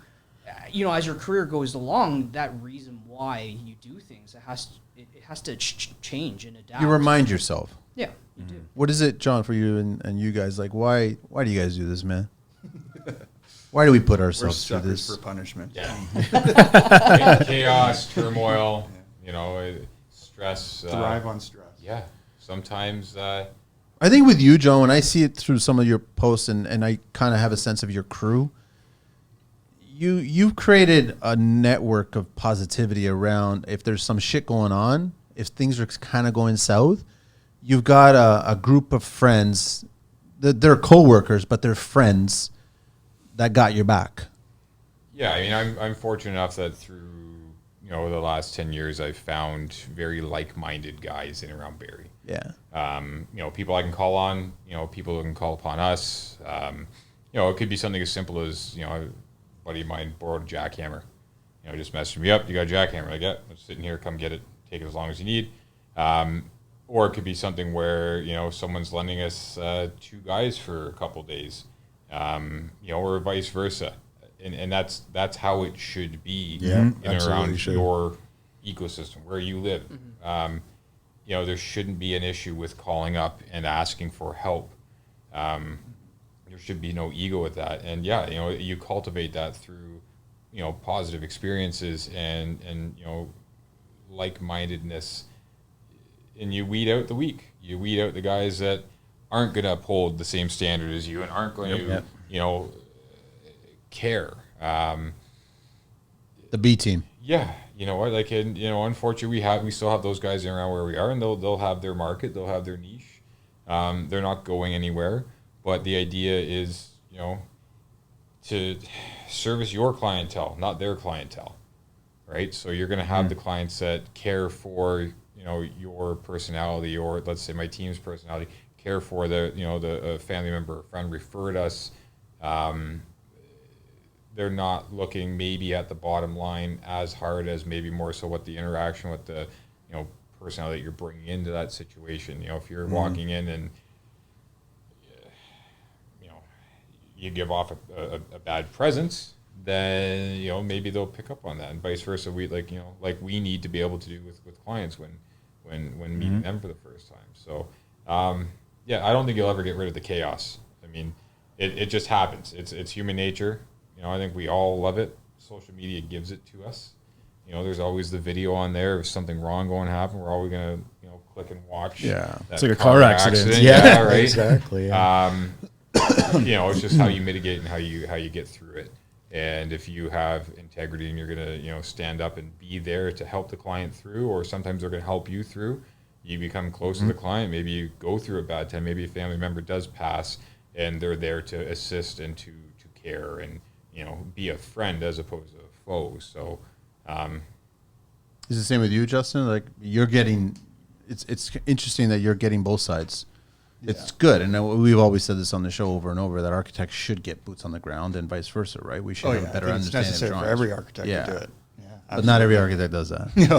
[SPEAKER 4] you know, as your career goes along, that reason why you do things, it has to change and adapt.
[SPEAKER 1] You remind yourself.
[SPEAKER 4] Yeah, you do.
[SPEAKER 1] What is it, John, for you and you guys? Like, why do you guys do this, man? Why do we put
[SPEAKER 6] We're
[SPEAKER 1] ourselves through
[SPEAKER 6] suckers
[SPEAKER 1] this?
[SPEAKER 6] for punishment.
[SPEAKER 2] Yeah. Chaos, turmoil, you know, stress.
[SPEAKER 6] Thrive on stress.
[SPEAKER 2] Yeah. Sometimes,
[SPEAKER 1] I think with you, John, when I see it through some of your posts and I kind of have a sense of your crew, you've created a network of positivity around if there's some shit going on, if things are kind of going south, you've got a group of friends, they're co-workers, but they're friends that got your back.
[SPEAKER 2] yeah, I mean, I'm fortunate enough that through, you know, the last 10 years, I've found very like-minded guys in and around Barrie.
[SPEAKER 1] Yeah.
[SPEAKER 2] You know, people I can call on, you know, people who can call upon us. You know, it could be something as simple as, you know, a buddy of mine borrowed a jackhammer. You know, just messaged me up, you got a jackhammer? Like, yeah, I'm sitting here, come get it, take it as long as you need. Or it could be something where, you know, someone's lending us 2 guys for a couple days, you know, or vice versa. And that's how it should be in and around your ecosystem, where you live. You know, there shouldn't be an issue with calling up and asking for help. There should be no ego with that. And yeah, you know, you cultivate that through, you know, positive experiences and you know, like-mindedness. And you weed out the weak. You weed out the guys that aren't going to uphold the same standard as you and aren't going to, you know, care.
[SPEAKER 1] The B team.
[SPEAKER 2] Yeah, you know what? Like, and, you know, unfortunately, we still have those guys around where we are, and they'll have their market, they'll have their niche. They're not going anywhere. But the idea is, you know, to service your clientele, not their clientele, right? So you're going to have the clients that care for, you know, your personality, or let's say my team's personality, care for the, you know, the family member or friend referred us. They're they're not looking maybe at the bottom line as hard as maybe more so what the interaction with the, personnel that you're bringing into that situation. If you're walking in and, you give off a bad presence, then, maybe they'll pick up on that, and vice versa. We we need to be able to do with clients when meeting them for the first time. So, I don't think you'll ever get rid of the chaos. I mean, it just happens. It's human nature. I think we all love it. Social media gives it to us. There's always the video on there. If something wrong going to happen, we're always going to, click and watch.
[SPEAKER 3] Yeah.
[SPEAKER 5] It's like a car accident.
[SPEAKER 3] Yeah,
[SPEAKER 2] right.
[SPEAKER 3] Exactly. Yeah.
[SPEAKER 2] It's just how you mitigate and how you get through it. And if you have integrity and you're going to, stand up and be there to help the client through, or sometimes they're going to help you through, you become close to the client. Maybe you go through a bad time. Maybe a family member does pass, and they're there to assist and to care and, be a friend as opposed to a foe. So,
[SPEAKER 1] Is it the same with you, Justin? Like you're getting, it's interesting that you're getting both sides. It's good, and we've always said this on the show over and over that architects should get boots on the ground, and vice versa, right? We should have a better
[SPEAKER 6] I think it's
[SPEAKER 1] understanding
[SPEAKER 6] necessary
[SPEAKER 1] of
[SPEAKER 6] for
[SPEAKER 1] drawings.
[SPEAKER 6] every architect to do it. Yeah,
[SPEAKER 1] But not every architect does that.
[SPEAKER 6] No,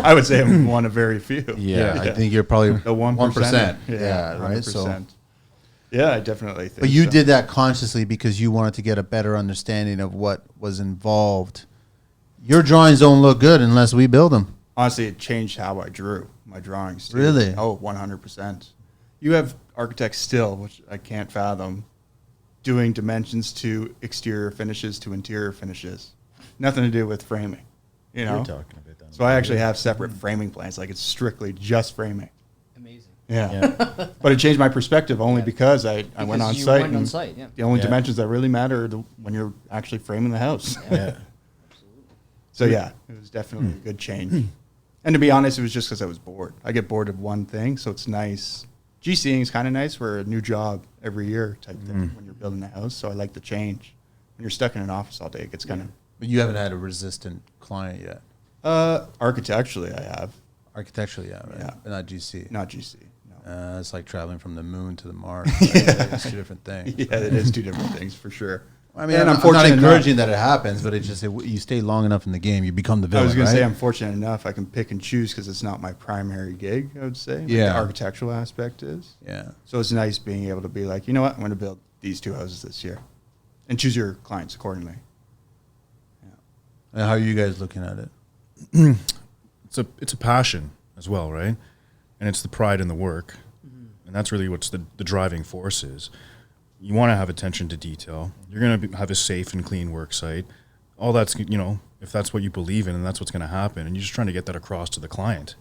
[SPEAKER 6] I would say I'm one of very few.
[SPEAKER 1] I think you're probably
[SPEAKER 6] The 1%.
[SPEAKER 1] Yeah, right.
[SPEAKER 6] 100%.
[SPEAKER 1] So,
[SPEAKER 6] Yeah, I definitely think.
[SPEAKER 1] but you
[SPEAKER 6] so.
[SPEAKER 1] did that consciously because you wanted to get a better understanding of what was involved. Your drawings don't look good unless we build them.
[SPEAKER 6] Honestly, it changed how I drew my drawings. Too.
[SPEAKER 1] Really?
[SPEAKER 6] Oh, 100%. You have architects still, which I can't fathom, doing dimensions to exterior finishes to interior finishes. Nothing to do with framing,
[SPEAKER 3] You're talking about that.
[SPEAKER 6] So I actually have separate framing plans. Like it's strictly just framing.
[SPEAKER 4] Amazing.
[SPEAKER 6] Yeah. But it changed my perspective only because I went on site.
[SPEAKER 4] Went on
[SPEAKER 6] and
[SPEAKER 4] site, yeah.
[SPEAKER 6] The only
[SPEAKER 3] Yeah.
[SPEAKER 6] dimensions that really matter are when you're actually framing the house.
[SPEAKER 3] Yeah.
[SPEAKER 6] So yeah, it was definitely a good change. And to be honest, it was just because I was bored. I get bored of one thing, so it's nice. GCing is kind of nice for a new job every year type thing when you're building a house. So I like the change. When you're stuck in an office all day, it gets kind of.
[SPEAKER 1] But you haven't had a resistant client yet.
[SPEAKER 6] Architecturally, I have.
[SPEAKER 1] Architecturally, yeah, right?
[SPEAKER 6] Yeah.
[SPEAKER 1] But not GC.
[SPEAKER 6] Not GC. No.
[SPEAKER 1] It's like traveling from the moon to the Mars. Right? It's two different things.
[SPEAKER 6] Yeah, it is two different things for sure.
[SPEAKER 1] I mean,
[SPEAKER 6] And
[SPEAKER 1] I'm not
[SPEAKER 6] fortunate
[SPEAKER 1] encouraging that it happens, but it's just you stay long enough in the game, you become the
[SPEAKER 6] I
[SPEAKER 1] villain.
[SPEAKER 6] was going to say,
[SPEAKER 1] right?
[SPEAKER 6] I'm fortunate enough I can pick and choose because it's not my primary gig, I would say. Like
[SPEAKER 1] Yeah.
[SPEAKER 6] The architectural aspect is.
[SPEAKER 1] Yeah.
[SPEAKER 6] So it's nice being able to be like, you know what, I'm going to build these two houses this year. And choose your clients accordingly.
[SPEAKER 1] And how are you guys looking at it?
[SPEAKER 5] It's a passion as well, right? And it's the pride in the work, and that's really what's the driving force is. You want to have attention to detail. You're going to have a safe and clean work site. All that's, if that's what you believe in, and that's what's going to happen, and you're just trying to get that across to the client.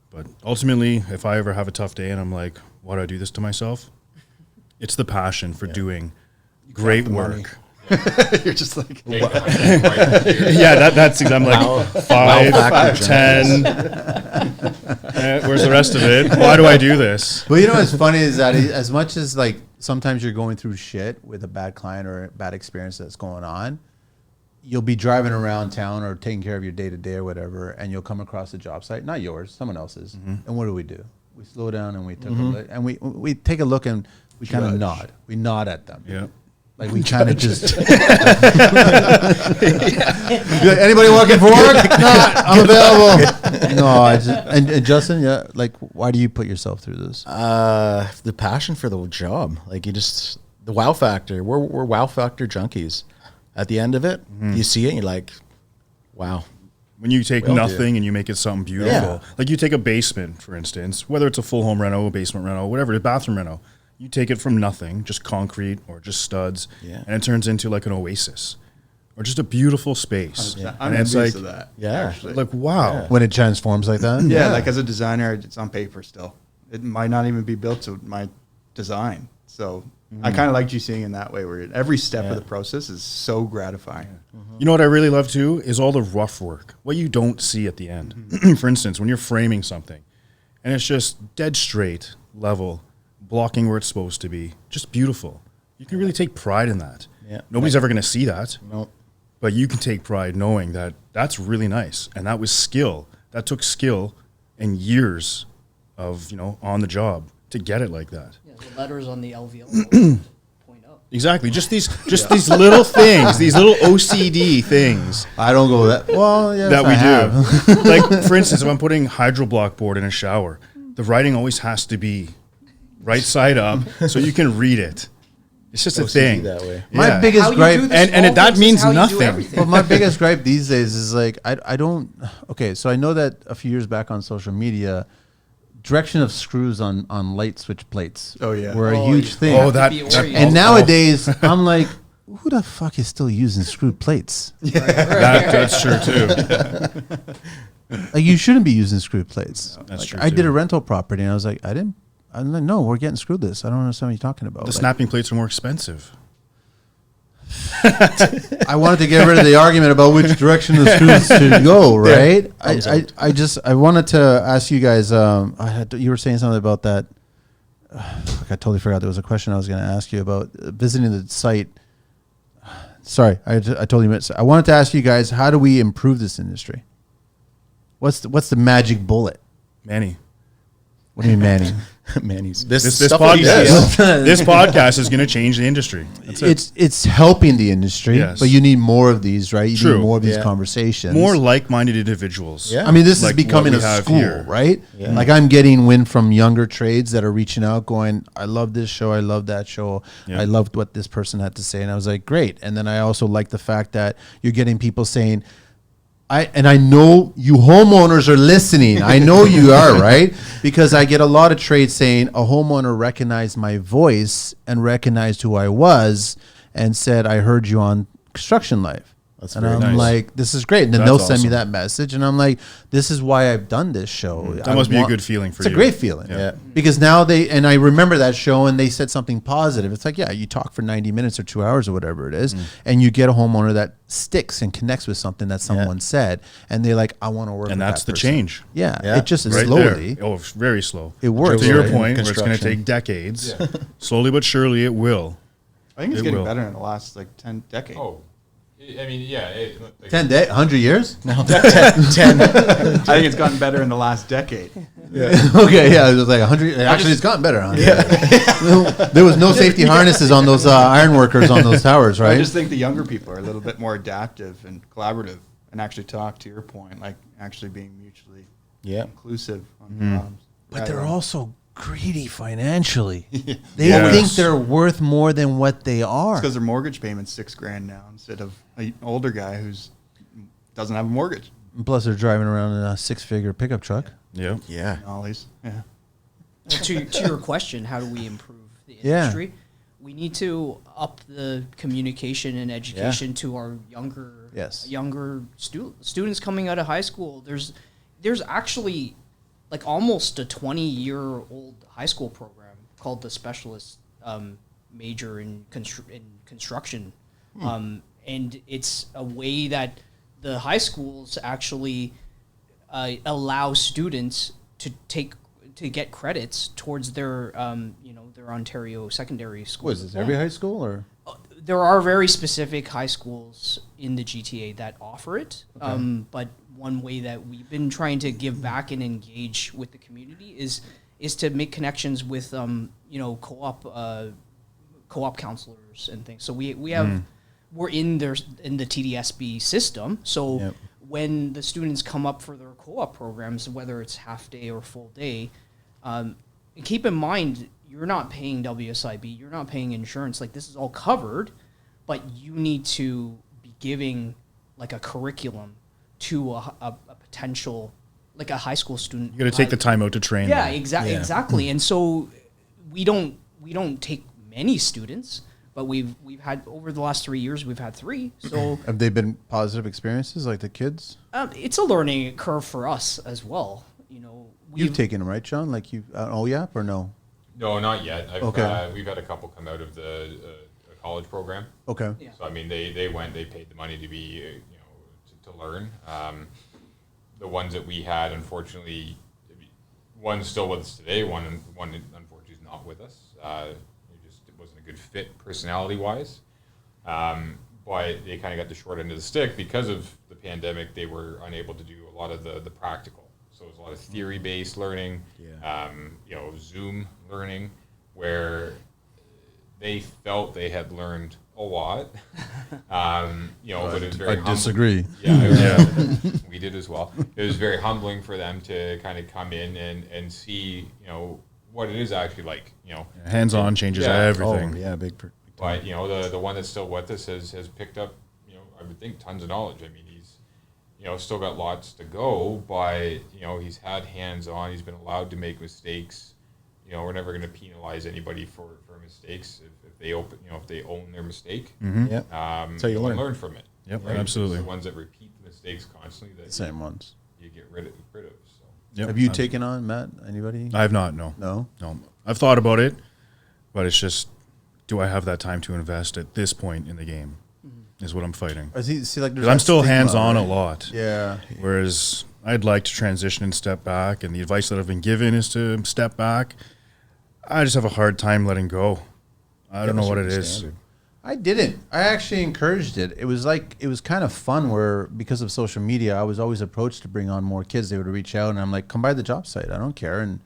[SPEAKER 5] But ultimately, if I ever have a tough day and I'm like, why do I do this to myself? It's the passion for doing great work.
[SPEAKER 6] You're just like,
[SPEAKER 5] Yeah, that's I'm like 5, 10. Where's the rest of it? Why do I do this?
[SPEAKER 1] Well, you know what's funny is that as much as like sometimes you're going through shit with a bad client or a bad experience that's going on, you'll be driving around town or taking care of your day-to-day or whatever, and you'll come across a job site, not yours, someone else's. And what do? We slow down and we take a look, and we take a look and we kind of nod. We nod at them.
[SPEAKER 5] Yeah.
[SPEAKER 1] Like we kind of just. Be like, anybody working for work? No, I'm available. No, and Justin, yeah, like why do you put yourself through this?
[SPEAKER 3] The passion for the job, like the wow factor. We're wow factor junkies. At the end of it, you see it, and you're like, wow.
[SPEAKER 5] When you take
[SPEAKER 3] Will do.
[SPEAKER 5] nothing and you make it something beautiful,
[SPEAKER 3] Yeah.
[SPEAKER 5] like you take a basement, for instance, whether it's a full home reno, a basement reno, whatever, a bathroom reno, you take it from nothing, just concrete or just studs,
[SPEAKER 3] Yeah.
[SPEAKER 5] and it turns into like an oasis or just a beautiful space.
[SPEAKER 6] I'm
[SPEAKER 5] And it's
[SPEAKER 6] envious
[SPEAKER 5] like,
[SPEAKER 6] of that.
[SPEAKER 3] Yeah.
[SPEAKER 6] Actually.
[SPEAKER 5] like wow.
[SPEAKER 1] When it transforms like that?
[SPEAKER 6] Yeah, like as a designer, it's on paper still. It might not even be built to my design. So I kind of like you seeing in that way, where every step of the process is so gratifying.
[SPEAKER 5] You know what I really love too is all the rough work, what you don't see at the end. For instance, when you're framing something and it's just dead straight, level, blocking where it's supposed to be, just beautiful. You can really take pride in that.
[SPEAKER 3] Yeah.
[SPEAKER 5] Nobody's ever going to see that,
[SPEAKER 3] Nope.
[SPEAKER 5] but you can take pride knowing that that's really nice. And that was skill. That took skill and years of, on the job to get it like that.
[SPEAKER 4] Yeah, the letters on the LVL 0.0
[SPEAKER 5] Exactly. Just these little things, these little OCD things
[SPEAKER 1] I don't go that. Well, yes,
[SPEAKER 5] that we
[SPEAKER 1] I have.
[SPEAKER 5] do. Like, for instance, if I'm putting hydroblock board in a shower, the writing always has to be right side up so you can read it. It's just a
[SPEAKER 3] OCD
[SPEAKER 5] thing.
[SPEAKER 3] that way.
[SPEAKER 1] My
[SPEAKER 5] Yeah.
[SPEAKER 1] biggest
[SPEAKER 4] How you
[SPEAKER 1] gripe,
[SPEAKER 4] do the
[SPEAKER 5] and
[SPEAKER 4] small
[SPEAKER 5] that
[SPEAKER 4] things is
[SPEAKER 5] means
[SPEAKER 4] how you do
[SPEAKER 5] nothing.
[SPEAKER 4] everything.
[SPEAKER 1] but my biggest gripe these days is like I don't. Okay, so I know that a few years back on social media, direction of screws on light switch plates.
[SPEAKER 6] Oh, yeah.
[SPEAKER 1] were a
[SPEAKER 4] Oh,
[SPEAKER 1] huge
[SPEAKER 4] yeah.
[SPEAKER 1] thing.
[SPEAKER 5] Oh, that.
[SPEAKER 1] and nowadays I'm like, who the fuck is still using screwed plates?
[SPEAKER 5] That's true too.
[SPEAKER 1] Like, you shouldn't be using screwed plates.
[SPEAKER 5] That's
[SPEAKER 1] Like,
[SPEAKER 5] true,
[SPEAKER 1] I did
[SPEAKER 5] too.
[SPEAKER 1] a rental property and I was like, I'm like, no, we're getting screwed this. I don't understand what you're talking about.
[SPEAKER 5] The
[SPEAKER 1] Like,
[SPEAKER 5] snapping plates are more expensive.
[SPEAKER 1] I wanted to get rid of the argument about which direction the screws should go, right? I wanted to ask you guys. You were saying something about that. Fuck, I totally forgot. There was a question I was going to ask you about visiting the site. Sorry, I totally missed. I wanted to ask you guys, how do we improve this industry? What's the magic bullet?
[SPEAKER 5] Manny.
[SPEAKER 1] What do you mean, Manny?
[SPEAKER 3] Manny's
[SPEAKER 5] This
[SPEAKER 3] stuff that he
[SPEAKER 5] podcast,
[SPEAKER 3] does.
[SPEAKER 5] this podcast is going to change the industry. That's it.
[SPEAKER 1] It's helping the industry,
[SPEAKER 5] Yes.
[SPEAKER 1] but you need more of these, right? You
[SPEAKER 5] True.
[SPEAKER 1] need more of these
[SPEAKER 3] Yeah.
[SPEAKER 1] conversations.
[SPEAKER 5] More like-minded individuals.
[SPEAKER 3] Yeah.
[SPEAKER 1] I mean, this
[SPEAKER 5] Like
[SPEAKER 1] is becoming
[SPEAKER 5] what
[SPEAKER 1] a
[SPEAKER 5] we have
[SPEAKER 1] school,
[SPEAKER 5] here.
[SPEAKER 1] right?
[SPEAKER 3] Yeah.
[SPEAKER 1] Like, I'm getting wind from younger trades that are reaching out, going, "I love this show. I love that show.
[SPEAKER 5] Yeah.
[SPEAKER 1] I loved what this person had to say." And I was like, "Great." And then I also like the fact that you're getting people saying, I know you homeowners are listening. I know you are, right? Because I get a lot of trades saying a homeowner recognized my voice and recognized who I was and said, "I heard you on Construction Life."
[SPEAKER 3] That's
[SPEAKER 1] And
[SPEAKER 3] very
[SPEAKER 1] I'm
[SPEAKER 5] nice.
[SPEAKER 1] like, this is great. And then
[SPEAKER 5] That's
[SPEAKER 1] they'll send me
[SPEAKER 5] awesome.
[SPEAKER 1] that message. And I'm like, this is why I've done this show.
[SPEAKER 5] That must be a good feeling for
[SPEAKER 1] It's
[SPEAKER 5] you.
[SPEAKER 1] a great feeling.
[SPEAKER 3] Yeah.
[SPEAKER 1] Because now I remember that show and they said something positive. It's like, yeah, you talk for 90 minutes or 2 hours or whatever it is, and you get a homeowner that sticks and connects with something that someone said. And they're like, I want to work with
[SPEAKER 5] And that's
[SPEAKER 1] that
[SPEAKER 5] the
[SPEAKER 1] person.
[SPEAKER 5] change.
[SPEAKER 1] Yeah.
[SPEAKER 3] Yeah.
[SPEAKER 1] It just
[SPEAKER 5] Right
[SPEAKER 1] slowly.
[SPEAKER 5] there. Oh, very slow.
[SPEAKER 1] It works.
[SPEAKER 5] To your
[SPEAKER 1] right?
[SPEAKER 5] point, where it's going to
[SPEAKER 3] Construction.
[SPEAKER 5] take decades, slowly but surely it will.
[SPEAKER 6] I think it's
[SPEAKER 5] It
[SPEAKER 6] getting
[SPEAKER 5] will.
[SPEAKER 6] better in the last like 10 decades.
[SPEAKER 2] Oh, I mean, yeah.
[SPEAKER 1] 100 years?
[SPEAKER 3] 10.
[SPEAKER 6] I think it's gotten better in the last decade.
[SPEAKER 1] Okay, yeah. It was like 100. Actually, it's gotten better. There was no safety harnesses on those iron workers on those towers,
[SPEAKER 6] I
[SPEAKER 1] right?
[SPEAKER 6] just think the younger people are a little bit more adaptive and collaborative and actually talk, to your point, like actually being mutually
[SPEAKER 3] Yeah.
[SPEAKER 6] inclusive on problems.
[SPEAKER 1] But they're also greedy financially. They
[SPEAKER 5] Yes.
[SPEAKER 1] think they're worth more than what they are.
[SPEAKER 6] because their mortgage payment's $6,000 now instead of an older guy who's doesn't have a mortgage.
[SPEAKER 1] Plus, they're driving around in a 6-figure pickup truck.
[SPEAKER 5] Yeah.
[SPEAKER 3] Yeah.
[SPEAKER 6] Ollies, yeah.
[SPEAKER 4] Well, to your question, how do we improve the
[SPEAKER 1] Yeah.
[SPEAKER 4] industry? We need to up the communication and education to our younger students coming out of high school. There's actually like almost a 20-year-old high school program called the specialist major in construction, and it's a way that the high schools actually allow students to get credits towards their their Ontario secondary school.
[SPEAKER 1] What is this, every high school or?
[SPEAKER 4] There are very specific high schools in the GTA that offer it, but one way that we've been trying to give back and engage with the community is to make connections with co-op counselors and things. So we have we're in the TDSB system. So
[SPEAKER 3] Yep.
[SPEAKER 4] when the students come up for their co-op programs, whether it's half day or full day, keep in mind you're not paying WSIB, you're not paying insurance. Like, this is all covered, but you need to be giving like a curriculum to a potential, like a high school student.
[SPEAKER 5] You got to take the time out to train.
[SPEAKER 4] Yeah,
[SPEAKER 5] them.
[SPEAKER 4] exactly. And so we don't take many students, but we've had over the last 3 years we've had 3. So
[SPEAKER 1] Have they been positive experiences, like the kids?
[SPEAKER 4] it's a learning curve for us as well.
[SPEAKER 1] You've taken them, right, John? Like you, OYAP or no?
[SPEAKER 2] No, not yet.
[SPEAKER 1] Okay.
[SPEAKER 2] We've had a couple come out of the college program.
[SPEAKER 1] Okay.
[SPEAKER 4] Yeah.
[SPEAKER 2] So I mean, they went, they paid the money to be, to learn. The ones that we had, unfortunately, one's still with us today. One unfortunately is not with us. It wasn't a good fit personality wise. But they kind of got the short end of the stick because of the pandemic. They were unable to do a lot of the practical. So it was a lot of theory-based learning, Zoom learning, where they felt they had learned a lot. But it was very
[SPEAKER 1] I disagree.
[SPEAKER 2] We did as well. It was very humbling for them to kind of come in and see, what it is actually like,
[SPEAKER 5] Hands-on changes everything.
[SPEAKER 3] Oh, yeah, big.
[SPEAKER 2] But, the one that's still with us has picked up, I would think tons of knowledge. I mean, he's, still got lots to go, but, he's had hands-on. He's been allowed to make mistakes. We're never going to penalize anybody for mistakes if they if they own their mistake.
[SPEAKER 3] Yeah. So you
[SPEAKER 2] learn from it.
[SPEAKER 5] Yep,
[SPEAKER 2] right?
[SPEAKER 5] absolutely.
[SPEAKER 2] It's the ones that repeat the mistakes constantly that
[SPEAKER 1] Same ones.
[SPEAKER 2] you get rid of. So.
[SPEAKER 5] Yep.
[SPEAKER 1] Have you taken on, Matt? Anybody?
[SPEAKER 5] I have not. No.
[SPEAKER 1] No.
[SPEAKER 5] I've thought about it, but it's just, do I have that time to invest at this point in the game? Is what I'm fighting.
[SPEAKER 1] Because
[SPEAKER 5] I'm still hands-on a lot.
[SPEAKER 1] Yeah.
[SPEAKER 5] Whereas I'd like to transition and step back, and the advice that I've been given is to step back. I just have a hard time letting go. I don't know what it is.
[SPEAKER 1] I didn't. I actually encouraged it. It was kind of fun where, because of social media, I was always approached to bring on more kids. They would reach out and I'm like, come by the job site. I don't care. And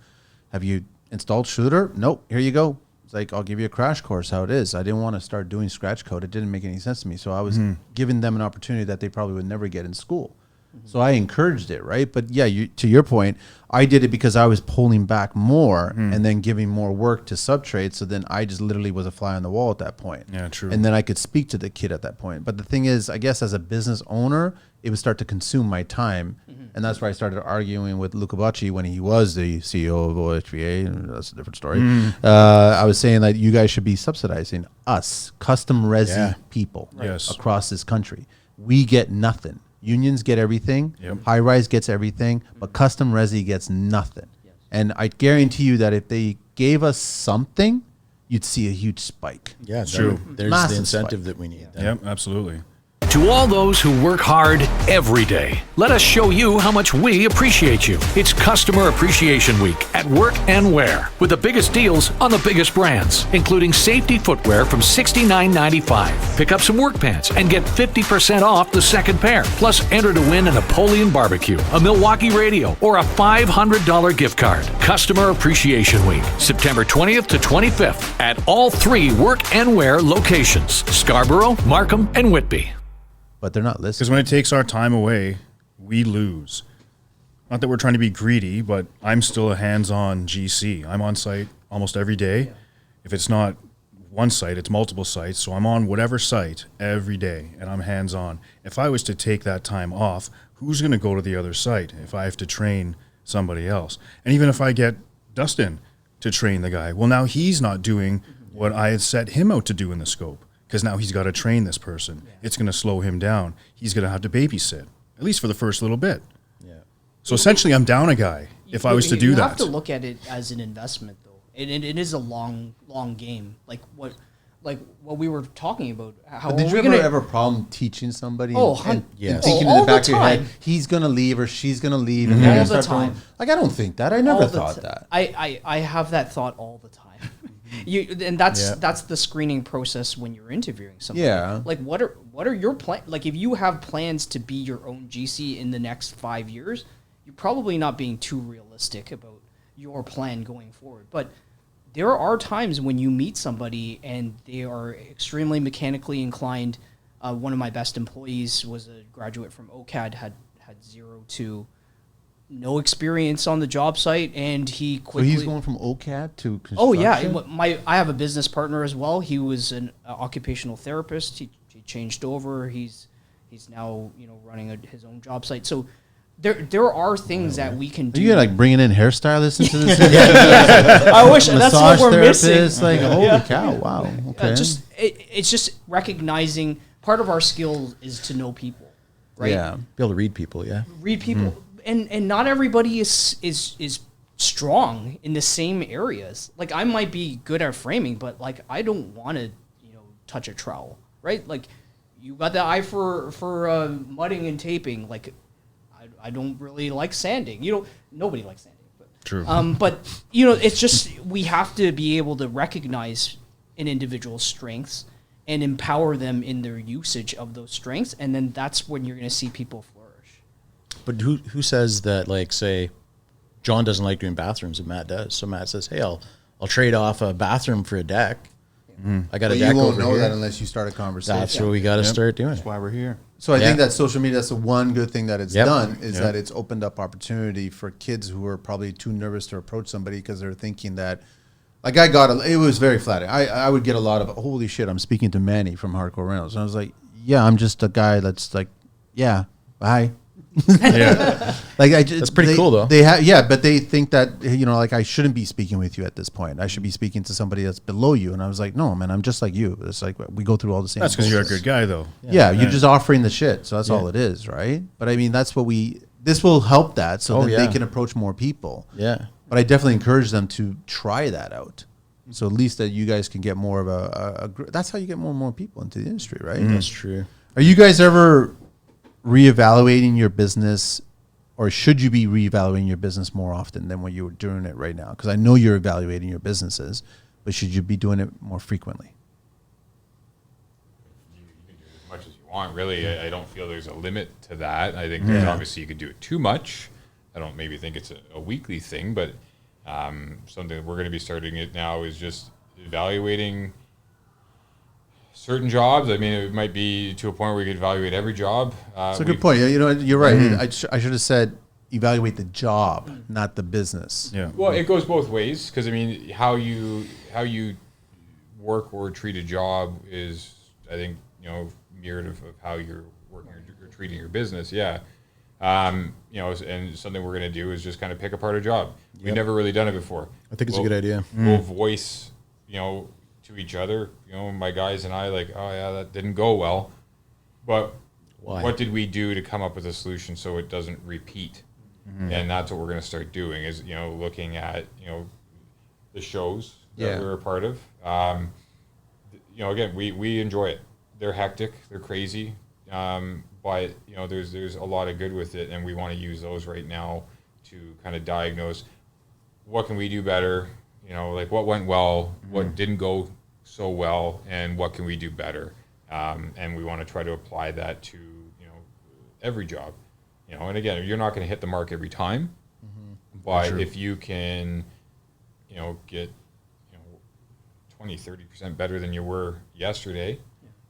[SPEAKER 1] have you installed Shooter? Nope. Here you go. It's like, I'll give you a crash course how it is. I didn't want to start doing scratch code. It didn't make any sense to me. So I was giving them an opportunity that they probably would never get in school. So I encouraged it, right? But yeah, to your point, I did it because I was pulling back more and then giving more work to sub-trades. So then I just literally was a fly on the wall at that point.
[SPEAKER 5] Yeah, true.
[SPEAKER 1] And then I could speak to the kid at that point. But the thing is, I guess as a business owner, it would start to consume my time. And that's where I started arguing with Luca Bocci when he was the CEO of OHVA. That's a different story. I was saying that you guys should be subsidizing us, custom resi people across this country. We get nothing. Unions get everything. High rise gets everything, but custom resi gets nothing. And I guarantee you that if they gave us something, you'd see a huge spike.
[SPEAKER 3] Yeah,
[SPEAKER 5] true.
[SPEAKER 3] There's
[SPEAKER 1] Massive
[SPEAKER 3] the incentive
[SPEAKER 1] spike.
[SPEAKER 3] that we need.
[SPEAKER 5] Yep, absolutely.
[SPEAKER 7] To all those who work hard every day, let us show you how much we appreciate you. It's Customer Appreciation Week at Work and Wear, with the biggest deals on the biggest brands, including safety footwear from $69.95. Pick up some work pants and get 50% off the second pair. Plus, enter to win a Napoleon barbecue, a Milwaukee radio, or a $500 gift card. Customer Appreciation Week, September 20th to 25th at all 3 Work and Wear locations: Scarborough, Markham, and Whitby.
[SPEAKER 1] But they're not
[SPEAKER 5] Because
[SPEAKER 1] listening.
[SPEAKER 5] when it takes our time away, we lose. Not that we're trying to be greedy, but I'm still a hands-on GC. I'm on site almost every day. If it's not one site, it's multiple sites. So I'm on whatever site every day, and I'm hands-on. If I was to take that time off, who's going to go to the other site if I have to train somebody else? And even if I get Dustin to train the guy, well, now he's not doing what I had set him out to do in the scope. Because now he's got to train this person. It's going to slow him down. He's going to have to babysit, at least for the first little bit.
[SPEAKER 3] Yeah.
[SPEAKER 5] So essentially, I'm down a guy if I was to do
[SPEAKER 4] you
[SPEAKER 5] that.
[SPEAKER 4] have to look at it as an investment, though. It is a long game. Like what we were talking about. How
[SPEAKER 1] But did you ever have a problem teaching somebody?
[SPEAKER 3] yes.
[SPEAKER 1] Thinking
[SPEAKER 4] all
[SPEAKER 1] in the back
[SPEAKER 4] the
[SPEAKER 1] of your head,
[SPEAKER 4] time.
[SPEAKER 1] he's going to leave or she's going to leave. And they're
[SPEAKER 4] All
[SPEAKER 1] gonna
[SPEAKER 4] the
[SPEAKER 1] start going,
[SPEAKER 4] time.
[SPEAKER 1] like, I don't think that. I never
[SPEAKER 4] all the
[SPEAKER 1] thought
[SPEAKER 4] ti-
[SPEAKER 1] that.
[SPEAKER 4] I have that thought all the time. That's the screening process when you're interviewing somebody.
[SPEAKER 1] Yeah.
[SPEAKER 4] Like what are your plans? Like if you have plans to be your own GC in the next 5 years, you're probably not being too realistic about your plan going forward. But there are times when you meet somebody and they are extremely mechanically inclined. One of my best employees was a graduate from OCAD, had 0 to no experience on the job site, and he
[SPEAKER 1] So
[SPEAKER 4] quickly.
[SPEAKER 1] he's going from OCAD to construction?
[SPEAKER 4] Oh yeah, I have a business partner as well. He was an occupational therapist. He changed over. He's now running his own job site. So there are things that we can
[SPEAKER 1] Are
[SPEAKER 4] do.
[SPEAKER 1] you like bringing in hairstylists into this?
[SPEAKER 4] I wish that's what we're missing.
[SPEAKER 1] therapists, like, holy cow, wow. Okay.
[SPEAKER 4] It's just recognizing part of our skill is to know people, right?
[SPEAKER 1] Yeah.
[SPEAKER 3] Be able to read people, yeah.
[SPEAKER 4] Read people, and not everybody is strong in the same areas. Like I might be good at framing, but like I don't want to touch a trowel, right? Like you got the eye for mudding and taping. Like I don't really like sanding. Nobody likes sanding. But,
[SPEAKER 5] True.
[SPEAKER 4] But it's just we have to be able to recognize an individual's strengths and empower them in their usage of those strengths, and then that's when you're going to see people flourish.
[SPEAKER 3] But who says that, like, say, John doesn't like doing bathrooms and Matt does. So Matt says, hey, I'll trade off a bathroom for a deck. I got a
[SPEAKER 1] But
[SPEAKER 3] deck
[SPEAKER 1] you won't
[SPEAKER 3] over
[SPEAKER 1] know
[SPEAKER 3] here.
[SPEAKER 1] that unless you start a conversation.
[SPEAKER 3] That's what we got to start doing.
[SPEAKER 6] That's why we're here.
[SPEAKER 1] So I think
[SPEAKER 3] Yeah.
[SPEAKER 1] that social media, that's the one good thing that it's
[SPEAKER 3] Yep.
[SPEAKER 1] done, is
[SPEAKER 5] Yep.
[SPEAKER 1] that it's opened up opportunity for kids who are probably too nervous to approach somebody because they're thinking that, like it was very flattering. I would get a lot of, holy shit, I'm speaking to Manny from Hardcore Reynolds. And I was like, yeah, I'm just a guy that's like, yeah, bye.
[SPEAKER 5] Yeah.
[SPEAKER 1] Like
[SPEAKER 3] That's pretty cool, though.
[SPEAKER 1] They have, yeah, but they think that, you know, like I shouldn't be speaking with you at this point. I should be speaking to somebody that's below you. And I was like, no, man, I'm just like you. It's like we go through all the same.
[SPEAKER 5] That's because you're a
[SPEAKER 1] bullshit.
[SPEAKER 5] good guy, though.
[SPEAKER 1] Yeah, you're just offering the shit. So that's all it is, right? But I mean, that's what this will help that so that they can approach more people.
[SPEAKER 3] Yeah.
[SPEAKER 1] But I definitely encourage them to try that out. So at least that you guys can get more of that's how you get more and more people into the industry, right?
[SPEAKER 3] That's true.
[SPEAKER 1] Are you guys ever reevaluating your business, or should you be reevaluating your business more often than when you're doing it right now? Because I know you're evaluating your businesses, but should you be doing it more frequently?
[SPEAKER 2] You can do as much as you want. Really, I don't feel there's a limit to that. I think there's obviously you could do it too much. I don't maybe think it's a weekly thing, but something that we're going to be starting it now is just evaluating certain jobs. I mean, it might be to a point where we could evaluate every job.
[SPEAKER 1] That's a good point. Yeah, you know, you're right. I should have said evaluate the job, not the business.
[SPEAKER 5] Yeah.
[SPEAKER 2] Well, it goes both ways because I mean, how you work or treat a job is, I think, you know, mirrored of how you're working or treating your business. Yeah. You know, and something we're going to do is just kind of pick apart a job. We've never really done it before.
[SPEAKER 3] I think it's a good idea.
[SPEAKER 2] We'll voice, you know, to each other, you know, my guys and I, like, oh yeah, that didn't go well, but
[SPEAKER 3] Why?
[SPEAKER 2] what did we do to come up with a solution so it doesn't repeat? And that's what we're going to start doing is, you know, looking at, you know, the shows that we're a part of. You know, again, we enjoy it. They're hectic, they're crazy, but you know, there's a lot of good with it, and we want to use those right now to kind of diagnose what can we do better. You know, like what went well, what didn't go so well, and what can we do better. And we want to try to apply that to, you know, every job. You know, and again, you're not going to hit the mark every time, but if you can, you know, get, you know, 20-30% better than you were yesterday,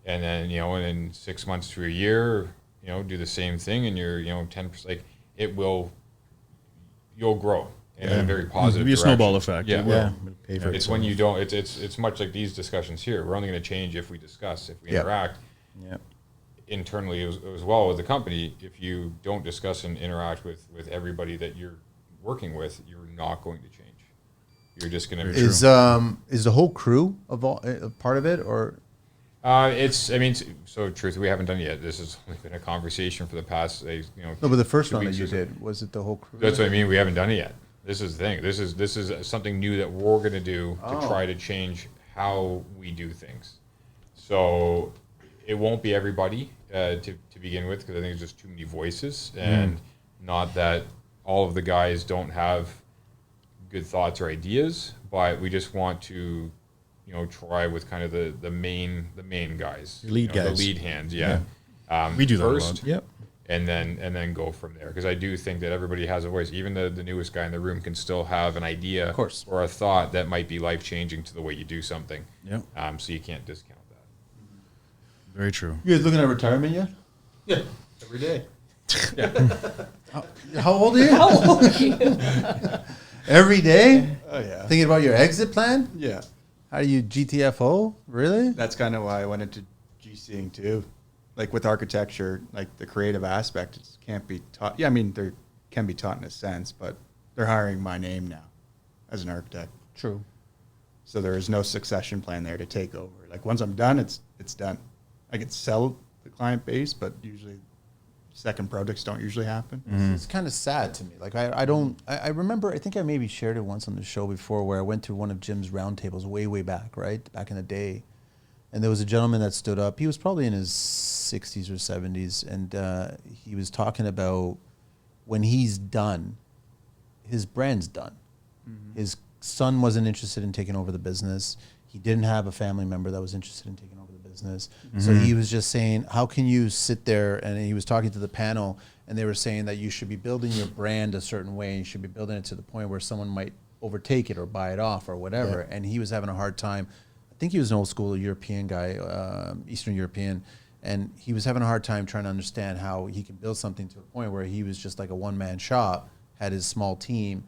[SPEAKER 2] and then, you know, and in 6 months to a year, you know, do the same thing, and you're, you know, 10%, like you'll grow in a very positive
[SPEAKER 5] It'll be a
[SPEAKER 2] direction.
[SPEAKER 5] snowball effect.
[SPEAKER 2] Yeah.
[SPEAKER 5] It will.
[SPEAKER 3] Yeah. Pay for
[SPEAKER 2] It's when you don't. It's much like these discussions here. We're only going to change if we discuss, if we
[SPEAKER 1] Yep.
[SPEAKER 2] interact
[SPEAKER 3] Yeah.
[SPEAKER 2] internally as well with the company. If you don't discuss and interact with everybody that you're working with, you're not going to change. You're just going to
[SPEAKER 1] Is the whole crew of all part of it, or
[SPEAKER 2] it's. I mean, so truth, we haven't done it yet. This has only been a conversation for the past, you know.
[SPEAKER 1] no? But the first
[SPEAKER 2] 2
[SPEAKER 1] one that
[SPEAKER 2] weeks
[SPEAKER 1] you
[SPEAKER 2] or so.
[SPEAKER 1] did, was it the whole crew?
[SPEAKER 2] That's what I mean. We haven't done it yet. This is the thing. This is something new that we're going to do to try to change how we do things. So it won't be everybody to begin with, because I think there's just too many voices, and not that all of the guys don't have good thoughts or ideas, but we just want to, you know, try with kind of the main guys,
[SPEAKER 3] Your lead
[SPEAKER 2] you know,
[SPEAKER 3] guys.
[SPEAKER 2] the lead hands. Yeah.
[SPEAKER 5] We do that a
[SPEAKER 2] first.
[SPEAKER 5] lot.
[SPEAKER 3] Yep.
[SPEAKER 2] And then go from there, because I do think that everybody has a voice. Even the newest guy in the room can still have an idea,
[SPEAKER 1] Of course.
[SPEAKER 2] or a thought that might be life changing to the way you do something.
[SPEAKER 5] Yep.
[SPEAKER 2] So you can't discount that.
[SPEAKER 5] Very true.
[SPEAKER 1] You guys looking at retirement yet?
[SPEAKER 8] Yeah, every day.
[SPEAKER 1] How old are you? Every day?
[SPEAKER 6] Oh yeah.
[SPEAKER 1] Thinking about your exit plan?
[SPEAKER 6] Yeah.
[SPEAKER 1] How do you GTFO? Really?
[SPEAKER 6] That's kind of why I went into GCing too. Like with architecture, like the creative aspect, it can't be taught. Yeah, I mean, there can be taught in a sense, but they're hiring my name now as an architect.
[SPEAKER 1] True.
[SPEAKER 6] So there is no succession plan there to take over. Like once I'm done, it's done. I could sell the client base, but usually second projects don't usually happen.
[SPEAKER 1] It's kind of sad to me. Like I remember, I think I maybe shared it once on the show before, where I went to one of Jim's roundtables way back, right? Back in the day. And there was a gentleman that stood up. He was probably in his 60s or 70s. And he was talking about when he's done, his brand's done. His son wasn't interested in taking over the business. He didn't have a family member that was interested in taking over the business. So he was just saying, how can you sit there? And he was talking to the panel, and they were saying that you should be building your brand a certain way. And you should be building it to the point where someone might overtake it or buy it off or whatever. And he was having a hard time think he was an old school European guy, Eastern European, and he was having a hard time trying to understand how he can build something to a point where he was just like a one-man shop, had his small team,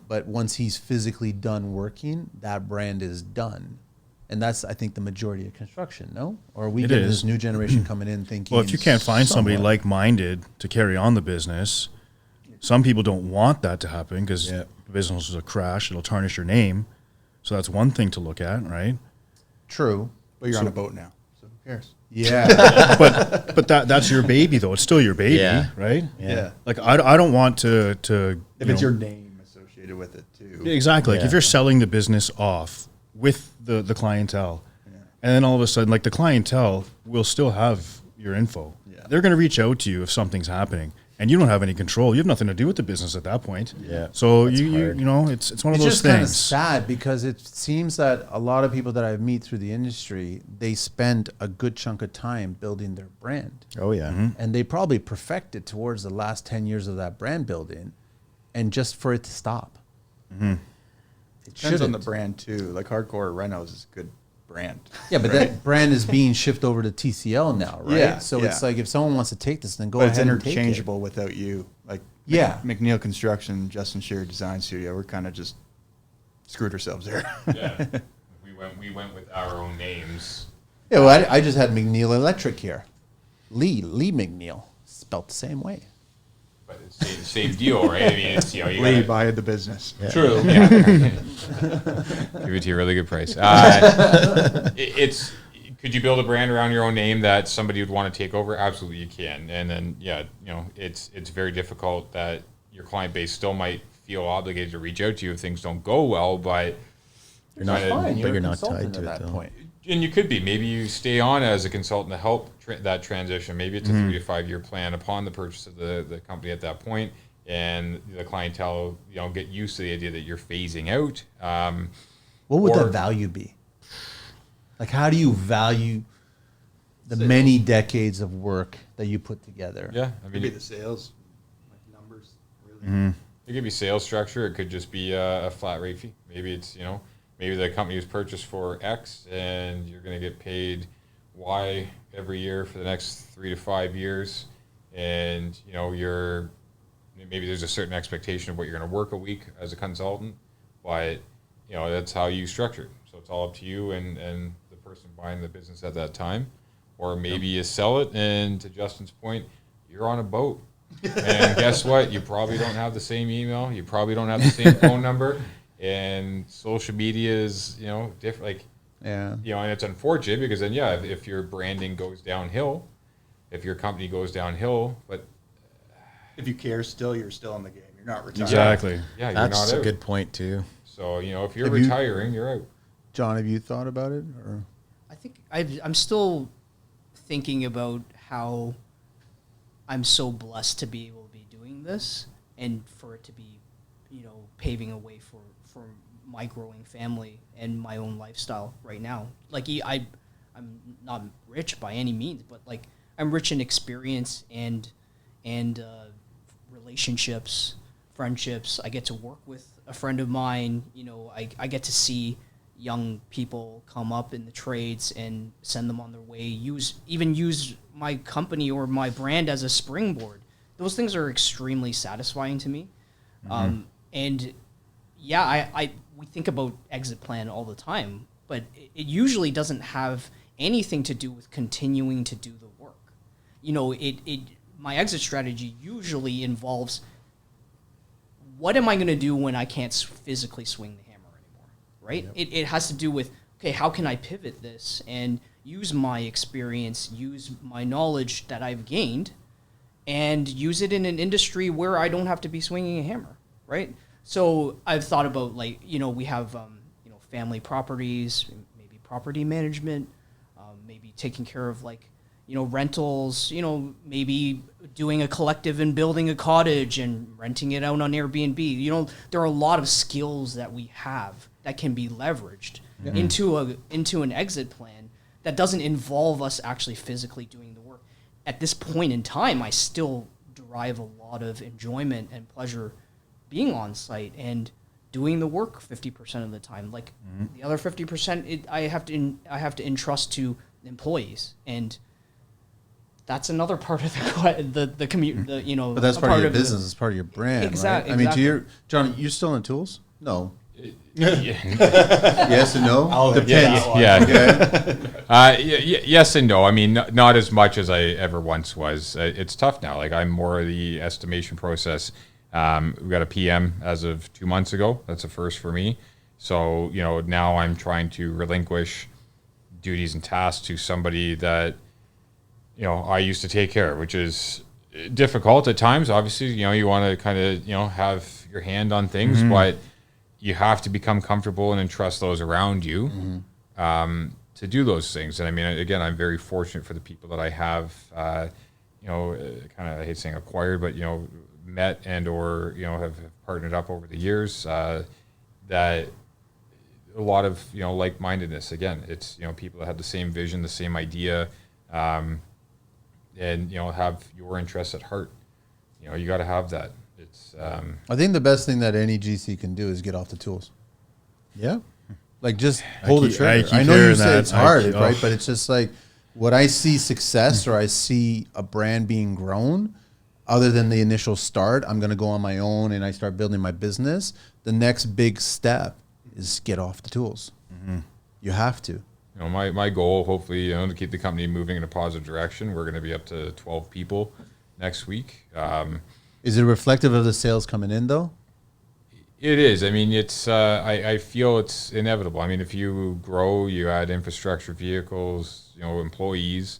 [SPEAKER 1] but once he's physically done working, that brand is done. And that's, I think, the majority of construction, no? Or are we
[SPEAKER 5] It
[SPEAKER 1] getting
[SPEAKER 5] is.
[SPEAKER 1] this new generation coming in thinking...
[SPEAKER 5] Well, if you can't find somebody
[SPEAKER 1] somewhat-
[SPEAKER 5] like-minded to carry on the business, some people don't want that to happen because
[SPEAKER 3] Yeah.
[SPEAKER 5] the business is a crash. It'll tarnish your name. So that's one thing to look at, right?
[SPEAKER 1] True.
[SPEAKER 6] But you're on a boat now, so who cares?
[SPEAKER 1] Yeah.
[SPEAKER 5] But that's your baby, though. It's still your baby,
[SPEAKER 3] Yeah.
[SPEAKER 5] right?
[SPEAKER 3] Yeah.
[SPEAKER 5] Like, I don't want to
[SPEAKER 6] If it's your name associated with it too.
[SPEAKER 5] Exactly. Like,
[SPEAKER 3] Yeah.
[SPEAKER 5] if you're selling the business off with the clientele, and then all of a sudden, like, the clientele will still have your info.
[SPEAKER 6] Yeah.
[SPEAKER 5] They're going to reach out to you if something's happening, and you don't have any control. You have nothing to do with the business at that point.
[SPEAKER 3] Yeah.
[SPEAKER 5] So
[SPEAKER 3] That's
[SPEAKER 5] you
[SPEAKER 3] hard.
[SPEAKER 5] know, it's one of
[SPEAKER 1] It's
[SPEAKER 5] those
[SPEAKER 1] just kind of
[SPEAKER 5] things.
[SPEAKER 1] sad because it seems that a lot of people that I meet through the industry, they spend a good chunk of time building their brand.
[SPEAKER 3] Oh yeah.
[SPEAKER 1] And they probably perfected towards the last 10 years of that brand building, and just for it to stop. It
[SPEAKER 6] Depends on the
[SPEAKER 1] shouldn't.
[SPEAKER 6] brand too. Like Hardcore Renos is a good brand.
[SPEAKER 1] Yeah, but that brand is being shifted over to TCL now, right?
[SPEAKER 6] Yeah,
[SPEAKER 1] So
[SPEAKER 6] yeah.
[SPEAKER 1] it's like if someone wants to take this, then go
[SPEAKER 6] But it's
[SPEAKER 1] ahead and take it.
[SPEAKER 6] interchangeable without you. Like
[SPEAKER 1] Yeah.
[SPEAKER 6] MacNeil Construction, Justin Shearer Design Studio, we're kind of just screwed ourselves there.
[SPEAKER 2] Yeah, we went with our own names.
[SPEAKER 1] Yeah, well, I just had MacNeil Electric here. Lee MacNeil, spelt the same way.
[SPEAKER 2] But it's same deal, right? I mean, it's, you know, you
[SPEAKER 6] Lee
[SPEAKER 2] gotta,
[SPEAKER 6] buy the business.
[SPEAKER 1] True.
[SPEAKER 2] yeah. Give it to you a really good price. It's could you build a brand around your own name that somebody would want to take over? Absolutely, you can. And then, yeah, you know, it's very difficult that your client base still might feel obligated to reach out to you if things don't go well, but
[SPEAKER 3] You're not
[SPEAKER 2] kinda-
[SPEAKER 3] fine.
[SPEAKER 1] You're
[SPEAKER 3] But you're
[SPEAKER 1] a
[SPEAKER 3] not
[SPEAKER 1] consultant
[SPEAKER 3] tied to
[SPEAKER 1] at
[SPEAKER 3] it,
[SPEAKER 1] that
[SPEAKER 3] though.
[SPEAKER 1] point.
[SPEAKER 2] and you could be. Maybe you stay on as a consultant to help that transition. Maybe it's a 3 to 5 year plan upon the purchase of the company at that point, and the clientele, you know, get used to the idea that you're phasing out.
[SPEAKER 1] What would
[SPEAKER 2] Or-
[SPEAKER 1] that value be? Like, how do you value the many decades of work that you put together?
[SPEAKER 2] Yeah, I
[SPEAKER 6] Maybe
[SPEAKER 2] mean,
[SPEAKER 6] the sales, like numbers, really.
[SPEAKER 2] it could be sales structure. It could just be a flat rate fee. Maybe it's, you know, maybe the company was purchased for X and you're going to get paid Y every year for the next 3 to 5 years. And, you know, maybe there's a certain expectation of what you're going to work a week as a consultant, but, you know, that's how you structure it. So it's all up to you and the person buying the business at that time. Or maybe you sell it, and to Justin's point, you're on a boat. And guess what? You probably don't have the same email. You probably don't have the same phone number. And social media is, you know, different. Like,
[SPEAKER 1] Yeah.
[SPEAKER 2] you know, and it's unfortunate because then, yeah, if your branding goes downhill, if your company goes downhill, but
[SPEAKER 6] If you care still, you're still in the game. You're not retired.
[SPEAKER 5] Exactly.
[SPEAKER 2] yeah, you're
[SPEAKER 3] That's
[SPEAKER 2] not
[SPEAKER 3] a
[SPEAKER 2] out.
[SPEAKER 3] good point too.
[SPEAKER 2] So, you know, if you're
[SPEAKER 1] Have you-
[SPEAKER 2] retiring, you're out.
[SPEAKER 1] John, have you thought about it? Or
[SPEAKER 4] I think I'm still thinking about how I'm so blessed to be able to be doing this and for it to be, you know, paving a way for my growing family and my own lifestyle right now. Like I'm not rich by any means, but like I'm rich in experience and relationships, friendships. I get to work with a friend of mine. You know, I get to see young people come up in the trades and send them on their way. Use my company or my brand as a springboard. Those things are extremely satisfying to me. And yeah, we think about exit plan all the time, but it usually doesn't have anything to do with continuing to do the work. You know, my exit strategy usually involves what am I going to do when I can't physically swing the hammer anymore, right? Yep. It has to do with, okay, how can I pivot this and use my experience, use my knowledge that I've gained, and use it in an industry where I don't have to be swinging a hammer, right? So I've thought about, like, you know, we have, you know, family properties, maybe property management, maybe taking care of, like, you know, rentals, you know, maybe doing a collective and building a cottage and renting it out on Airbnb. You know, there are a lot of skills that we have that can be leveraged into an exit plan that doesn't involve us actually physically doing the work. At this point in time, I still derive a lot of enjoyment and pleasure being on site and doing the work 50% of the time. Like the other 50%, I have to entrust to employees, and that's another part of the commute.
[SPEAKER 1] But that's part of your business. It's part of your brand, right? I mean, John, you're still in tools? No. Yes and no. Depends.
[SPEAKER 2] Yes and no. I mean, not as much as I ever once was. It's tough now. Like, I'm more of the estimation process. We got a PM as of 2 months ago. That's a first for me. So, now I'm trying to relinquish duties and tasks to somebody that, I used to take care of, which is difficult at times. Obviously, you want to kind of, have your hand on things, but you have to become comfortable and entrust those around you to do those things. And I mean, again, I'm very fortunate for the people that I have, kind of, I hate saying acquired, but, met and or, have partnered up over the years, that a lot of, like-mindedness. Again, it's, people that have the same vision, the same idea, and, have your interests at heart. You got to have that. It's.
[SPEAKER 1] I think the best thing that any GC can do is get off the tools. Yeah. Like, just hold the trigger. I know you say it's hard, right? But it's just like, when I see success or I see a brand being grown, other than the initial start, I'm going to go on my own and I start building my business. The next big step is get off the tools. You have to.
[SPEAKER 2] My goal, hopefully, to keep the company moving in a positive direction. We're going to be up to 12 people next week.
[SPEAKER 1] Is it reflective of the sales coming in, though?
[SPEAKER 2] It is. I mean, it's. I feel it's inevitable. I mean, if you grow, you add infrastructure, vehicles, employees,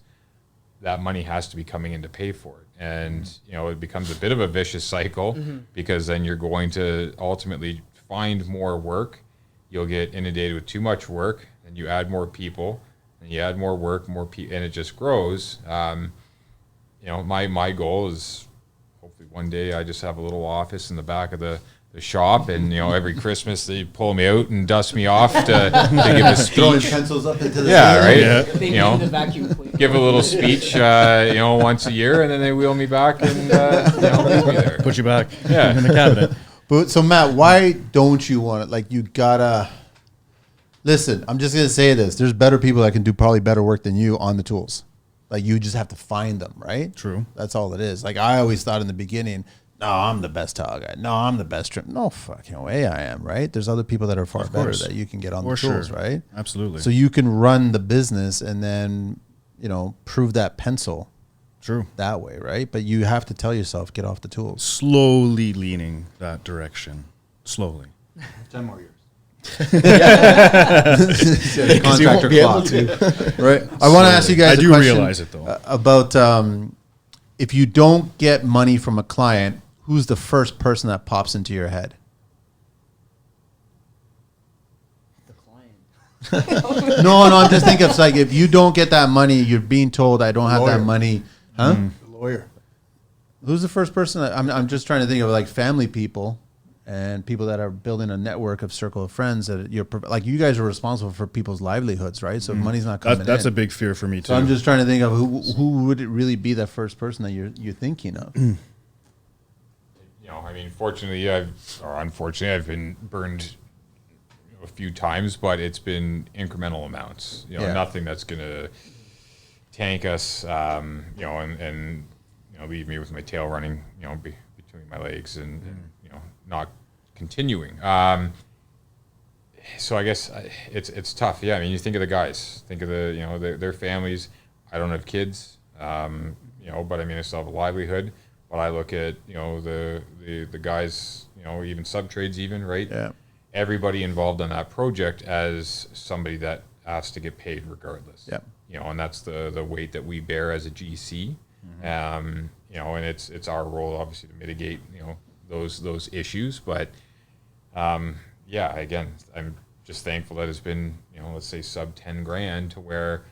[SPEAKER 2] that money has to be coming in to pay for it. And, it becomes a bit of a vicious cycle because then you're going to ultimately find more work. You'll get inundated with too much work, and you add more people, and you add more work, more people, and it just grows. My goal is hopefully one day I just have a little office in the back of the shop, and every Christmas they pull me out and dust me off to give a speech.
[SPEAKER 1] Throwing pencils up into the
[SPEAKER 2] right.
[SPEAKER 4] Yeah. The vacuum cleaner.
[SPEAKER 2] Give a little speech, once a year, and then they wheel me back and leave me there.
[SPEAKER 5] Put you back
[SPEAKER 2] Yeah.
[SPEAKER 5] in the cabinet.
[SPEAKER 1] But so, Matt, why don't you want it? Like, you gotta listen. I'm just gonna say this: there's better people that can do probably better work than you on the tools. Like, you just have to find them, right?
[SPEAKER 5] True.
[SPEAKER 1] That's all it is. Like, I always thought in the beginning, no, I'm the best tile guy. No, I'm the best trim. No fucking way I am, right? There's other people that are far better that you can get on the tools, right?
[SPEAKER 5] Absolutely.
[SPEAKER 1] So you can run the business and then, prove that pencil.
[SPEAKER 5] True.
[SPEAKER 1] That way, right? But you have to tell yourself, get off the tools.
[SPEAKER 5] Slowly leaning that direction. Slowly.
[SPEAKER 6] 10 more years.
[SPEAKER 1] Contractor clock, right? I want to ask you guys.
[SPEAKER 5] I do realize it though.
[SPEAKER 1] About if you don't get money from a client, who's the first person that pops into your head?
[SPEAKER 4] The client.
[SPEAKER 1] No, I'm just thinking it's like, if you don't get that money, you're being told I don't have that money, huh?
[SPEAKER 6] The lawyer.
[SPEAKER 1] Who's the first person? I'm just trying to think of, like, family people and people that are building a network of circle of friends that you're like, you guys are responsible for people's livelihoods, right? So if money's not coming
[SPEAKER 5] That's
[SPEAKER 1] in.
[SPEAKER 5] a big fear for me too.
[SPEAKER 1] So I'm just trying to think of who would it really be that first person that you're thinking of.
[SPEAKER 2] I mean, fortunately, unfortunately, I've been burned a few times, but it's been incremental amounts. Nothing that's going to tank us, and leave me with my tail running, between my legs and not continuing. So I guess it's tough. Yeah, I mean, you think of the guys, think of their families. I don't have kids, but I mean, I still have a livelihood. But I look at the guys, even sub trades, even, right?
[SPEAKER 1] Yeah.
[SPEAKER 2] Everybody involved on that project as somebody that has to get paid regardless.
[SPEAKER 1] Yeah.
[SPEAKER 2] And that's the weight that we bear as a GC. And it's our role obviously to mitigate those issues. But again, I'm just thankful that it's been let's say sub 10 grand to where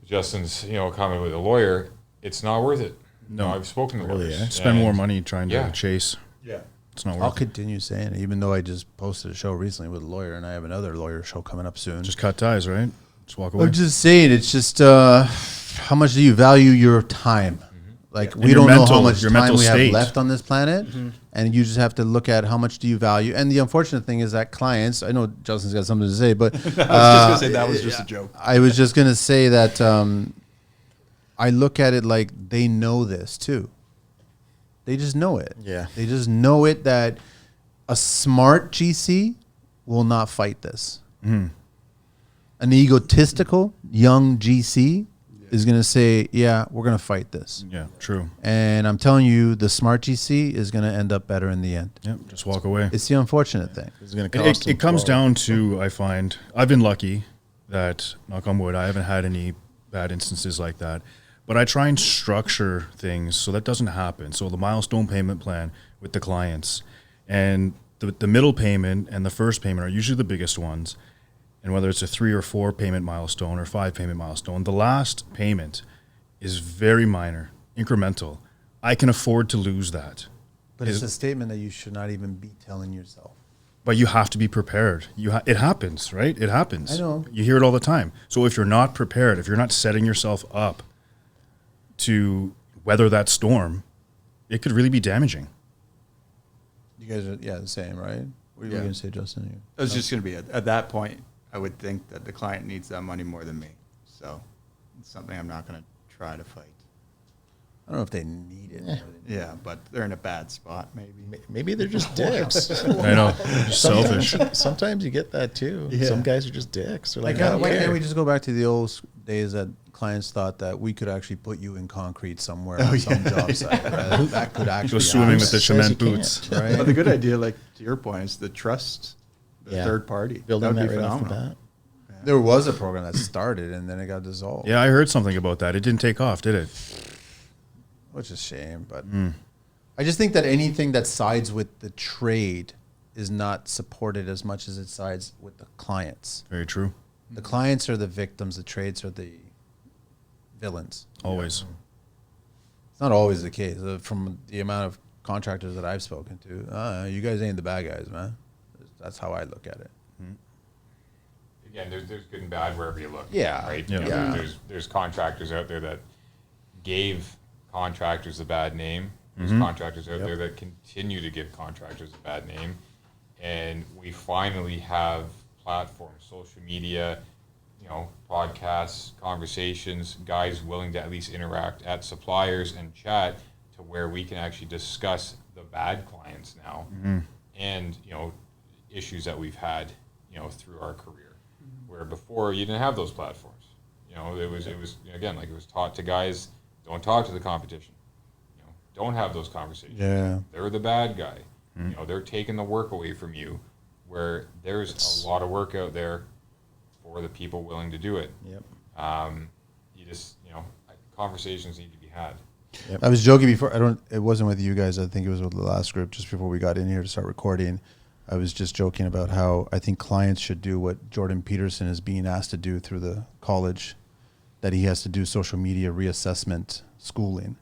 [SPEAKER 2] Justin's comment with a lawyer, it's not worth it. No, I've spoken to lawyers.
[SPEAKER 5] Yeah. Spend more money trying to chase.
[SPEAKER 6] Yeah.
[SPEAKER 5] It's not worth
[SPEAKER 1] I'll
[SPEAKER 5] it.
[SPEAKER 1] continue saying it, even though I just posted a show recently with a lawyer, and I have another lawyer show coming up soon.
[SPEAKER 5] Just cut ties, right? Just walk away.
[SPEAKER 1] I'm just saying, it's just how much do you value your time, Like
[SPEAKER 5] And
[SPEAKER 1] we
[SPEAKER 5] your
[SPEAKER 1] don't know how
[SPEAKER 5] mental-
[SPEAKER 1] much
[SPEAKER 5] your
[SPEAKER 1] time
[SPEAKER 5] mental
[SPEAKER 1] we have
[SPEAKER 5] state.
[SPEAKER 1] left on this planet, and you just have to look at how much do you value. And the unfortunate thing is that clients. I know Justin's got something to say, but
[SPEAKER 6] I was just gonna say that was just a joke.
[SPEAKER 1] I was just gonna say that I look at it like they know this too. They just know it.
[SPEAKER 3] Yeah.
[SPEAKER 1] They just know it that a smart GC will not fight this. An egotistical young GC is going to say, yeah, we're going to fight this.
[SPEAKER 5] Yeah, true.
[SPEAKER 1] And I'm telling you, the smart GC is going to end up better in the end.
[SPEAKER 5] Yep, just walk away.
[SPEAKER 1] It's the unfortunate thing.
[SPEAKER 3] It's going to
[SPEAKER 5] It,
[SPEAKER 3] cost
[SPEAKER 5] it, it comes down to, I find, I've been lucky that, knock on wood, I haven't had any bad instances like that. But I try and structure things so that doesn't happen. So the milestone payment plan with the clients, and the middle payment and the first payment are usually the biggest ones. And whether it's a 3 or 4 payment milestone or 5 payment milestone, the last payment is very minor, incremental. I can afford to lose that.
[SPEAKER 1] But it's a statement that you should not even be telling yourself.
[SPEAKER 5] But you have to be prepared. It happens, right? It happens.
[SPEAKER 1] I know.
[SPEAKER 5] You hear it all the time. So if you're not prepared, if you're not setting yourself up to weather that storm, it could really be damaging.
[SPEAKER 1] You guys are, the same, right? What were you going to say, Justin?
[SPEAKER 6] It was just going to be at that point, I would think that the client needs that money more than me. So it's something I'm not going to try to fight.
[SPEAKER 1] I don't know if they need it. more than-
[SPEAKER 6] Yeah, but they're in a bad spot, maybe.
[SPEAKER 3] Maybe they're just dicks.
[SPEAKER 5] I know. Just selfish.
[SPEAKER 3] Sometimes you get that too.
[SPEAKER 6] Yeah.
[SPEAKER 3] Some guys are just dicks. They're like,
[SPEAKER 1] Like,
[SPEAKER 3] I don't
[SPEAKER 1] why
[SPEAKER 3] care.
[SPEAKER 1] can't we just go back to the old days that clients thought that we could actually put you in concrete somewhere on some job site? Right? That could actually
[SPEAKER 5] Go swimming with
[SPEAKER 1] happen,
[SPEAKER 5] the
[SPEAKER 3] Says you
[SPEAKER 5] cement
[SPEAKER 3] can't.
[SPEAKER 5] boots.
[SPEAKER 1] right?
[SPEAKER 6] But the good idea, like to your point, is the trust, the
[SPEAKER 3] Yeah.
[SPEAKER 6] third party.
[SPEAKER 3] Building
[SPEAKER 6] That
[SPEAKER 3] that
[SPEAKER 6] would be
[SPEAKER 3] right off the
[SPEAKER 6] phenomenal.
[SPEAKER 3] bat.
[SPEAKER 1] There was a program that started and then it got dissolved.
[SPEAKER 5] Yeah, I heard something about that. It didn't take off, did it?
[SPEAKER 1] Which is a shame, but I just think that anything that sides with the trade is not supported as much as it sides with the clients.
[SPEAKER 5] Very true.
[SPEAKER 1] The clients are the victims, the trades are the villains.
[SPEAKER 5] Always.
[SPEAKER 1] It's not always the case. From the amount of contractors that I've spoken to, you guys ain't the bad guys, man. That's how I look at it.
[SPEAKER 2] Again, there's good and bad wherever you look.
[SPEAKER 1] Yeah.
[SPEAKER 2] Right.
[SPEAKER 5] Yeah.
[SPEAKER 2] You know,
[SPEAKER 1] Yeah.
[SPEAKER 2] There's contractors out there that gave contractors a bad name. There's contractors out there that continue to give contractors a bad name, and we finally have platforms, social media, podcasts, conversations, guys willing to at least interact at suppliers and chat to where we can actually discuss the bad clients now, and issues that we've had through our career. Where before you didn't have those platforms. It was again, like it was taught to guys, don't talk to the competition. Don't have those conversations.
[SPEAKER 1] Yeah.
[SPEAKER 2] They're the bad guy. They're taking the work away from you, where there's a lot of work out there for the people willing to do it.
[SPEAKER 3] Yep.
[SPEAKER 2] You just, conversations need to be had.
[SPEAKER 1] I was joking before. It wasn't with you guys. I think it was with the last group just before we got in here to start recording. I was just joking about how I think clients should do what Jordan Peterson is being asked to do through the college, that he has to do social media reassessment schooling.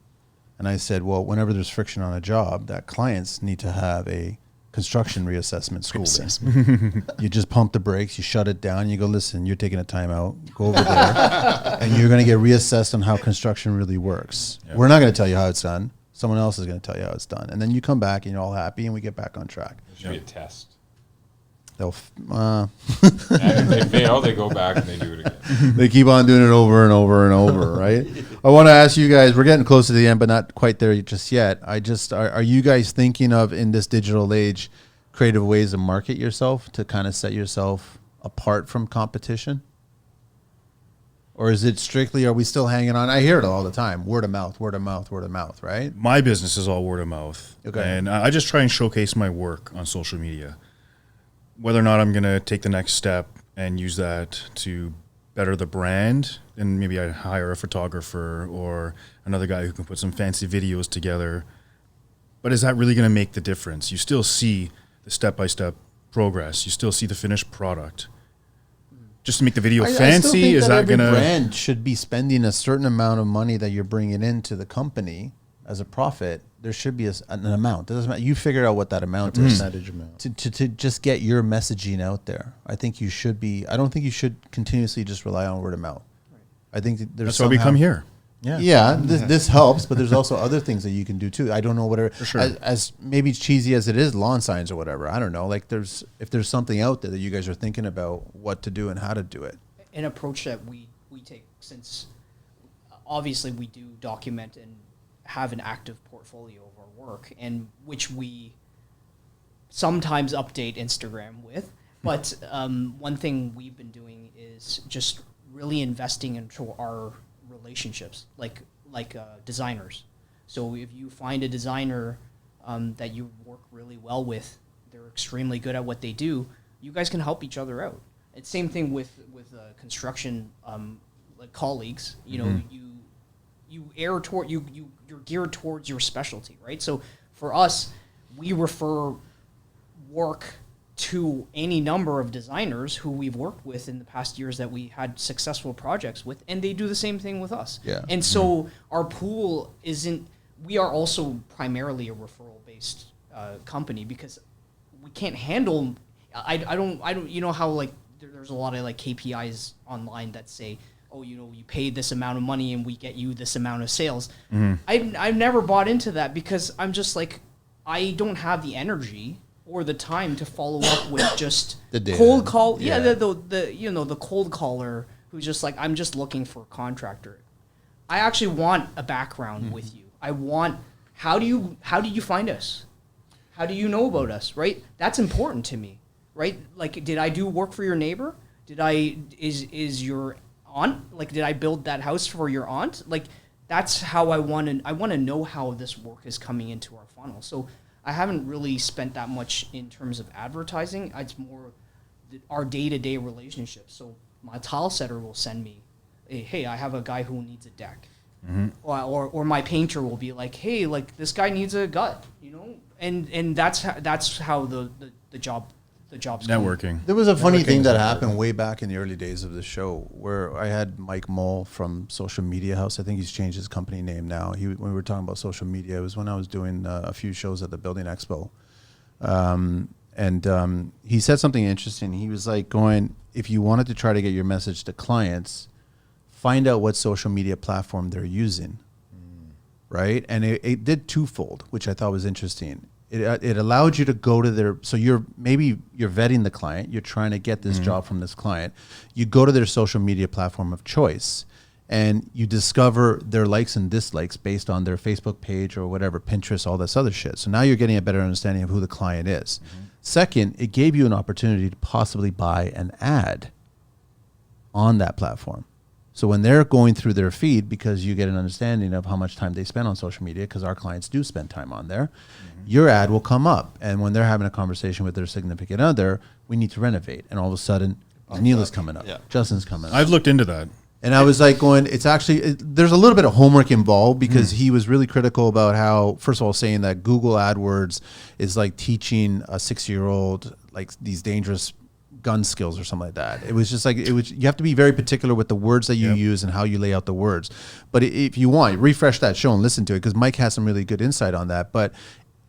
[SPEAKER 1] And I said, well, whenever there's friction on a job, that clients need to have a construction reassessment schooling. You just pump the brakes, you shut it down, you go, listen, you're taking a timeout, go over there, and you're going to get reassessed on how construction really works.
[SPEAKER 5] Yep.
[SPEAKER 1] We're not going to tell you how it's done. Someone else is going to tell you how it's done. And then you come back and you're all happy and we get back on track.
[SPEAKER 2] It should be a test.
[SPEAKER 1] They'll
[SPEAKER 2] And if they fail, they go back and they do it again.
[SPEAKER 1] they keep on doing it over and over and over, right? I want to ask you guys, we're getting close to the end, but not quite there just yet. Are you guys thinking of, in this digital age, creative ways to market yourself, to kind of set yourself apart from competition? Or is it strictly, are we still hanging on? I hear it all the time, word of mouth, word of mouth, word of mouth, right?
[SPEAKER 5] My business is all word of mouth.
[SPEAKER 1] Okay.
[SPEAKER 5] And I just try and showcase my work on social media. Whether or not I'm going to take the next step and use that to better the brand, and maybe I hire a photographer or another guy who can put some fancy videos together. But is that really going to make the difference? You still see the step-by-step progress. You still see the finished product. Just to make the video
[SPEAKER 1] I still
[SPEAKER 5] fancy,
[SPEAKER 1] think
[SPEAKER 5] is that
[SPEAKER 1] every
[SPEAKER 5] going to...
[SPEAKER 1] brand should be spending a certain amount of money that you're bringing into the company as a profit. There should be an amount. It doesn't matter. You figure out what that amount is.
[SPEAKER 3] Percentage amount.
[SPEAKER 1] To just get your messaging out there. I think you should be. I don't think you should continuously just rely on word of mouth. I think that there's
[SPEAKER 5] That's why we come here.
[SPEAKER 1] This helps, but there's also other things that you can do too. I don't know whatever. For sure. As maybe cheesy as it is, lawn signs or whatever. I don't know. Like if there's something out there that you guys are thinking about what to do and how to do it.
[SPEAKER 4] An approach that we take, since obviously we do document and have an active portfolio of our work, and which we sometimes update Instagram with. But one thing we've been doing is just really investing into our relationships, like designers. So if you find a designer that you work really well with, they're extremely good at what they do, you guys can help each other out. It's same thing with construction like colleagues. You know, you're geared towards your specialty, right? So for us, we refer work to any number of designers who we've worked with in the past years that we had successful projects with, and they do the same thing with us.
[SPEAKER 1] Yeah.
[SPEAKER 4] And so our pool we are also primarily a referral-based company, because we can't handle, I don't, you know how like there's a lot of like KPIs online that say, oh, you know, you paid this amount of money and we get you this amount of sales. I've never bought into that, because I'm just like, I don't have the energy or the time to follow up with just
[SPEAKER 1] the
[SPEAKER 4] cold call. Yeah, the cold caller who's just like, I'm just looking for a contractor. I actually want a background with you. I want, how do you find us? How do you know about us, right? That's important to me, right? Like, did I do work for your neighbor? Is your aunt, like, did I build that house for your aunt? Like, that's how I want to know how this work is coming into our funnel. So I haven't really spent that much in terms of advertising. It's more our day-to-day relationship. So my tile setter will send me, hey, I have a guy who needs a deck. Or my painter will be like, hey, like, this guy needs a gut, you know? And that's how the job's
[SPEAKER 5] Networking.
[SPEAKER 4] going.
[SPEAKER 1] There was a funny thing that happened way back in the early days of the show, where I had Mike Mole from Social Media House. I think he's changed his company name now. When we were talking about social media, it was when I was doing a few shows at the Building Expo. And he said something interesting. He was like if you wanted to try to get your message to clients, find out what social media platform they're using, right? And it did twofold, which I thought was interesting. It allowed you to go to their, so you're vetting the client, you're trying to get this job from this client. You go to their social media platform of choice, and you discover their likes and dislikes based on their Facebook page or whatever, Pinterest, all this other shit. So now you're getting a better understanding of who the client is. Second, it gave you an opportunity to possibly buy an ad on that platform. So when they're going through their feed, because you get an understanding of how much time they spend on social media, because our clients do spend time on there, your ad will come up. And when they're having a conversation with their significant other, we need to renovate. And all of a sudden, Neil is coming up. Yeah. Justin's coming up.
[SPEAKER 5] I've looked into that.
[SPEAKER 1] And I was like it's actually, there's a little bit of homework involved, because he was really critical about how, first of all, saying that Google AdWords is like teaching a 6-year-old like these dangerous gun skills or something like that. It was just like, you have to be very particular with the words that you use and how you lay out the words. But if you want, refresh that show and listen to it, because Mike has some really good insight on that. But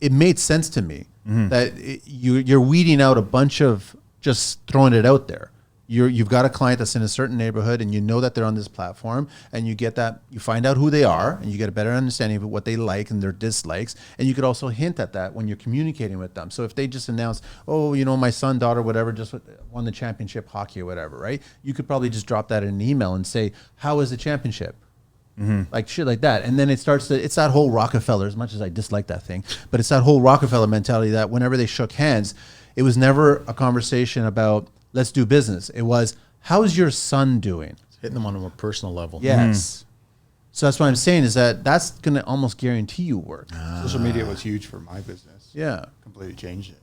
[SPEAKER 1] it made sense to me that you're weeding out a bunch of just throwing it out there. You've got a client that's in a certain neighborhood, and you know that they're on this platform, and you get that, you find out who they are, and you get a better understanding of what they like and their dislikes, and you could also hint at that when you're communicating with them. So if they just announce, oh, you know, my son, daughter, whatever, just won the championship hockey or whatever, right? You could probably just drop that in an email and say, how is the championship? Like shit like that. And then it's that whole Rockefeller, as much as I dislike that thing, but it's that whole Rockefeller mentality that whenever they shook hands, it was never a conversation about, let's do business. It was, how's your son doing?
[SPEAKER 3] Hitting them on a more personal level.
[SPEAKER 1] Yes. So that's what I'm saying, is that's going to almost guarantee you work.
[SPEAKER 6] Social media was huge for my business.
[SPEAKER 1] Yeah.
[SPEAKER 6] Completely changed it.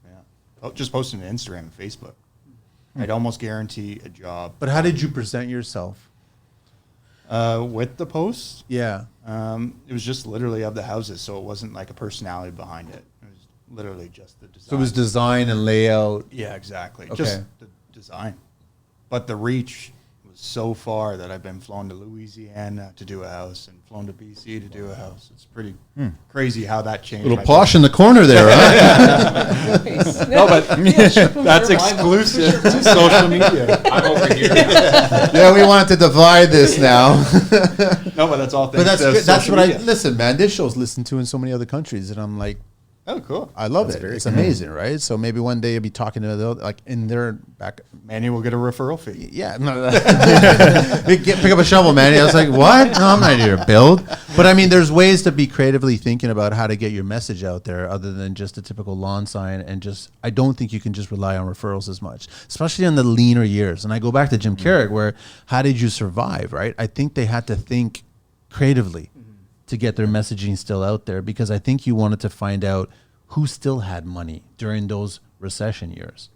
[SPEAKER 6] Yeah. Just posting to Instagram and Facebook. I'd almost guarantee a job.
[SPEAKER 1] But how did you present yourself?
[SPEAKER 6] With the posts?
[SPEAKER 1] Yeah.
[SPEAKER 6] It was just literally of the houses, so it wasn't like a personality behind it. It was literally just the design.
[SPEAKER 1] So it was design and layout.
[SPEAKER 6] Yeah, exactly.
[SPEAKER 1] Okay.
[SPEAKER 6] Just the design. But the reach was was so far that I've been flown to Louisiana to do a house and flown to BC to do a house. It's pretty crazy how that changed.
[SPEAKER 1] Little posh in the corner there, huh?
[SPEAKER 6] No, but that's exclusive to social media.
[SPEAKER 2] I'm over here.
[SPEAKER 1] Yeah, we wanted to divide this now.
[SPEAKER 6] No, but that's all
[SPEAKER 1] But
[SPEAKER 6] thanks
[SPEAKER 1] that's
[SPEAKER 6] to
[SPEAKER 1] good. That's
[SPEAKER 6] social
[SPEAKER 1] what
[SPEAKER 6] media.
[SPEAKER 1] listen, man. This show's listened to in so many other countries, and I'm like,
[SPEAKER 6] Oh, cool.
[SPEAKER 1] I love it. It's amazing, right? So maybe one day you'll be talking to like in their back.
[SPEAKER 6] Manny will get a referral fee.
[SPEAKER 1] Yeah, no, pick up a shovel, man. I was like, what? No, I'm not here to build. But I mean, there's ways to be creatively thinking about how to get your message out there, other than just a typical lawn sign. And just, I don't think you can just rely on referrals as much, especially in the leaner years. And I go back to Jim Carrey, where how did you survive, right? I think they had to think creatively to get their messaging still out there, because I think you wanted to find out who still had money during those recession years,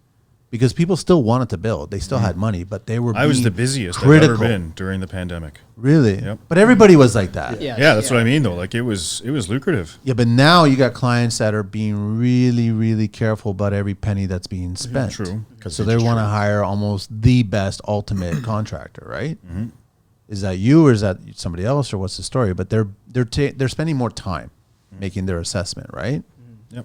[SPEAKER 1] because people still wanted to build. They still had money, but they were
[SPEAKER 5] I was
[SPEAKER 1] being
[SPEAKER 5] the busiest
[SPEAKER 1] critical.
[SPEAKER 5] I've ever been during the pandemic.
[SPEAKER 1] Really?
[SPEAKER 5] Yep.
[SPEAKER 1] But everybody was like that.
[SPEAKER 4] Yeah,
[SPEAKER 5] Yeah, that's what I mean though. Like it was lucrative.
[SPEAKER 1] Yeah, but now you got clients that are being really, really careful about every penny that's being spent.
[SPEAKER 5] True.
[SPEAKER 1] So they want to hire almost the best ultimate contractor, right? Is that you, or is that somebody else, or what's the story? But they're spending more time making their assessment, right?
[SPEAKER 5] Yep.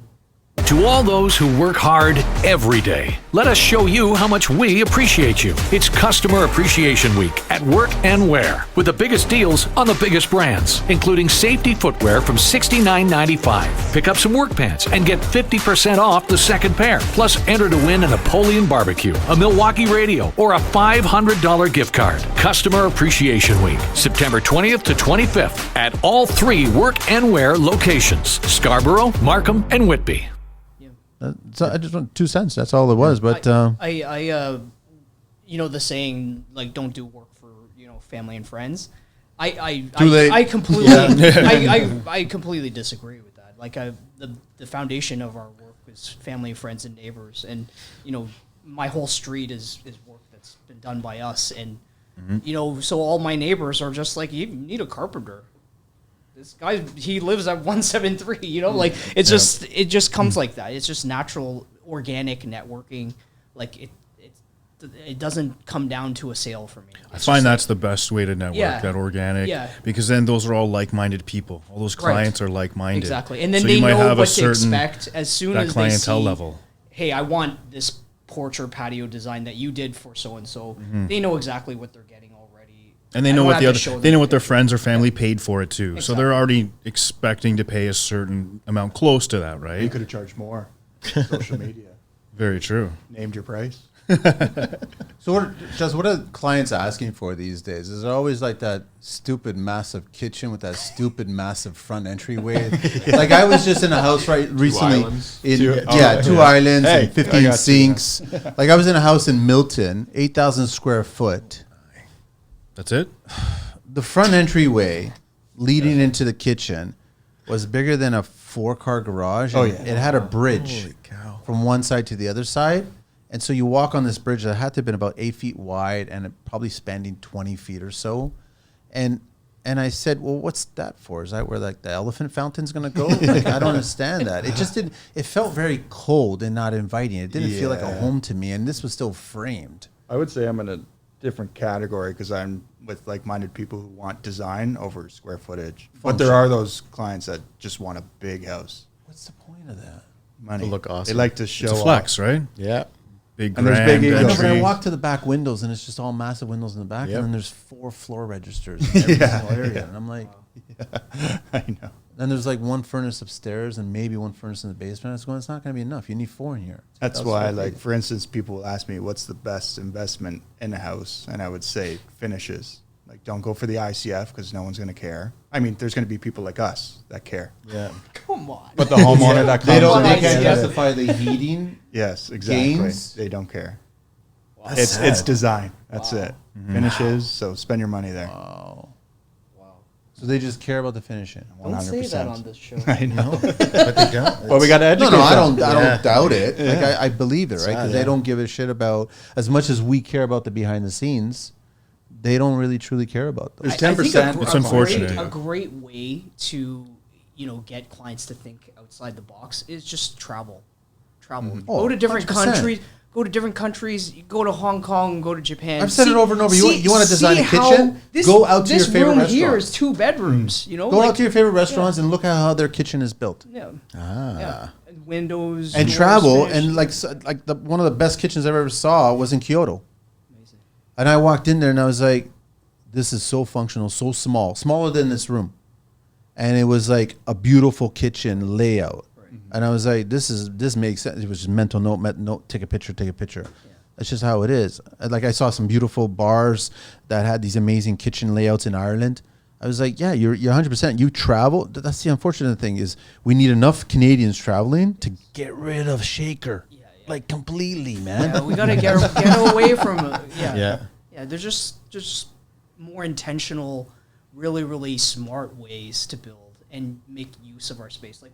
[SPEAKER 7] To all those who work hard every day, let us show you how much we appreciate you. It's Customer Appreciation Week at Work and Wear, with the biggest deals on the biggest brands, including safety footwear from $69.95. Pick up some work pants and get 50% off the second pair. Plus, enter to win a Napoleon barbecue, a Milwaukee radio, or a $500 gift card. Customer Appreciation Week, September 20th to 25th at all 3 Work and Wear locations: Scarborough, Markham, and Whitby.
[SPEAKER 1] So I just want 2 cents. That's all it was. But
[SPEAKER 4] you know, the saying, like, don't do work for, you know, family and friends. I completely, I completely disagree with that. Like, the foundation of our work is family, friends, and neighbors, and you know, my whole street is work that's been done by us, and you know, so all my neighbors are just like, you need a carpenter. This guy, he lives at 173, you know, like it just comes like that. It's just natural, organic networking. Like it doesn't come down to a sale for me.
[SPEAKER 5] I find that's the best way to network, that organic, because then those are all like-minded people. All those clients are like-minded.
[SPEAKER 4] Exactly. And then
[SPEAKER 5] so
[SPEAKER 4] they
[SPEAKER 5] you might
[SPEAKER 4] know
[SPEAKER 5] have
[SPEAKER 4] what
[SPEAKER 5] a
[SPEAKER 4] to
[SPEAKER 5] certain,
[SPEAKER 4] expect as soon
[SPEAKER 5] that
[SPEAKER 4] as
[SPEAKER 5] clientele
[SPEAKER 4] they see,
[SPEAKER 5] level.
[SPEAKER 4] hey, I want this porch or patio design that you did for so-and-so. They know exactly what they're getting already.
[SPEAKER 5] And they know what their friends or family paid for it too.
[SPEAKER 4] Exactly.
[SPEAKER 5] So they're already expecting to pay a certain amount close to that, right?
[SPEAKER 6] You could have charged more. Social media.
[SPEAKER 5] Very true.
[SPEAKER 6] Named your price.
[SPEAKER 1] So what are clients asking for these days? Is it always like that stupid massive kitchen with that stupid massive front entryway? Like I was just in a house recently.
[SPEAKER 2] islands?
[SPEAKER 1] Two islands
[SPEAKER 6] Hey,
[SPEAKER 1] and
[SPEAKER 6] I
[SPEAKER 1] 15
[SPEAKER 6] got
[SPEAKER 1] sinks. Like I was in a house in Milton, 8,000 square foot.
[SPEAKER 5] That's it?
[SPEAKER 1] The front entryway leading into the kitchen was bigger than a 4-car garage.
[SPEAKER 6] Oh,
[SPEAKER 1] and
[SPEAKER 6] yeah.
[SPEAKER 1] It had a bridge from one side to the other side. And so you walk on this bridge that had to have been about 8 feet wide and probably spanning 20 feet or so. And I said, well, what's that for? Is that where like the elephant fountain's going to go? Like, I don't understand that. It just didn't, it felt very cold and not inviting. It didn't feel like a home to me. And this was still framed.
[SPEAKER 6] I would say I'm in a different category because I'm with like-minded people who want design over square footage. But there are those clients that just want a big house.
[SPEAKER 1] What's the point of that?
[SPEAKER 6] Money.
[SPEAKER 3] To look awesome.
[SPEAKER 6] They like to show
[SPEAKER 5] It's a flex, right?
[SPEAKER 3] Yeah.
[SPEAKER 5] Big
[SPEAKER 6] And there's
[SPEAKER 5] grand
[SPEAKER 6] big egos.
[SPEAKER 1] I know, but I
[SPEAKER 5] entry.
[SPEAKER 1] walk to the back windows and it's just all massive windows in the back,
[SPEAKER 3] Yep.
[SPEAKER 1] and then there's 4 floor registers in every single area, and I'm like,
[SPEAKER 6] I know.
[SPEAKER 1] then there's like 1 furnace upstairs and maybe 1 furnace in the basement. I was going, it's not going to be enough. You need 4 in here.
[SPEAKER 6] That's
[SPEAKER 1] 2,000
[SPEAKER 6] why,
[SPEAKER 1] square
[SPEAKER 6] like,
[SPEAKER 1] feet.
[SPEAKER 6] for instance, people will ask me, what's the best investment in a house? And I would say finishes. Like, don't go for the ICF because no one's going to care. I mean, there's going to be people like us that care.
[SPEAKER 3] Yeah.
[SPEAKER 4] Come on.
[SPEAKER 6] But the homeowner that comes
[SPEAKER 1] They don't.
[SPEAKER 6] in,
[SPEAKER 1] They can't
[SPEAKER 4] Yeah.
[SPEAKER 1] justify the heating.
[SPEAKER 6] yes, exactly.
[SPEAKER 1] Gains?
[SPEAKER 6] They don't care.
[SPEAKER 1] That's
[SPEAKER 6] It's
[SPEAKER 1] sad.
[SPEAKER 6] design. That's it. Finishes. So spend your money there.
[SPEAKER 1] Wow. So they just care about the finishing.
[SPEAKER 4] Don't say that on this show.
[SPEAKER 6] I know.
[SPEAKER 3] But they don't.
[SPEAKER 6] But we got to educate
[SPEAKER 1] No, I
[SPEAKER 6] them.
[SPEAKER 1] don't. I
[SPEAKER 3] Yeah.
[SPEAKER 1] don't doubt it. Like I believe it, right?
[SPEAKER 3] Sad,
[SPEAKER 1] Because they don't give a shit about as much as we care about the behind the scenes. They don't really truly care about them.
[SPEAKER 6] There's
[SPEAKER 4] I think
[SPEAKER 6] 10%.
[SPEAKER 5] It's unfortunate.
[SPEAKER 4] A great way to, you know, get clients to think outside the box is just travel.
[SPEAKER 1] Oh,
[SPEAKER 4] Go to different
[SPEAKER 1] 100%.
[SPEAKER 4] countries. go to different countries. You go to Hong Kong, go to Japan.
[SPEAKER 1] I've said it over and over. You want to design a kitchen? Go out to your favorite
[SPEAKER 4] This room here
[SPEAKER 1] restaurants.
[SPEAKER 4] is 2 bedrooms. You know,
[SPEAKER 1] Go out to your favorite restaurants and look at how their kitchen is built.
[SPEAKER 4] Yeah. Yeah. And windows.
[SPEAKER 1] And
[SPEAKER 4] doors
[SPEAKER 1] travel,
[SPEAKER 4] finished.
[SPEAKER 1] and one of the best kitchens I've ever saw was in Kyoto.
[SPEAKER 4] Amazing.
[SPEAKER 1] And I walked in there and I was like, this is so functional, so small, smaller than this room. And it was like a beautiful kitchen layout. Right. And I was like, this makes sense. It was just mental note, take a picture. Yeah. That's just how it is. Like I saw some beautiful bars that had these amazing kitchen layouts in Ireland. I was like, yeah, you're 100%. You travel. That's the unfortunate thing is we need enough Canadians traveling to get rid of Shaker. Yeah. Like completely, man.
[SPEAKER 4] Yeah, we got to get away from
[SPEAKER 3] Yeah.
[SPEAKER 4] Yeah, there's just more intentional, really, really smart ways to build and make use of our space. Like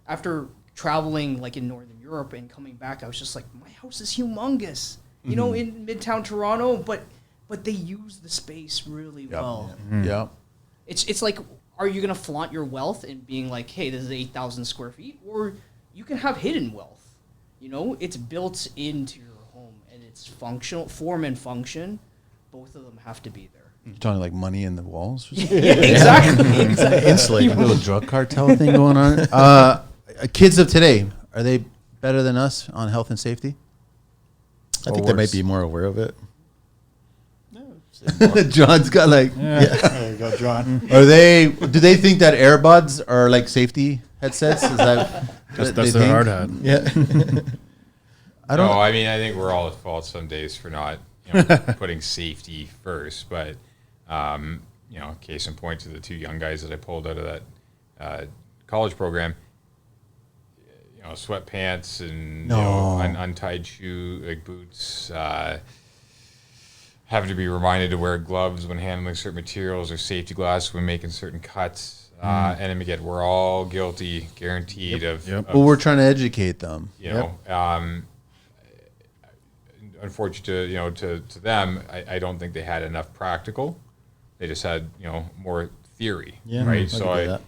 [SPEAKER 4] after traveling like in Northern Europe and coming back, I was just like, my house is humongous, you know, in Midtown Toronto, but they use the space really well.
[SPEAKER 1] Yeah.
[SPEAKER 4] It's like, are you going to flaunt your wealth and being like, hey, this is 8,000 square feet? Or you can have hidden wealth, you know? It's built into your home and it's functional, form and function. Both of them have to be there.
[SPEAKER 1] You're talking like money in the walls?
[SPEAKER 4] Yeah, exactly.
[SPEAKER 3] Insulate.
[SPEAKER 1] A little drug cartel thing going on. Kids of today, are they better than us on health and safety?
[SPEAKER 3] I think they might be more aware of it.
[SPEAKER 1] John's got like,
[SPEAKER 6] There you go, John.
[SPEAKER 1] do they think that AirBuds are like safety headsets? Is that
[SPEAKER 5] That's their hard hat.
[SPEAKER 3] Yeah.
[SPEAKER 2] I mean, I think we're all at fault some days for not putting safety first. But, case in point to the 2 young guys that I pulled out of that college program, sweatpants and untied shoe, like boots, having to be reminded to wear gloves when handling certain materials or safety glasses when making certain cuts. And again, we're all guilty, guaranteed of.
[SPEAKER 1] Well, we're trying to educate them.
[SPEAKER 2] Unfortunately, to them, I don't think they had enough practical. They just had, more theory, right? So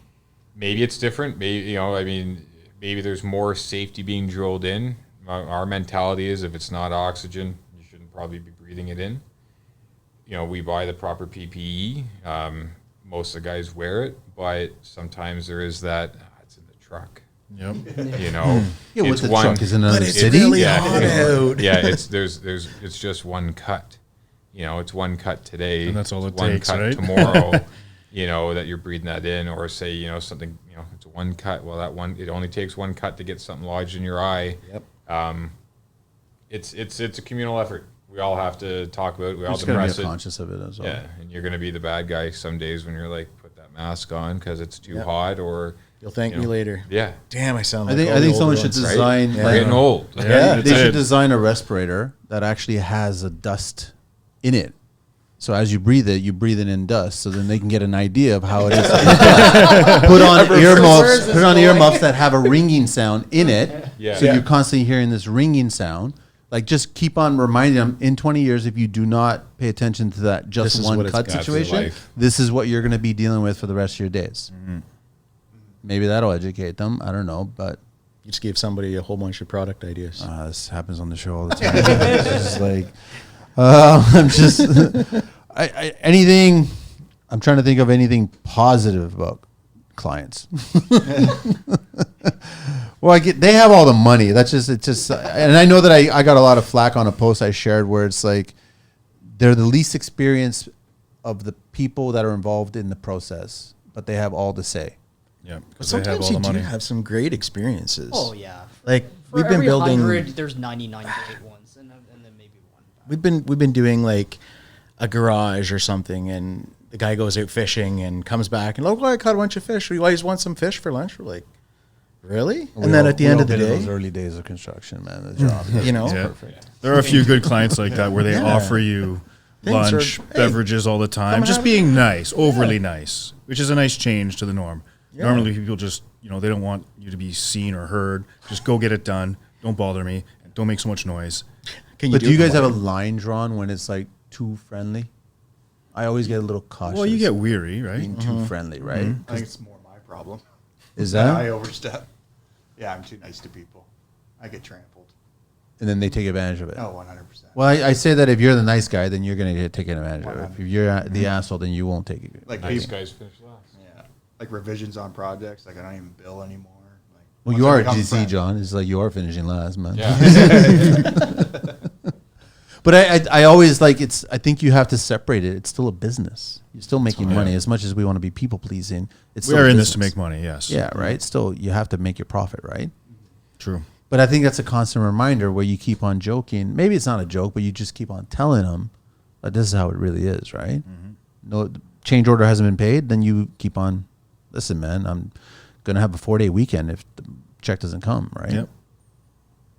[SPEAKER 2] maybe it's different. Maybe, maybe there's more safety being drilled in. Our mentality is if it's not oxygen, you shouldn't probably be breathing it in. We buy the proper PPE. Most of the guys wear it, but sometimes there is that, it's in the truck.
[SPEAKER 5] Yep.
[SPEAKER 1] What the truck is in another city.
[SPEAKER 3] Really hot out.
[SPEAKER 2] Yeah, it's just one cut. It's one cut today.
[SPEAKER 5] And that's all it
[SPEAKER 2] one
[SPEAKER 5] takes,
[SPEAKER 2] cut
[SPEAKER 5] right?
[SPEAKER 2] tomorrow. That you're breathing that in, or say something. It's one cut. Well, it only takes one cut to get something lodged in your eye.
[SPEAKER 3] Yep.
[SPEAKER 2] It's a communal effort. We all have to talk about it. We all
[SPEAKER 1] Just gotta
[SPEAKER 2] address
[SPEAKER 1] be
[SPEAKER 2] it.
[SPEAKER 1] conscious of it as well.
[SPEAKER 2] Yeah, and you're going to be the bad guy some days when you're like, put that mask on because it's too hot, or
[SPEAKER 3] You'll thank me later.
[SPEAKER 2] yeah.
[SPEAKER 3] Damn, I sound
[SPEAKER 1] I
[SPEAKER 3] like
[SPEAKER 1] think someone should design.
[SPEAKER 2] We're getting old.
[SPEAKER 1] They should design a respirator that actually has a dust in it. So as you breathe it in dust. So then they can get an idea of how it is. Put on earmuffs that have a ringing sound in it.
[SPEAKER 2] Yeah.
[SPEAKER 1] So you're constantly hearing this ringing sound. Like just keep on reminding them in 20 years, if you do not pay attention to that
[SPEAKER 3] This
[SPEAKER 1] just
[SPEAKER 3] is
[SPEAKER 1] one
[SPEAKER 3] what it's
[SPEAKER 1] cut
[SPEAKER 3] got to
[SPEAKER 1] situation,
[SPEAKER 2] life.
[SPEAKER 1] this is what you're going to be dealing with for the rest of your days. Maybe that'll educate them. I don't know, but
[SPEAKER 3] You just gave somebody a whole bunch of product ideas.
[SPEAKER 1] this happens on the show all the time. It's just like, I'm just anything. I'm trying to think of anything positive about clients. Well, they have all the money. That's just and I know that I got a lot of flack on a post I shared where it's like they're the least experienced of the people that are involved in the process, but they have all to say.
[SPEAKER 5] Yeah,
[SPEAKER 3] But
[SPEAKER 5] because they have
[SPEAKER 3] sometimes
[SPEAKER 5] all
[SPEAKER 3] you
[SPEAKER 5] the money.
[SPEAKER 3] do have some great experiences.
[SPEAKER 4] Oh yeah.
[SPEAKER 3] Like
[SPEAKER 4] For
[SPEAKER 3] we've been
[SPEAKER 4] every
[SPEAKER 3] building.
[SPEAKER 4] 100, there's 99 great ones, and then maybe one.
[SPEAKER 3] We've been doing like a garage or something, and the guy goes out fishing and comes back and I caught a bunch of fish. We always want some fish for lunch. We're like, really? And then at the end of the day,
[SPEAKER 1] those early days of construction, man, the job,
[SPEAKER 3] you know,
[SPEAKER 5] Yeah. There are a few good clients like that where they offer you
[SPEAKER 3] Things
[SPEAKER 5] lunch,
[SPEAKER 3] are, hey,
[SPEAKER 5] beverages all the time,
[SPEAKER 3] come
[SPEAKER 5] just
[SPEAKER 3] have-
[SPEAKER 5] being nice, overly nice, which is a nice change to the norm.
[SPEAKER 3] Yeah.
[SPEAKER 5] Normally people just, they don't want you to be seen or heard. Just go get it done. Don't bother me. Don't make so much noise.
[SPEAKER 3] can
[SPEAKER 1] But do you
[SPEAKER 3] it
[SPEAKER 1] guys have a
[SPEAKER 3] more?
[SPEAKER 1] line drawn when it's like too friendly? I always get a little cautious.
[SPEAKER 5] Well, you get weary, right?
[SPEAKER 1] being too friendly, right?
[SPEAKER 6] I think it's more my problem.
[SPEAKER 1] Is
[SPEAKER 6] I
[SPEAKER 1] that?
[SPEAKER 6] overstep. Yeah, I'm too nice to people. I get trampled.
[SPEAKER 1] and then they take advantage of it.
[SPEAKER 6] Oh, 100%.
[SPEAKER 1] Well, I say that if you're the nice guy, then you're going to get taken advantage of. If you're the asshole, then you won't take it.
[SPEAKER 6] Like
[SPEAKER 2] Nice
[SPEAKER 6] people-
[SPEAKER 2] guys finish last.
[SPEAKER 6] Yeah, like revisions on projects. Like I don't even bill anymore. Like,
[SPEAKER 1] Well,
[SPEAKER 6] once
[SPEAKER 1] you
[SPEAKER 6] I
[SPEAKER 1] are a
[SPEAKER 6] become
[SPEAKER 1] GC,
[SPEAKER 6] friends-
[SPEAKER 1] John. It's like you are finishing last, man.
[SPEAKER 2] Yeah.
[SPEAKER 1] But I always like it's. I think you have to separate it. It's still a business. You're still making money. As much as we want to be people pleasing, it's
[SPEAKER 5] We
[SPEAKER 1] still
[SPEAKER 5] are
[SPEAKER 1] a
[SPEAKER 5] in this to
[SPEAKER 1] business.
[SPEAKER 5] make money, yes.
[SPEAKER 1] Yeah, right. Still, you have to make your profit, right?
[SPEAKER 5] True.
[SPEAKER 1] But I think that's a constant reminder where you keep on joking. Maybe it's not a joke, but you just keep on telling them that this is how it really is, right? No change order hasn't been paid, then you keep on. Listen, man, I'm gonna have a 4-day weekend if the check doesn't come, right?
[SPEAKER 5] Yep.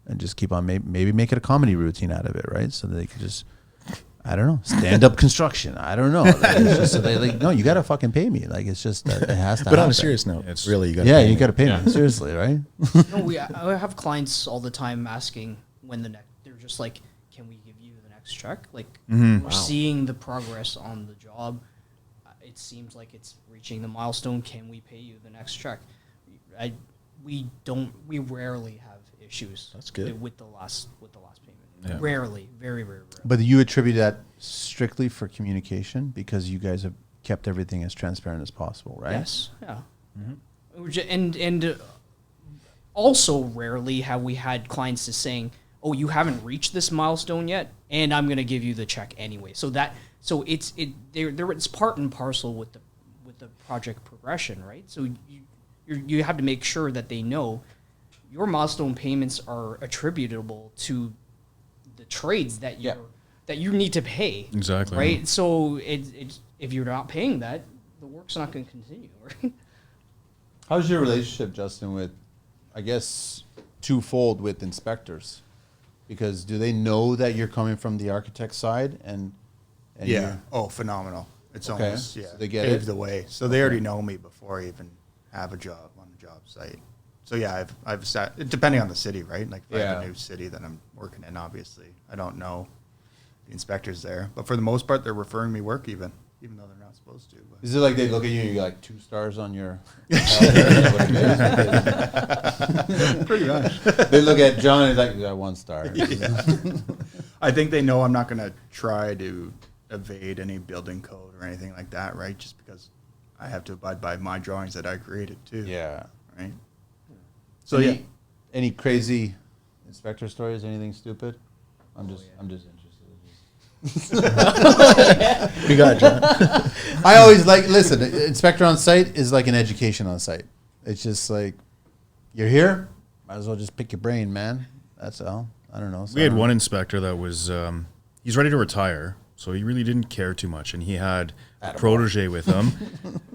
[SPEAKER 1] And just keep on maybe make it a comedy routine out of it, right? So that they could just, I don't know, stand up construction. I don't know. Like, it's just so they like, no, you gotta fucking pay me. Like it's just it has to.
[SPEAKER 3] But on
[SPEAKER 1] happen.
[SPEAKER 3] a serious note,
[SPEAKER 5] It's-
[SPEAKER 3] really, you got
[SPEAKER 1] Yeah, you gotta pay me seriously, right?
[SPEAKER 4] No, I have clients all the time asking when the next. They're just like, "Can we give you the next check?" Like we're seeing the progress on the job. It seems like it's reaching the milestone. Can we pay you the next check? We rarely have issues.
[SPEAKER 3] That's good.
[SPEAKER 4] with the last payment.
[SPEAKER 5] Yeah.
[SPEAKER 4] Rarely, very rare.
[SPEAKER 1] But you attribute that strictly for communication because you guys have kept everything as transparent as possible, right?
[SPEAKER 4] Yes. Yeah. And also rarely have we had clients just saying, "Oh, you haven't reached this milestone yet, and I'm going to give you the check anyway." So it's part and parcel with the project progression, right? So you have to make sure that they know your milestone payments are attributable to the trades that you need to pay.
[SPEAKER 5] Exactly.
[SPEAKER 4] Right. So if you're not paying that, the work's not going to continue. Right.
[SPEAKER 1] How's your relationship, Justin, with, I guess, twofold with inspectors? Because do they know that you're coming from the architect side and
[SPEAKER 6] Yeah.
[SPEAKER 1] you're-
[SPEAKER 6] Oh, phenomenal. It's
[SPEAKER 1] Okay.
[SPEAKER 6] almost
[SPEAKER 1] So they get
[SPEAKER 6] paved
[SPEAKER 1] it?
[SPEAKER 6] the way. So they already know me before I even have a job on the job site. So yeah, I've sat depending on the city, right? Like if I have a new city that I'm working in, obviously I don't know the inspectors there, but for the most part, they're referring me work even though they're not supposed to. But.
[SPEAKER 1] Is it like they look at you and you're like 2 stars on your...
[SPEAKER 6] Pretty much.
[SPEAKER 1] They look at John and he's like, you got 1 star.
[SPEAKER 6] I think they know I'm not going to try to evade any building code or anything like that, right? Just because I have to abide by my drawings that I created too.
[SPEAKER 1] Yeah.
[SPEAKER 6] Right. So yeah.
[SPEAKER 1] Any crazy inspector stories? Anything stupid? I'm just interested.
[SPEAKER 3] We got it, John.
[SPEAKER 1] I always listen, inspector on site is like an education on site. It's just like, you're here, might as well just pick your brain, man. That's all. I don't know.
[SPEAKER 5] We had one inspector that was, he's ready to retire, so he really didn't care too much, and he had a protege with him.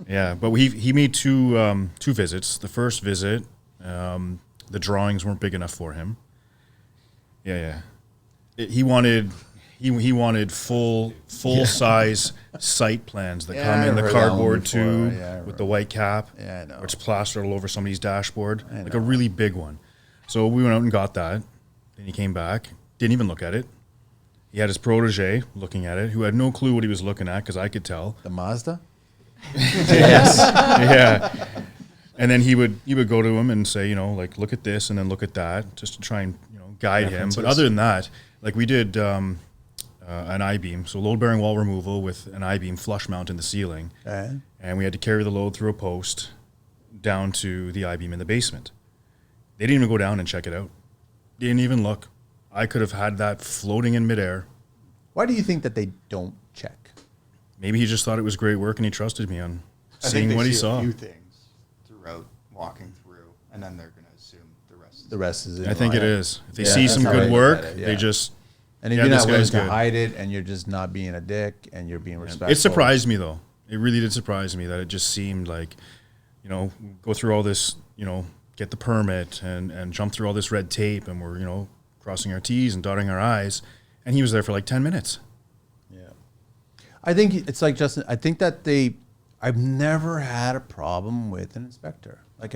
[SPEAKER 5] Yeah, but he made two visits. The first visit, the drawings weren't big enough for him. Yeah. He wanted full size site plans that
[SPEAKER 1] Yeah,
[SPEAKER 5] come
[SPEAKER 1] I
[SPEAKER 5] in the
[SPEAKER 1] heard that one
[SPEAKER 5] cardboard
[SPEAKER 1] before.
[SPEAKER 5] tube
[SPEAKER 1] Yeah, I
[SPEAKER 5] with the white cap.
[SPEAKER 1] Yeah, I know.
[SPEAKER 5] Where it's plastered all over somebody's dashboard, like a
[SPEAKER 1] know.
[SPEAKER 5] really big one. So we went out and got that. Then he came back, didn't even look at it. He had his protege looking at it, who had no clue what he was looking at because I could tell.
[SPEAKER 1] The Mazda?
[SPEAKER 5] Yes. Yeah. And then he would go to him and say, like, look at this and then look at that, just to try and guide him. But other than that, like we did an I-beam, so load-bearing wall removal with an I-beam flush mount in the ceiling, and we had to carry the load through a post down to the I-beam in the basement. They didn't even go down and check it out. Didn't even look. I could have had that floating in midair.
[SPEAKER 1] Why do you think that they don't check?
[SPEAKER 5] Maybe he just thought it was great work and he trusted me on
[SPEAKER 6] I think
[SPEAKER 5] seeing
[SPEAKER 6] they
[SPEAKER 5] what he
[SPEAKER 6] see
[SPEAKER 5] saw.
[SPEAKER 6] a few things throughout walking through, and then they're going to assume the rest.
[SPEAKER 1] The rest is it.
[SPEAKER 5] I think it is. If they
[SPEAKER 1] Yeah,
[SPEAKER 5] see
[SPEAKER 1] that's
[SPEAKER 5] some
[SPEAKER 1] how I
[SPEAKER 5] good
[SPEAKER 1] look
[SPEAKER 5] work,
[SPEAKER 1] at it, yeah.
[SPEAKER 5] they just...
[SPEAKER 1] And if
[SPEAKER 5] Yeah,
[SPEAKER 1] you're
[SPEAKER 5] this
[SPEAKER 1] not willing
[SPEAKER 5] guy's
[SPEAKER 1] to
[SPEAKER 5] good.
[SPEAKER 1] hide it and you're just not being a dick and you're being respectful.
[SPEAKER 5] It surprised me, though. It really did surprise me that it just seemed like, go through all this, get the permit and jump through all this red tape, and we're, crossing our T's and dotting our I's, and he was there for like 10 minutes.
[SPEAKER 1] Yeah. I think it's like, Justin, I think that I've never had a problem with an inspector. Like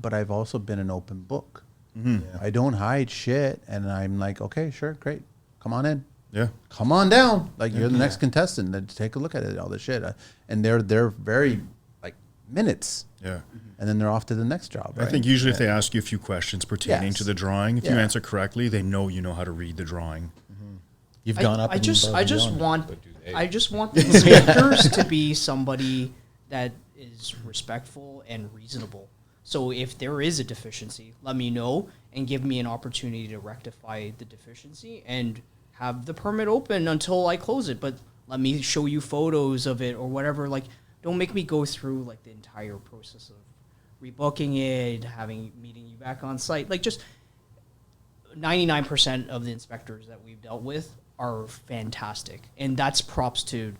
[SPEAKER 1] but I've also been an open book.
[SPEAKER 5] Mm-hmm.
[SPEAKER 1] Yeah. I don't hide shit. And I'm like, okay, sure, great. Come on in.
[SPEAKER 5] Yeah.
[SPEAKER 1] Come on down. Like you're the next contestant. Then take a look at it, all this shit. And they're very like minutes.
[SPEAKER 5] Yeah.
[SPEAKER 1] And then they're off to the next job.
[SPEAKER 5] I
[SPEAKER 1] Right?
[SPEAKER 5] think usually if they ask you a few questions pertaining
[SPEAKER 1] Yes.
[SPEAKER 5] to the drawing, if you
[SPEAKER 1] Yeah.
[SPEAKER 5] answer correctly, they know you know how to read the drawing.
[SPEAKER 3] You've gone up.
[SPEAKER 4] I just
[SPEAKER 3] above and beyond.
[SPEAKER 4] want
[SPEAKER 2] But do they?
[SPEAKER 4] I just want the inspectors to be somebody that is respectful and reasonable. So if there is a deficiency, let me know and give me an opportunity to rectify the deficiency and have the permit open until I close it. But let me show you photos of it or whatever. Like, don't make me go through like the entire process of rebooking it, meeting you back on site. Like, just 99% of the inspectors that we've dealt with are fantastic, and that's props to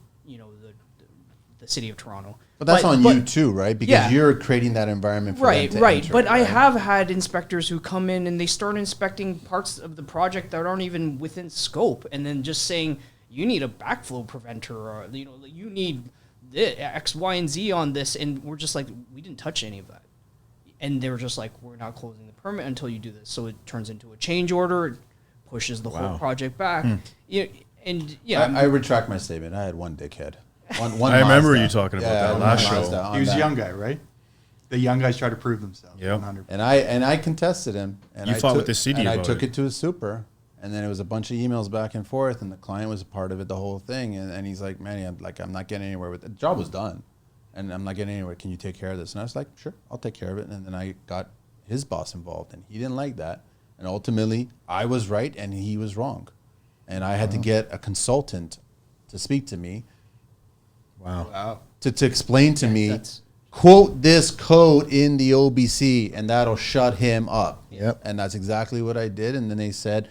[SPEAKER 4] the city of Toronto.
[SPEAKER 1] But that's on you too, right? Because
[SPEAKER 4] Yeah.
[SPEAKER 1] you're creating that environment for them to
[SPEAKER 4] Right.
[SPEAKER 1] enter,
[SPEAKER 4] But I
[SPEAKER 1] right?
[SPEAKER 4] have had inspectors who come in and they start inspecting parts of the project that aren't even within scope, and then just saying you need a backflow preventer, or you need the X, Y, and Z on this, and we're just like, we didn't touch any of that, and they were just like, we're not closing the permit until you do this. So it turns into a change order, it pushes the whole project back.
[SPEAKER 1] I retract my statement. I had one dickhead. One
[SPEAKER 5] I remember
[SPEAKER 1] Mazda.
[SPEAKER 5] you talking about
[SPEAKER 1] Yeah,
[SPEAKER 5] that
[SPEAKER 1] one
[SPEAKER 5] last
[SPEAKER 1] Mazda
[SPEAKER 5] show.
[SPEAKER 1] on
[SPEAKER 6] He was a
[SPEAKER 1] that.
[SPEAKER 6] young guy, right? The young guys try to prove themselves.
[SPEAKER 5] Yep.
[SPEAKER 6] 100%.
[SPEAKER 1] And I contested him. And
[SPEAKER 5] You
[SPEAKER 1] I
[SPEAKER 5] fought
[SPEAKER 1] took,
[SPEAKER 5] with the city
[SPEAKER 1] and I
[SPEAKER 5] about
[SPEAKER 1] took
[SPEAKER 5] it.
[SPEAKER 1] it to a super, and then it was a bunch of emails back and forth, and the client was a part of it, the whole thing. And he's like, man, I'm not getting anywhere with it. The job was done, and I'm not getting anywhere. Can you take care of this? And I was like, sure, I'll take care of it. And then I got his boss involved, and he didn't like that. And ultimately, I was right, and he was wrong. And I had to get a consultant to speak to me.
[SPEAKER 3] Wow.
[SPEAKER 1] To explain to me,
[SPEAKER 4] that's-
[SPEAKER 1] quote this code in the OBC, and that'll shut him up.
[SPEAKER 3] Yep.
[SPEAKER 1] And that's exactly what I did. And then they said,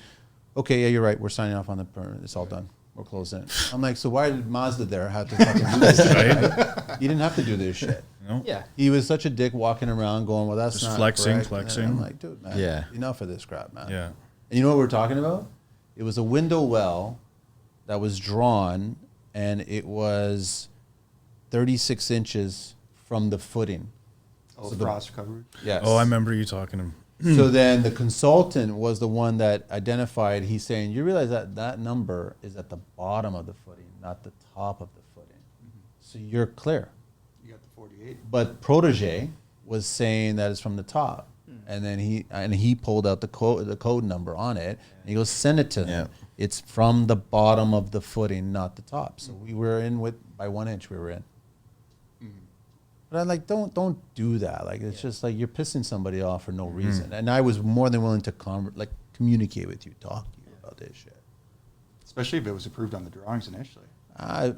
[SPEAKER 1] okay, yeah, you're right. We're signing off on the permit. It's all done. We're closing it. I'm like, so why did Mazda there have to fucking do this? Right? You didn't have to do this shit.
[SPEAKER 5] No?
[SPEAKER 4] Yeah.
[SPEAKER 1] He was such a dick walking around going, well, that's
[SPEAKER 5] Just
[SPEAKER 1] not
[SPEAKER 5] flexing.
[SPEAKER 1] correct. And I'm like, dude, man,
[SPEAKER 3] Yeah.
[SPEAKER 1] enough of this crap, man.
[SPEAKER 5] Yeah.
[SPEAKER 1] And you know what we're talking about? It was a window well that was drawn, and it was 36 inches from the footing.
[SPEAKER 6] Oh,
[SPEAKER 1] So
[SPEAKER 6] the frost coverage.
[SPEAKER 1] Yes.
[SPEAKER 5] Oh, I remember you talking to him.
[SPEAKER 1] So then the consultant was the one that identified, he's saying, you realize that number is at the bottom of the footing, not the top of the footing. So you're clear.
[SPEAKER 6] You got the 48.
[SPEAKER 1] But Protege was saying that it's from the top. And then he pulled out the code number on it, and he goes, send it to them.
[SPEAKER 3] Yeah.
[SPEAKER 1] It's from the bottom of the footing, not the top. So we were in by 1 inch we were in. But I'm like, don't do that. Like, it's just like you're pissing somebody off for no reason. And I was more than willing to communicate with you, talk to you about this shit.
[SPEAKER 6] Especially if it was approved on the drawings initially.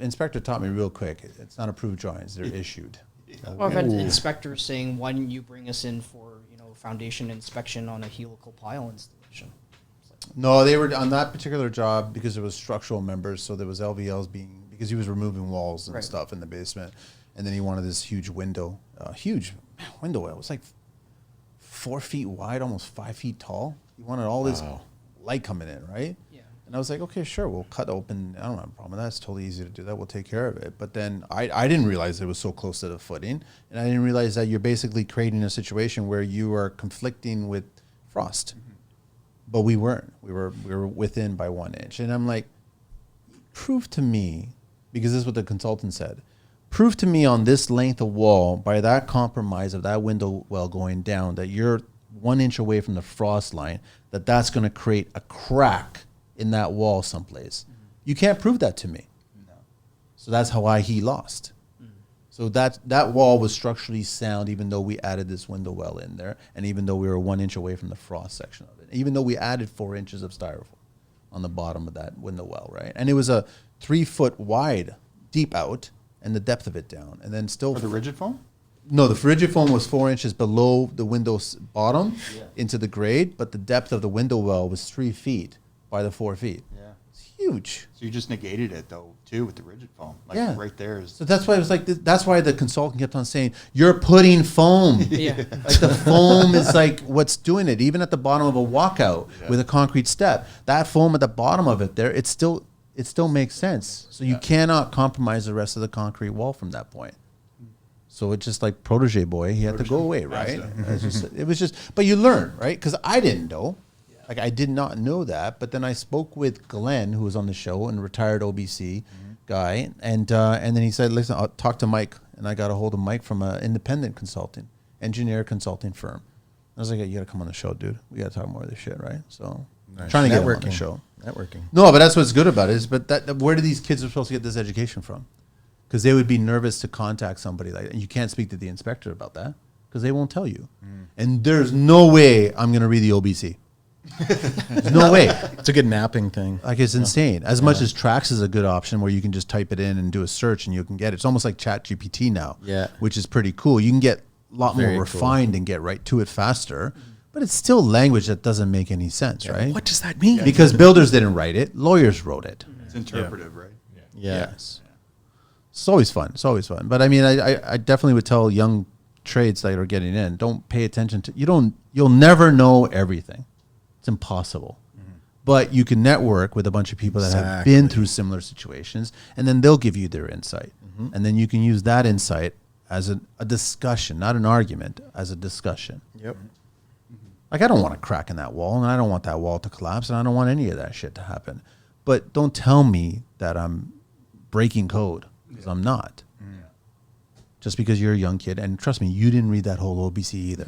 [SPEAKER 1] Inspector taught me real quick. It's not approved drawings; they're issued.
[SPEAKER 4] Well, I've had inspectors saying, why didn't you bring us in for foundation inspection on a helical pile installation?
[SPEAKER 1] No, they were on that particular job because it was structural members. So there was LVLs because he was removing walls and
[SPEAKER 4] Right.
[SPEAKER 1] stuff in the basement, and then he wanted this huge window. Huge window. It was like 4 feet wide, almost 5 feet tall. He wanted all this light coming in, right?
[SPEAKER 4] Yeah.
[SPEAKER 1] And I was like, okay, sure, we'll cut open. I don't have a problem with that. It's totally easy to do that. We'll take care of it. But then I didn't realize it was so close to the footing, and I didn't realize that you're basically creating a situation where you are conflicting with frost. But we weren't. We were within by 1 inch. And I'm like, prove to me, because this is what the consultant said, prove to me on this length of wall, by that compromise of that window well going down, that you're 1 inch away from the frost line, that's going to create a crack in that wall someplace. You can't prove that to me.
[SPEAKER 6] No.
[SPEAKER 1] So that's how he lost. So that wall was structurally sound, even though we added this window well in there, and even though we were 1 inch away from the frost section of it, even though we added 4 inches of styrofoam on the bottom of that window well, right? And it was a 3 foot wide, deep out, and the depth of it down, and then still
[SPEAKER 6] For the rigid foam?
[SPEAKER 1] no, the rigid foam was 4 inches below the window's bottom into the grade, but the depth of the window well was 3 feet by the 4 feet.
[SPEAKER 6] Yeah.
[SPEAKER 1] It's huge.
[SPEAKER 6] So you just negated it, though, too, with the rigid foam. Like,
[SPEAKER 1] Yeah.
[SPEAKER 6] right there is...
[SPEAKER 1] So that's why it was like, that's why the consultant kept on saying, you're putting foam.
[SPEAKER 4] Yeah.
[SPEAKER 1] Like the foam is like what's doing it. Even at the bottom of a walkout with a concrete step, that foam at the bottom of it there, it still makes sense. So you cannot compromise the rest of the concrete wall from that point. So it's just like Protege boy, he had to go away, right? It was just, but you learn, right? Because I didn't know. Like, I did not know that. But then I spoke with Glenn, who was on the show, and retired OBC guy. And then he said, listen, I'll talk to Mike. and I got a hold of Mike from an independent engineer consulting firm. I was like, you got to come on the show, dude. We got to talk more of this shit, right? So trying to get him on the show.
[SPEAKER 3] Networking.
[SPEAKER 1] No, but that's what's good about it is, where do these kids are supposed to get this education from? Because they would be nervous to contact somebody like that. And you can't speak to the inspector about that because they won't tell you. And there's no way I'm going to read the OBC. There's no way.
[SPEAKER 3] It's a good napping thing.
[SPEAKER 1] Like, it's insane. As much as Trax is a good option where you can just type it in and do a search and you can get it. It's almost like ChatGPT now, which is pretty cool. You can get a lot more refined and get right to it faster. But it's still language that doesn't make any sense, right?
[SPEAKER 3] What does that mean?
[SPEAKER 1] Because builders didn't write it. Lawyers wrote it.
[SPEAKER 6] It's interpretive, right?
[SPEAKER 1] Yes. It's always fun. It's always fun. But I mean, I definitely would tell young trades that are getting in, don't pay attention to, you'll never know everything. It's impossible. But you can network with a bunch of people that have been through similar situations, and then they'll give you their insight. And then you can use that insight as a discussion, not an argument, as a discussion.
[SPEAKER 3] Yep.
[SPEAKER 1] Like, I don't want to crack in that wall, and I don't want that wall to collapse, and I don't want any of that shit to happen. But don't tell me that I'm breaking code, because I'm not. Just because you're a young kid, and trust me, you didn't read that whole OBC either.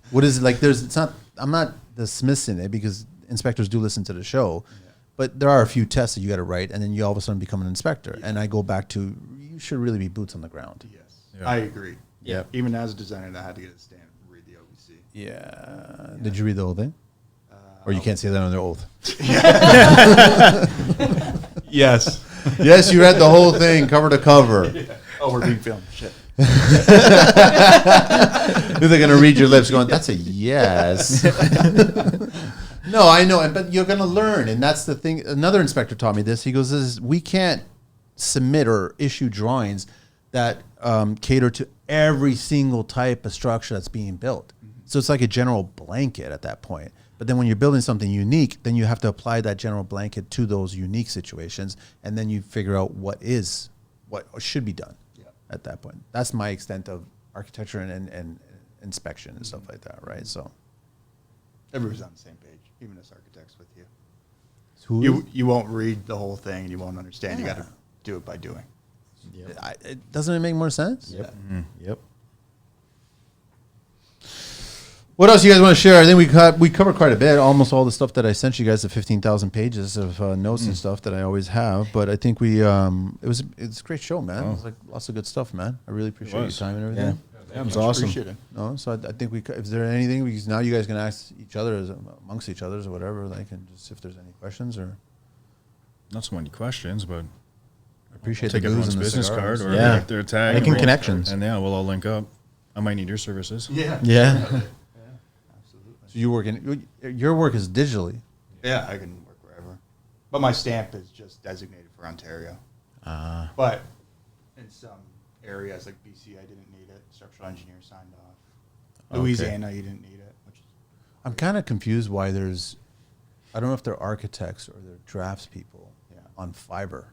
[SPEAKER 1] What is it like? I'm not dismissing it because inspectors do listen to the show, but there are a few tests that you got to write, and then you all of a sudden become an inspector. And I go back to, you should really be boots on the ground.
[SPEAKER 6] Yes, I agree.
[SPEAKER 3] Yeah.
[SPEAKER 6] Even as a designer, that had to get a stand.
[SPEAKER 1] Yeah. Did you read the whole thing? Or you can't say that on their oath?
[SPEAKER 6] Yes.
[SPEAKER 1] Yes, you read the whole thing, cover to cover.
[SPEAKER 6] Oh, we're being filmed. Shit.
[SPEAKER 1] They're going to read your lips going, that's a yes. No, I know, but you're going to learn. And that's the thing. Another inspector taught me this. He goes, we can't submit or issue drawings that cater to every single type of structure that's being built. So it's like a general blanket at that point. But then when you're building something unique, then you have to apply that general blanket to those unique situations, and then you figure out what should be done at that point. That's my extent of architecture and inspection and stuff like that, right? So
[SPEAKER 6] everybody's on the same page, even us architects with you. You won't read the whole thing and you won't understand. You got to do it by doing.
[SPEAKER 1] Doesn't it make more sense?
[SPEAKER 3] Yep. Yep.
[SPEAKER 1] What else you guys want to share? I think we covered quite a bit, almost all the stuff that I sent you guys, the 15,000 pages of notes and stuff that I always have. But I think it's a great show, man. It was like lots of good stuff, man. I really appreciate your time and everything.
[SPEAKER 3] Yeah, it was awesome.
[SPEAKER 6] Appreciate it.
[SPEAKER 1] No, so I think is there anything, because now you guys can ask each other amongst each others or whatever, like, and just if there's any questions or.
[SPEAKER 5] Not so many questions, but
[SPEAKER 1] Appreciate
[SPEAKER 5] take
[SPEAKER 1] the
[SPEAKER 5] everyone's
[SPEAKER 1] booze and the
[SPEAKER 5] business
[SPEAKER 1] cigars.
[SPEAKER 5] card or
[SPEAKER 3] Yeah.
[SPEAKER 5] their tag.
[SPEAKER 3] Making
[SPEAKER 5] and
[SPEAKER 3] connections.
[SPEAKER 5] And we'll all link up. I might need your services.
[SPEAKER 6] Yeah.
[SPEAKER 3] Yeah.
[SPEAKER 6] Absolutely.
[SPEAKER 1] So your work is digitally.
[SPEAKER 6] Yeah, I can work wherever. But my stamp is just designated for Ontario. But in some areas like BC, I didn't need it. Structural engineer signed off.
[SPEAKER 1] Okay.
[SPEAKER 6] Louisiana, you didn't need it.
[SPEAKER 1] I'm kind of confused why I don't know if they're architects or they're draftspeople on Fiverr.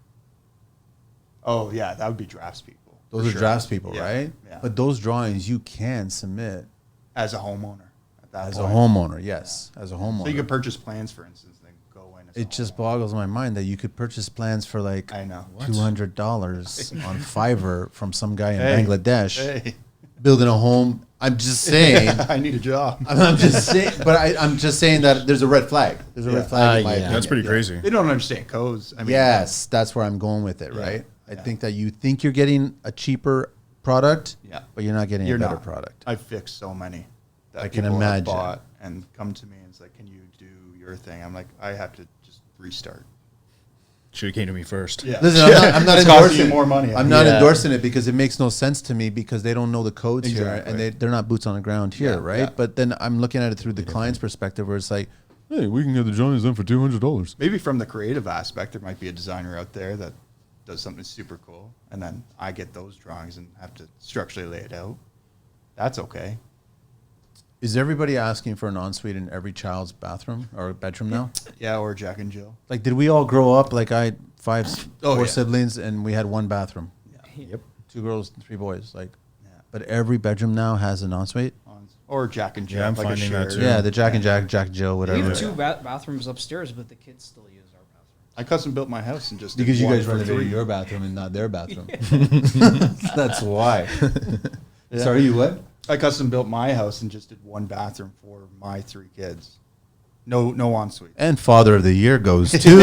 [SPEAKER 6] Oh, yeah, that would be draftspeople.
[SPEAKER 1] Those are draftspeople, right?
[SPEAKER 6] Yeah.
[SPEAKER 1] But those drawings you can submit
[SPEAKER 6] As a homeowner. At that
[SPEAKER 1] as
[SPEAKER 6] point.
[SPEAKER 1] a homeowner, yes, as a homeowner.
[SPEAKER 6] So you could purchase plans, for instance, then go in. As
[SPEAKER 1] It just boggles my mind that you could purchase plans for like
[SPEAKER 6] I know.
[SPEAKER 1] $200 on Fiverr from some guy in
[SPEAKER 6] Hey.
[SPEAKER 1] Bangladesh
[SPEAKER 6] Hey,
[SPEAKER 1] building a home. I'm just saying.
[SPEAKER 6] I need a job.
[SPEAKER 1] I'm just saying, but I'm just saying that there's a red flag. There's a red flag in my opinion.
[SPEAKER 5] That's pretty crazy.
[SPEAKER 6] They don't understand codes. I mean,
[SPEAKER 1] Yes, that's where I'm going with it, right? I think that you think you're getting a cheaper product, but you're not getting a better product.
[SPEAKER 6] I fixed so many that
[SPEAKER 1] I can
[SPEAKER 6] people have
[SPEAKER 1] imagine.
[SPEAKER 6] bought and come to me and it's like, can you do your thing? I'm like, I have to just restart.
[SPEAKER 5] Should have came to me first.
[SPEAKER 6] Yeah.
[SPEAKER 1] Listen, I'm not
[SPEAKER 6] It's costing
[SPEAKER 1] endorsing
[SPEAKER 6] you more money.
[SPEAKER 1] I'm not
[SPEAKER 3] Yeah.
[SPEAKER 1] endorsing it because it makes no sense to me because they don't know the codes here
[SPEAKER 6] Exactly.
[SPEAKER 1] and they're not boots on the ground here,
[SPEAKER 6] Yeah,
[SPEAKER 1] right?
[SPEAKER 6] yeah.
[SPEAKER 1] But then I'm looking at it through the client's perspective where it's like, hey, we can get the drawings done for $200.
[SPEAKER 6] Maybe from the creative aspect, there might be a designer out there that does something super cool, and then I get those drawings and have to structurally lay it out. That's okay.
[SPEAKER 1] Is everybody asking for an ensuite in every child's bathroom or bedroom now?
[SPEAKER 6] Yeah, or Jack and Jill.
[SPEAKER 1] Like, did we all grow up like I had four
[SPEAKER 6] yeah.
[SPEAKER 1] siblings and we had one bathroom?
[SPEAKER 3] Yep.
[SPEAKER 1] 2 girls and 3 boys. Like,
[SPEAKER 6] Yeah.
[SPEAKER 1] but every bedroom now has an ensuite.
[SPEAKER 6] Or Jack and Jill.
[SPEAKER 5] Yeah, I'm
[SPEAKER 6] like a
[SPEAKER 5] finding that
[SPEAKER 6] shared-
[SPEAKER 5] too.
[SPEAKER 1] Yeah, the Jack and Jack, Jack Jill,
[SPEAKER 4] We
[SPEAKER 1] whatever.
[SPEAKER 4] have 2 bathrooms upstairs, but the kids still use our bathroom.
[SPEAKER 6] I custom built my house and just
[SPEAKER 1] Because
[SPEAKER 6] did
[SPEAKER 1] you
[SPEAKER 6] one
[SPEAKER 1] guys
[SPEAKER 6] for
[SPEAKER 1] renovated
[SPEAKER 6] 3.
[SPEAKER 1] your bathroom and not their bathroom. That's why. Sorry, you what?
[SPEAKER 6] I custom built my house and just did one bathroom for my 3 kids. No ensuite.
[SPEAKER 1] And Father of the Year goes to.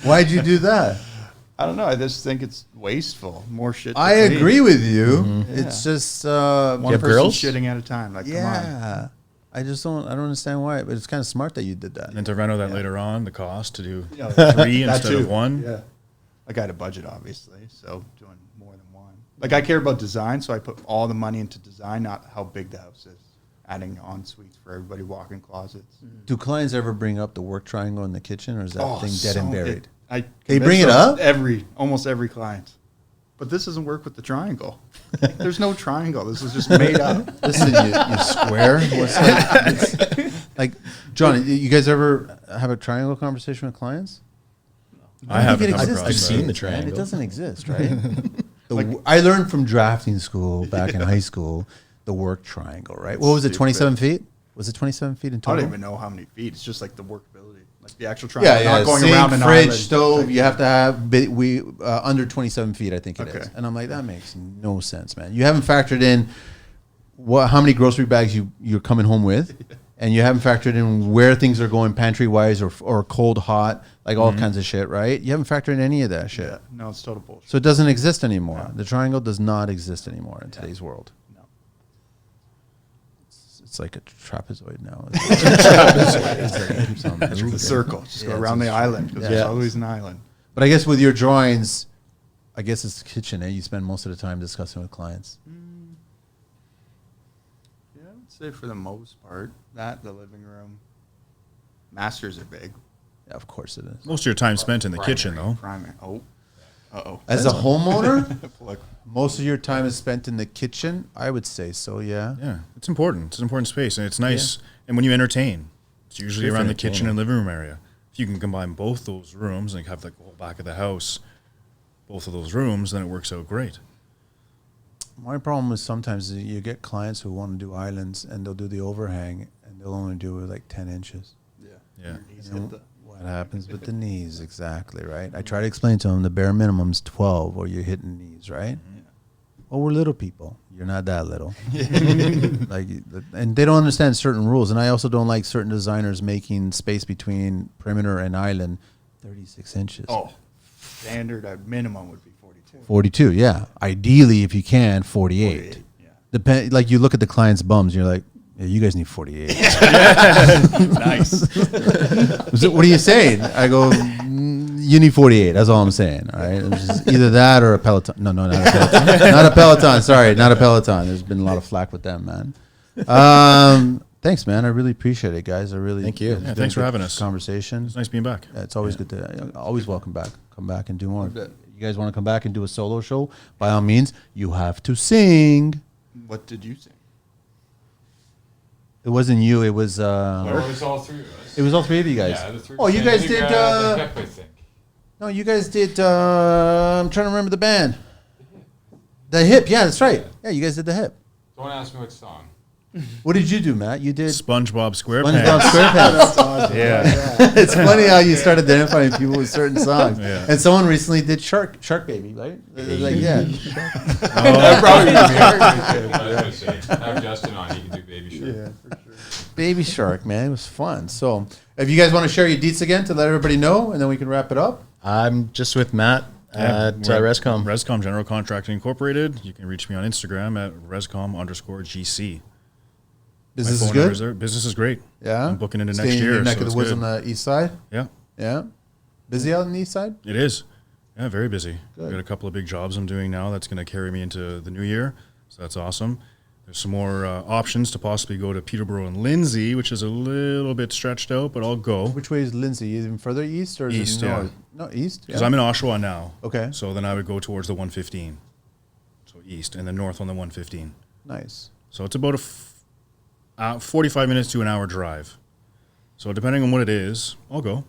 [SPEAKER 1] Why'd you do that?
[SPEAKER 6] I don't know. I just think it's wasteful. More shit. To
[SPEAKER 1] I
[SPEAKER 6] clean.
[SPEAKER 1] agree with you.
[SPEAKER 6] Mm-hmm.
[SPEAKER 1] It's just
[SPEAKER 6] One
[SPEAKER 3] have
[SPEAKER 6] person
[SPEAKER 3] girls?
[SPEAKER 6] shitting at a time. Like, come on.
[SPEAKER 1] yeah. I don't understand why, but it's kind of smart that you did that.
[SPEAKER 5] And then to reno that later on, the cost to do
[SPEAKER 6] You know,
[SPEAKER 5] 3
[SPEAKER 6] that
[SPEAKER 5] instead
[SPEAKER 6] too.
[SPEAKER 5] of 1.
[SPEAKER 6] Yeah. Like I had a budget, obviously, so doing more than one. Like I care about design, so I put all the money into design, not how big the house is. Adding en suites for everybody, walk-in closets.
[SPEAKER 1] Do clients ever bring up the work triangle in the kitchen, or is that thing dead and buried?
[SPEAKER 6] They
[SPEAKER 1] bring it up?
[SPEAKER 6] Almost every client. But this doesn't work with the triangle. There's no triangle. This is just made up.
[SPEAKER 1] Listen, you square. What's that? Like, John, you guys ever have a triangle conversation with clients?
[SPEAKER 5] I haven't come
[SPEAKER 1] I've
[SPEAKER 5] across
[SPEAKER 3] I've
[SPEAKER 5] that.
[SPEAKER 3] seen the
[SPEAKER 1] Man,
[SPEAKER 3] triangle.
[SPEAKER 1] it doesn't exist, right? I learned from drafting school back in high school the work triangle, right? What was it,
[SPEAKER 6] Stupid.
[SPEAKER 1] 27 feet? Was it 27 feet in
[SPEAKER 6] I
[SPEAKER 1] total?
[SPEAKER 6] don't even know how many feet. It's just like the workability. Like the actual triangle.
[SPEAKER 1] Yeah,
[SPEAKER 6] Not going
[SPEAKER 1] sink,
[SPEAKER 6] around an
[SPEAKER 1] fridge,
[SPEAKER 6] island.
[SPEAKER 1] stove. You have to have under 27 feet, I think it is.
[SPEAKER 6] Okay.
[SPEAKER 1] And I'm like, that makes no sense, man. You haven't factored in how many grocery bags you're coming home with, and you haven't factored in where things are going pantry wise or cold, hot, like all kinds of shit, right? You haven't factored in any of that shit.
[SPEAKER 6] Yeah. No, it's total bullshit.
[SPEAKER 1] So it doesn't exist anymore.
[SPEAKER 6] No.
[SPEAKER 1] The triangle does not exist anymore in today's world.
[SPEAKER 6] No.
[SPEAKER 1] It's like a trapezoid now.
[SPEAKER 6] It's the circle. Just go around the island because
[SPEAKER 1] Yeah.
[SPEAKER 6] there's always an island.
[SPEAKER 1] But I guess with your drawings, I guess it's the kitchen, You spend most of the time discussing with clients.
[SPEAKER 6] Yeah, I would say for the most part, the living room. Masters are big.
[SPEAKER 1] Yeah, of course it is.
[SPEAKER 5] Most of your time spent in the kitchen, though.
[SPEAKER 6] Primary. Oh. Uh-oh.
[SPEAKER 1] As a homeowner,
[SPEAKER 6] Look,
[SPEAKER 1] most of your time is spent in the kitchen. I would say so, yeah.
[SPEAKER 5] Yeah, it's important. It's an important space, and it's nice. And when you entertain, it's usually
[SPEAKER 3] Good for
[SPEAKER 5] around the kitchen
[SPEAKER 3] entertaining.
[SPEAKER 5] and living room area. If you can combine both those rooms and have like the whole back of the house, both of those rooms, then it works out great.
[SPEAKER 1] My problem is sometimes you get clients who want to do islands and they'll do the overhang and they'll only do it like 10 inches.
[SPEAKER 6] yeah.
[SPEAKER 5] Yeah.
[SPEAKER 6] Your knees
[SPEAKER 1] You know,
[SPEAKER 6] hit the-
[SPEAKER 1] what happens with the knees, exactly, right? I try to explain to them the bare minimum is 12 or you're hitting knees, right? Well, we're little people. You're not that little. And they don't understand certain rules. And I also don't like certain designers making space between perimeter and island 36 inches.
[SPEAKER 6] Oh, standard at minimum would be 42.
[SPEAKER 1] 42, yeah. Ideally, if you can, 48.
[SPEAKER 6] 48, yeah.
[SPEAKER 1] Like you look at the client's bums, you're like, yeah, you guys need 48.
[SPEAKER 6] Nice.
[SPEAKER 1] What are you saying? I go, you need 48. That's all I'm saying. All right. It's just either that or a Peloton. No, not a Peloton. Not a Peloton. Sorry, not a Peloton. There's been a lot of flack with them, man. Thanks, man. I really appreciate it, guys. I really
[SPEAKER 3] Thank you.
[SPEAKER 1] it's
[SPEAKER 5] Yeah,
[SPEAKER 1] been
[SPEAKER 5] thanks
[SPEAKER 1] a
[SPEAKER 5] for
[SPEAKER 1] good
[SPEAKER 5] having us.
[SPEAKER 1] Conversation.
[SPEAKER 5] It's nice being back.
[SPEAKER 1] Yeah, it's always good to. Always welcome back. Come back and do more.
[SPEAKER 6] bet.
[SPEAKER 1] You guys want to come back and do a solo show? By all means, you have to sing.
[SPEAKER 6] What did you say?
[SPEAKER 1] It wasn't you. It was.
[SPEAKER 2] It was all three of us.
[SPEAKER 1] It was all three of you guys.
[SPEAKER 2] Yeah, the three.
[SPEAKER 1] Oh, you guys did.
[SPEAKER 2] the hip, I think.
[SPEAKER 1] No, you guys did. I'm trying to remember the band. The Hip. Yeah, that's right. Yeah, you guys did the Hip.
[SPEAKER 2] Don't ask me what song.
[SPEAKER 1] What did you do, Matt? You did
[SPEAKER 5] SpongeBob
[SPEAKER 1] SpongeBob
[SPEAKER 5] SquarePants.
[SPEAKER 1] SquarePants.
[SPEAKER 5] Yeah.
[SPEAKER 1] It's funny how you start identifying people with certain songs.
[SPEAKER 5] Yeah.
[SPEAKER 1] And someone recently did Shark Baby, right? They're like, yeah.
[SPEAKER 2] That probably I was gonna say, have Justin on. He can do Baby Shark.
[SPEAKER 6] Yeah, for sure.
[SPEAKER 1] Baby Shark, man. It was fun. So if you guys want to share your deets again to let everybody know, and then we can wrap it up.
[SPEAKER 3] I'm just with Matt at
[SPEAKER 5] we're
[SPEAKER 3] Rescom.
[SPEAKER 5] Rescom General Contracting Incorporated. You can reach me on Instagram at rescom_GC.
[SPEAKER 1] Business
[SPEAKER 5] My
[SPEAKER 1] is
[SPEAKER 5] phone number
[SPEAKER 1] good?
[SPEAKER 5] there. Business is great.
[SPEAKER 1] Yeah?
[SPEAKER 5] I'm booking into
[SPEAKER 1] Staying
[SPEAKER 5] next
[SPEAKER 1] in
[SPEAKER 5] year.
[SPEAKER 1] your neck
[SPEAKER 5] so
[SPEAKER 1] of
[SPEAKER 5] it's
[SPEAKER 1] the woods
[SPEAKER 5] good.
[SPEAKER 1] on the east side?
[SPEAKER 5] Yeah,
[SPEAKER 1] Yeah. Busy out on the east side?
[SPEAKER 5] it is. Yeah, very busy.
[SPEAKER 1] Good.
[SPEAKER 5] Got a couple of big jobs I'm doing now that's going to carry me into the new year. So that's awesome. There's some more options to possibly go to Peterborough and Lindsay, which is a little bit stretched out, but I'll go.
[SPEAKER 1] Which way is Lindsay? Even further east or is
[SPEAKER 5] East,
[SPEAKER 1] it
[SPEAKER 5] yeah.
[SPEAKER 1] north? No, east?
[SPEAKER 5] Because
[SPEAKER 1] Yeah.
[SPEAKER 5] I'm in Oshawa now.
[SPEAKER 1] Okay.
[SPEAKER 5] So then I would go towards the 115. So east, and then north on the 115.
[SPEAKER 1] Nice.
[SPEAKER 5] So it's about a 45 minutes to an hour drive. So depending on what it is, I'll go.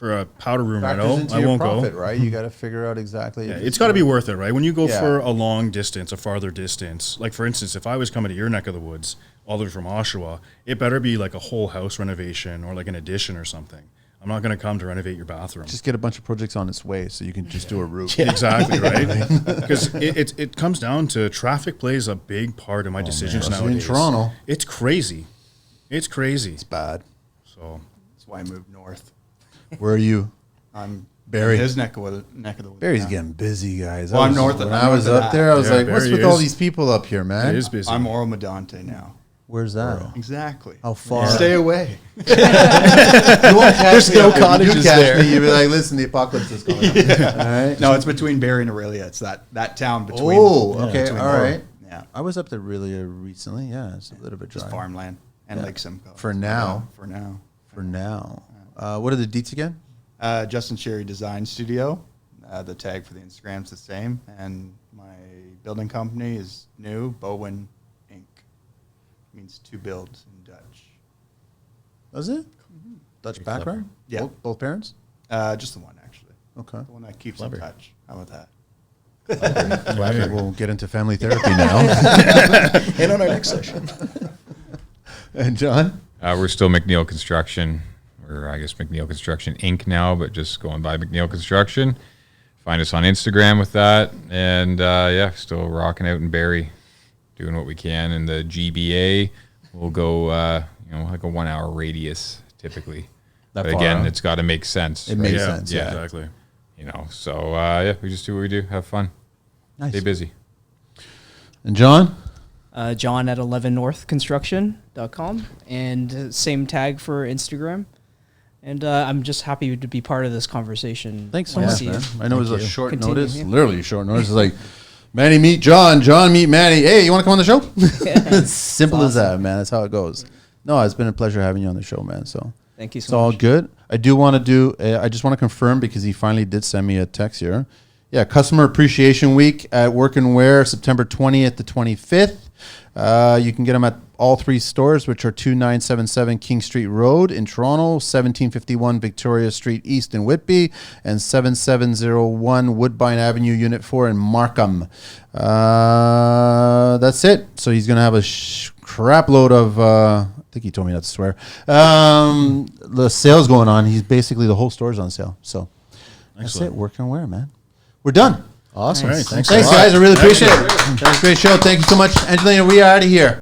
[SPEAKER 5] for a powder room
[SPEAKER 1] Factors
[SPEAKER 5] rental,
[SPEAKER 1] into
[SPEAKER 5] I
[SPEAKER 1] your
[SPEAKER 5] won't
[SPEAKER 1] profit,
[SPEAKER 5] go.
[SPEAKER 1] right? You got to figure out exactly.
[SPEAKER 5] Yeah,
[SPEAKER 1] if
[SPEAKER 5] it's got to be worth it, right? When you go
[SPEAKER 1] Yeah.
[SPEAKER 5] for a long distance, a farther distance, like for instance, if I was coming to your neck of the woods, all the way from Oshawa, it better be like a whole house renovation or like an addition or something. I'm not going to come to renovate your bathroom.
[SPEAKER 1] Just get a bunch of projects on its way, so you can just do a roof.
[SPEAKER 5] Exactly, right? Because it comes down to traffic plays a big part of my decisions
[SPEAKER 1] Especially in
[SPEAKER 5] nowadays.
[SPEAKER 1] Toronto.
[SPEAKER 5] It's crazy. It's crazy.
[SPEAKER 1] It's bad.
[SPEAKER 5] So
[SPEAKER 6] That's why I moved north.
[SPEAKER 1] Where are you?
[SPEAKER 6] I'm
[SPEAKER 1] Barrie.
[SPEAKER 6] in his neck of the woods.
[SPEAKER 1] Barry's
[SPEAKER 6] now.
[SPEAKER 1] getting busy, guys.
[SPEAKER 6] Well, I'm north of-
[SPEAKER 1] When
[SPEAKER 6] I'm
[SPEAKER 1] I was
[SPEAKER 6] north of
[SPEAKER 1] up
[SPEAKER 6] that.
[SPEAKER 1] there, I was
[SPEAKER 5] Yeah,
[SPEAKER 1] like, "What's
[SPEAKER 5] Barrie
[SPEAKER 1] with all
[SPEAKER 5] is-
[SPEAKER 1] these people up here, man?"
[SPEAKER 5] it is busy.
[SPEAKER 6] I'm Oro Medante now.
[SPEAKER 1] Where's that?
[SPEAKER 6] Exactly.
[SPEAKER 1] How far?
[SPEAKER 6] Stay away.
[SPEAKER 1] You won't catch
[SPEAKER 3] There's
[SPEAKER 1] me
[SPEAKER 3] no
[SPEAKER 1] up there.
[SPEAKER 3] cottages
[SPEAKER 1] You catch
[SPEAKER 3] there.
[SPEAKER 1] me, you'd be like, "Listen, the apocalypse is coming." All right.
[SPEAKER 6] No, it's between Barrie and Aurelia. It's that town between.
[SPEAKER 1] Oh, okay,
[SPEAKER 6] between
[SPEAKER 1] all
[SPEAKER 6] Oro.
[SPEAKER 1] right.
[SPEAKER 6] Yeah,
[SPEAKER 1] I was up there really recently. Yeah, it's a little bit dry.
[SPEAKER 6] just farmland and
[SPEAKER 1] Yeah.
[SPEAKER 6] Lake Simcoe.
[SPEAKER 1] For now.
[SPEAKER 6] For now.
[SPEAKER 1] For now. What are the deets again?
[SPEAKER 6] Justin Sherry Design Studio. The tag for the Instagram's the same, and my building company is new. Bowen Inc. Means to build in Dutch.
[SPEAKER 1] Was it Dutch background?
[SPEAKER 6] Yeah.
[SPEAKER 1] Both parents.
[SPEAKER 6] Just the one actually.
[SPEAKER 1] Okay.
[SPEAKER 6] The one that keeps
[SPEAKER 3] Clever.
[SPEAKER 6] in touch. How about that?
[SPEAKER 1] Okay, we'll get into family therapy now.
[SPEAKER 3] And on our next session.
[SPEAKER 1] And John.
[SPEAKER 2] We're still MacNeil Construction, or I guess MacNeil Construction Inc. now, but just going by MacNeil Construction. Find us on Instagram with that, and yeah, still rocking out in Barrie, doing what we can in the GBA. We'll go, like a 1 hour radius typically.
[SPEAKER 1] That
[SPEAKER 2] But
[SPEAKER 1] far,
[SPEAKER 2] again,
[SPEAKER 1] huh?
[SPEAKER 2] it's got to make sense.
[SPEAKER 1] It
[SPEAKER 2] right?
[SPEAKER 1] makes
[SPEAKER 5] yeah,
[SPEAKER 1] sense. Yeah.
[SPEAKER 5] exactly.
[SPEAKER 2] So yeah, we just do what we do, have fun,
[SPEAKER 1] Nice.
[SPEAKER 2] stay busy.
[SPEAKER 1] And John.
[SPEAKER 4] Jon at 11northconstruction.com, and same tag for Instagram. And I'm just happy to be part of this conversation.
[SPEAKER 1] Thanks so
[SPEAKER 4] Wanna
[SPEAKER 1] much,
[SPEAKER 4] see
[SPEAKER 1] man.
[SPEAKER 4] it.
[SPEAKER 1] I know it was a
[SPEAKER 3] you.
[SPEAKER 1] short
[SPEAKER 4] Continue,
[SPEAKER 1] notice,
[SPEAKER 4] yeah.
[SPEAKER 1] literally short notice. It's like, Manny meet John, John meet Manny. Hey, you want to come on the show? It's simple as that, man. That's how it goes. No, it's been a pleasure having you on the show, man. So
[SPEAKER 4] Thank you
[SPEAKER 1] it's
[SPEAKER 4] so
[SPEAKER 1] all
[SPEAKER 4] much.
[SPEAKER 1] good. I do want to do. I just want to confirm because he finally did send me a text here. Yeah, Customer Appreciation Week at Work and Wear, September 20th to 25th. You can get them at all three stores, which are 2977 King Street Road in Toronto, 1751 Victoria Street East in Whitby, and 7701 Woodbine Avenue, Unit 4 in Markham. That's it. So he's going to have a crap load of, I think he told me not to swear, the sales going on. He's basically, the whole store's on sale. So that's it. Work and Wear, man. We're done.
[SPEAKER 3] Awesome.
[SPEAKER 5] All right, thanks.
[SPEAKER 1] Thanks, guys. I really appreciate it. That was a great show. Thank you so much, Angelina. We are out of here.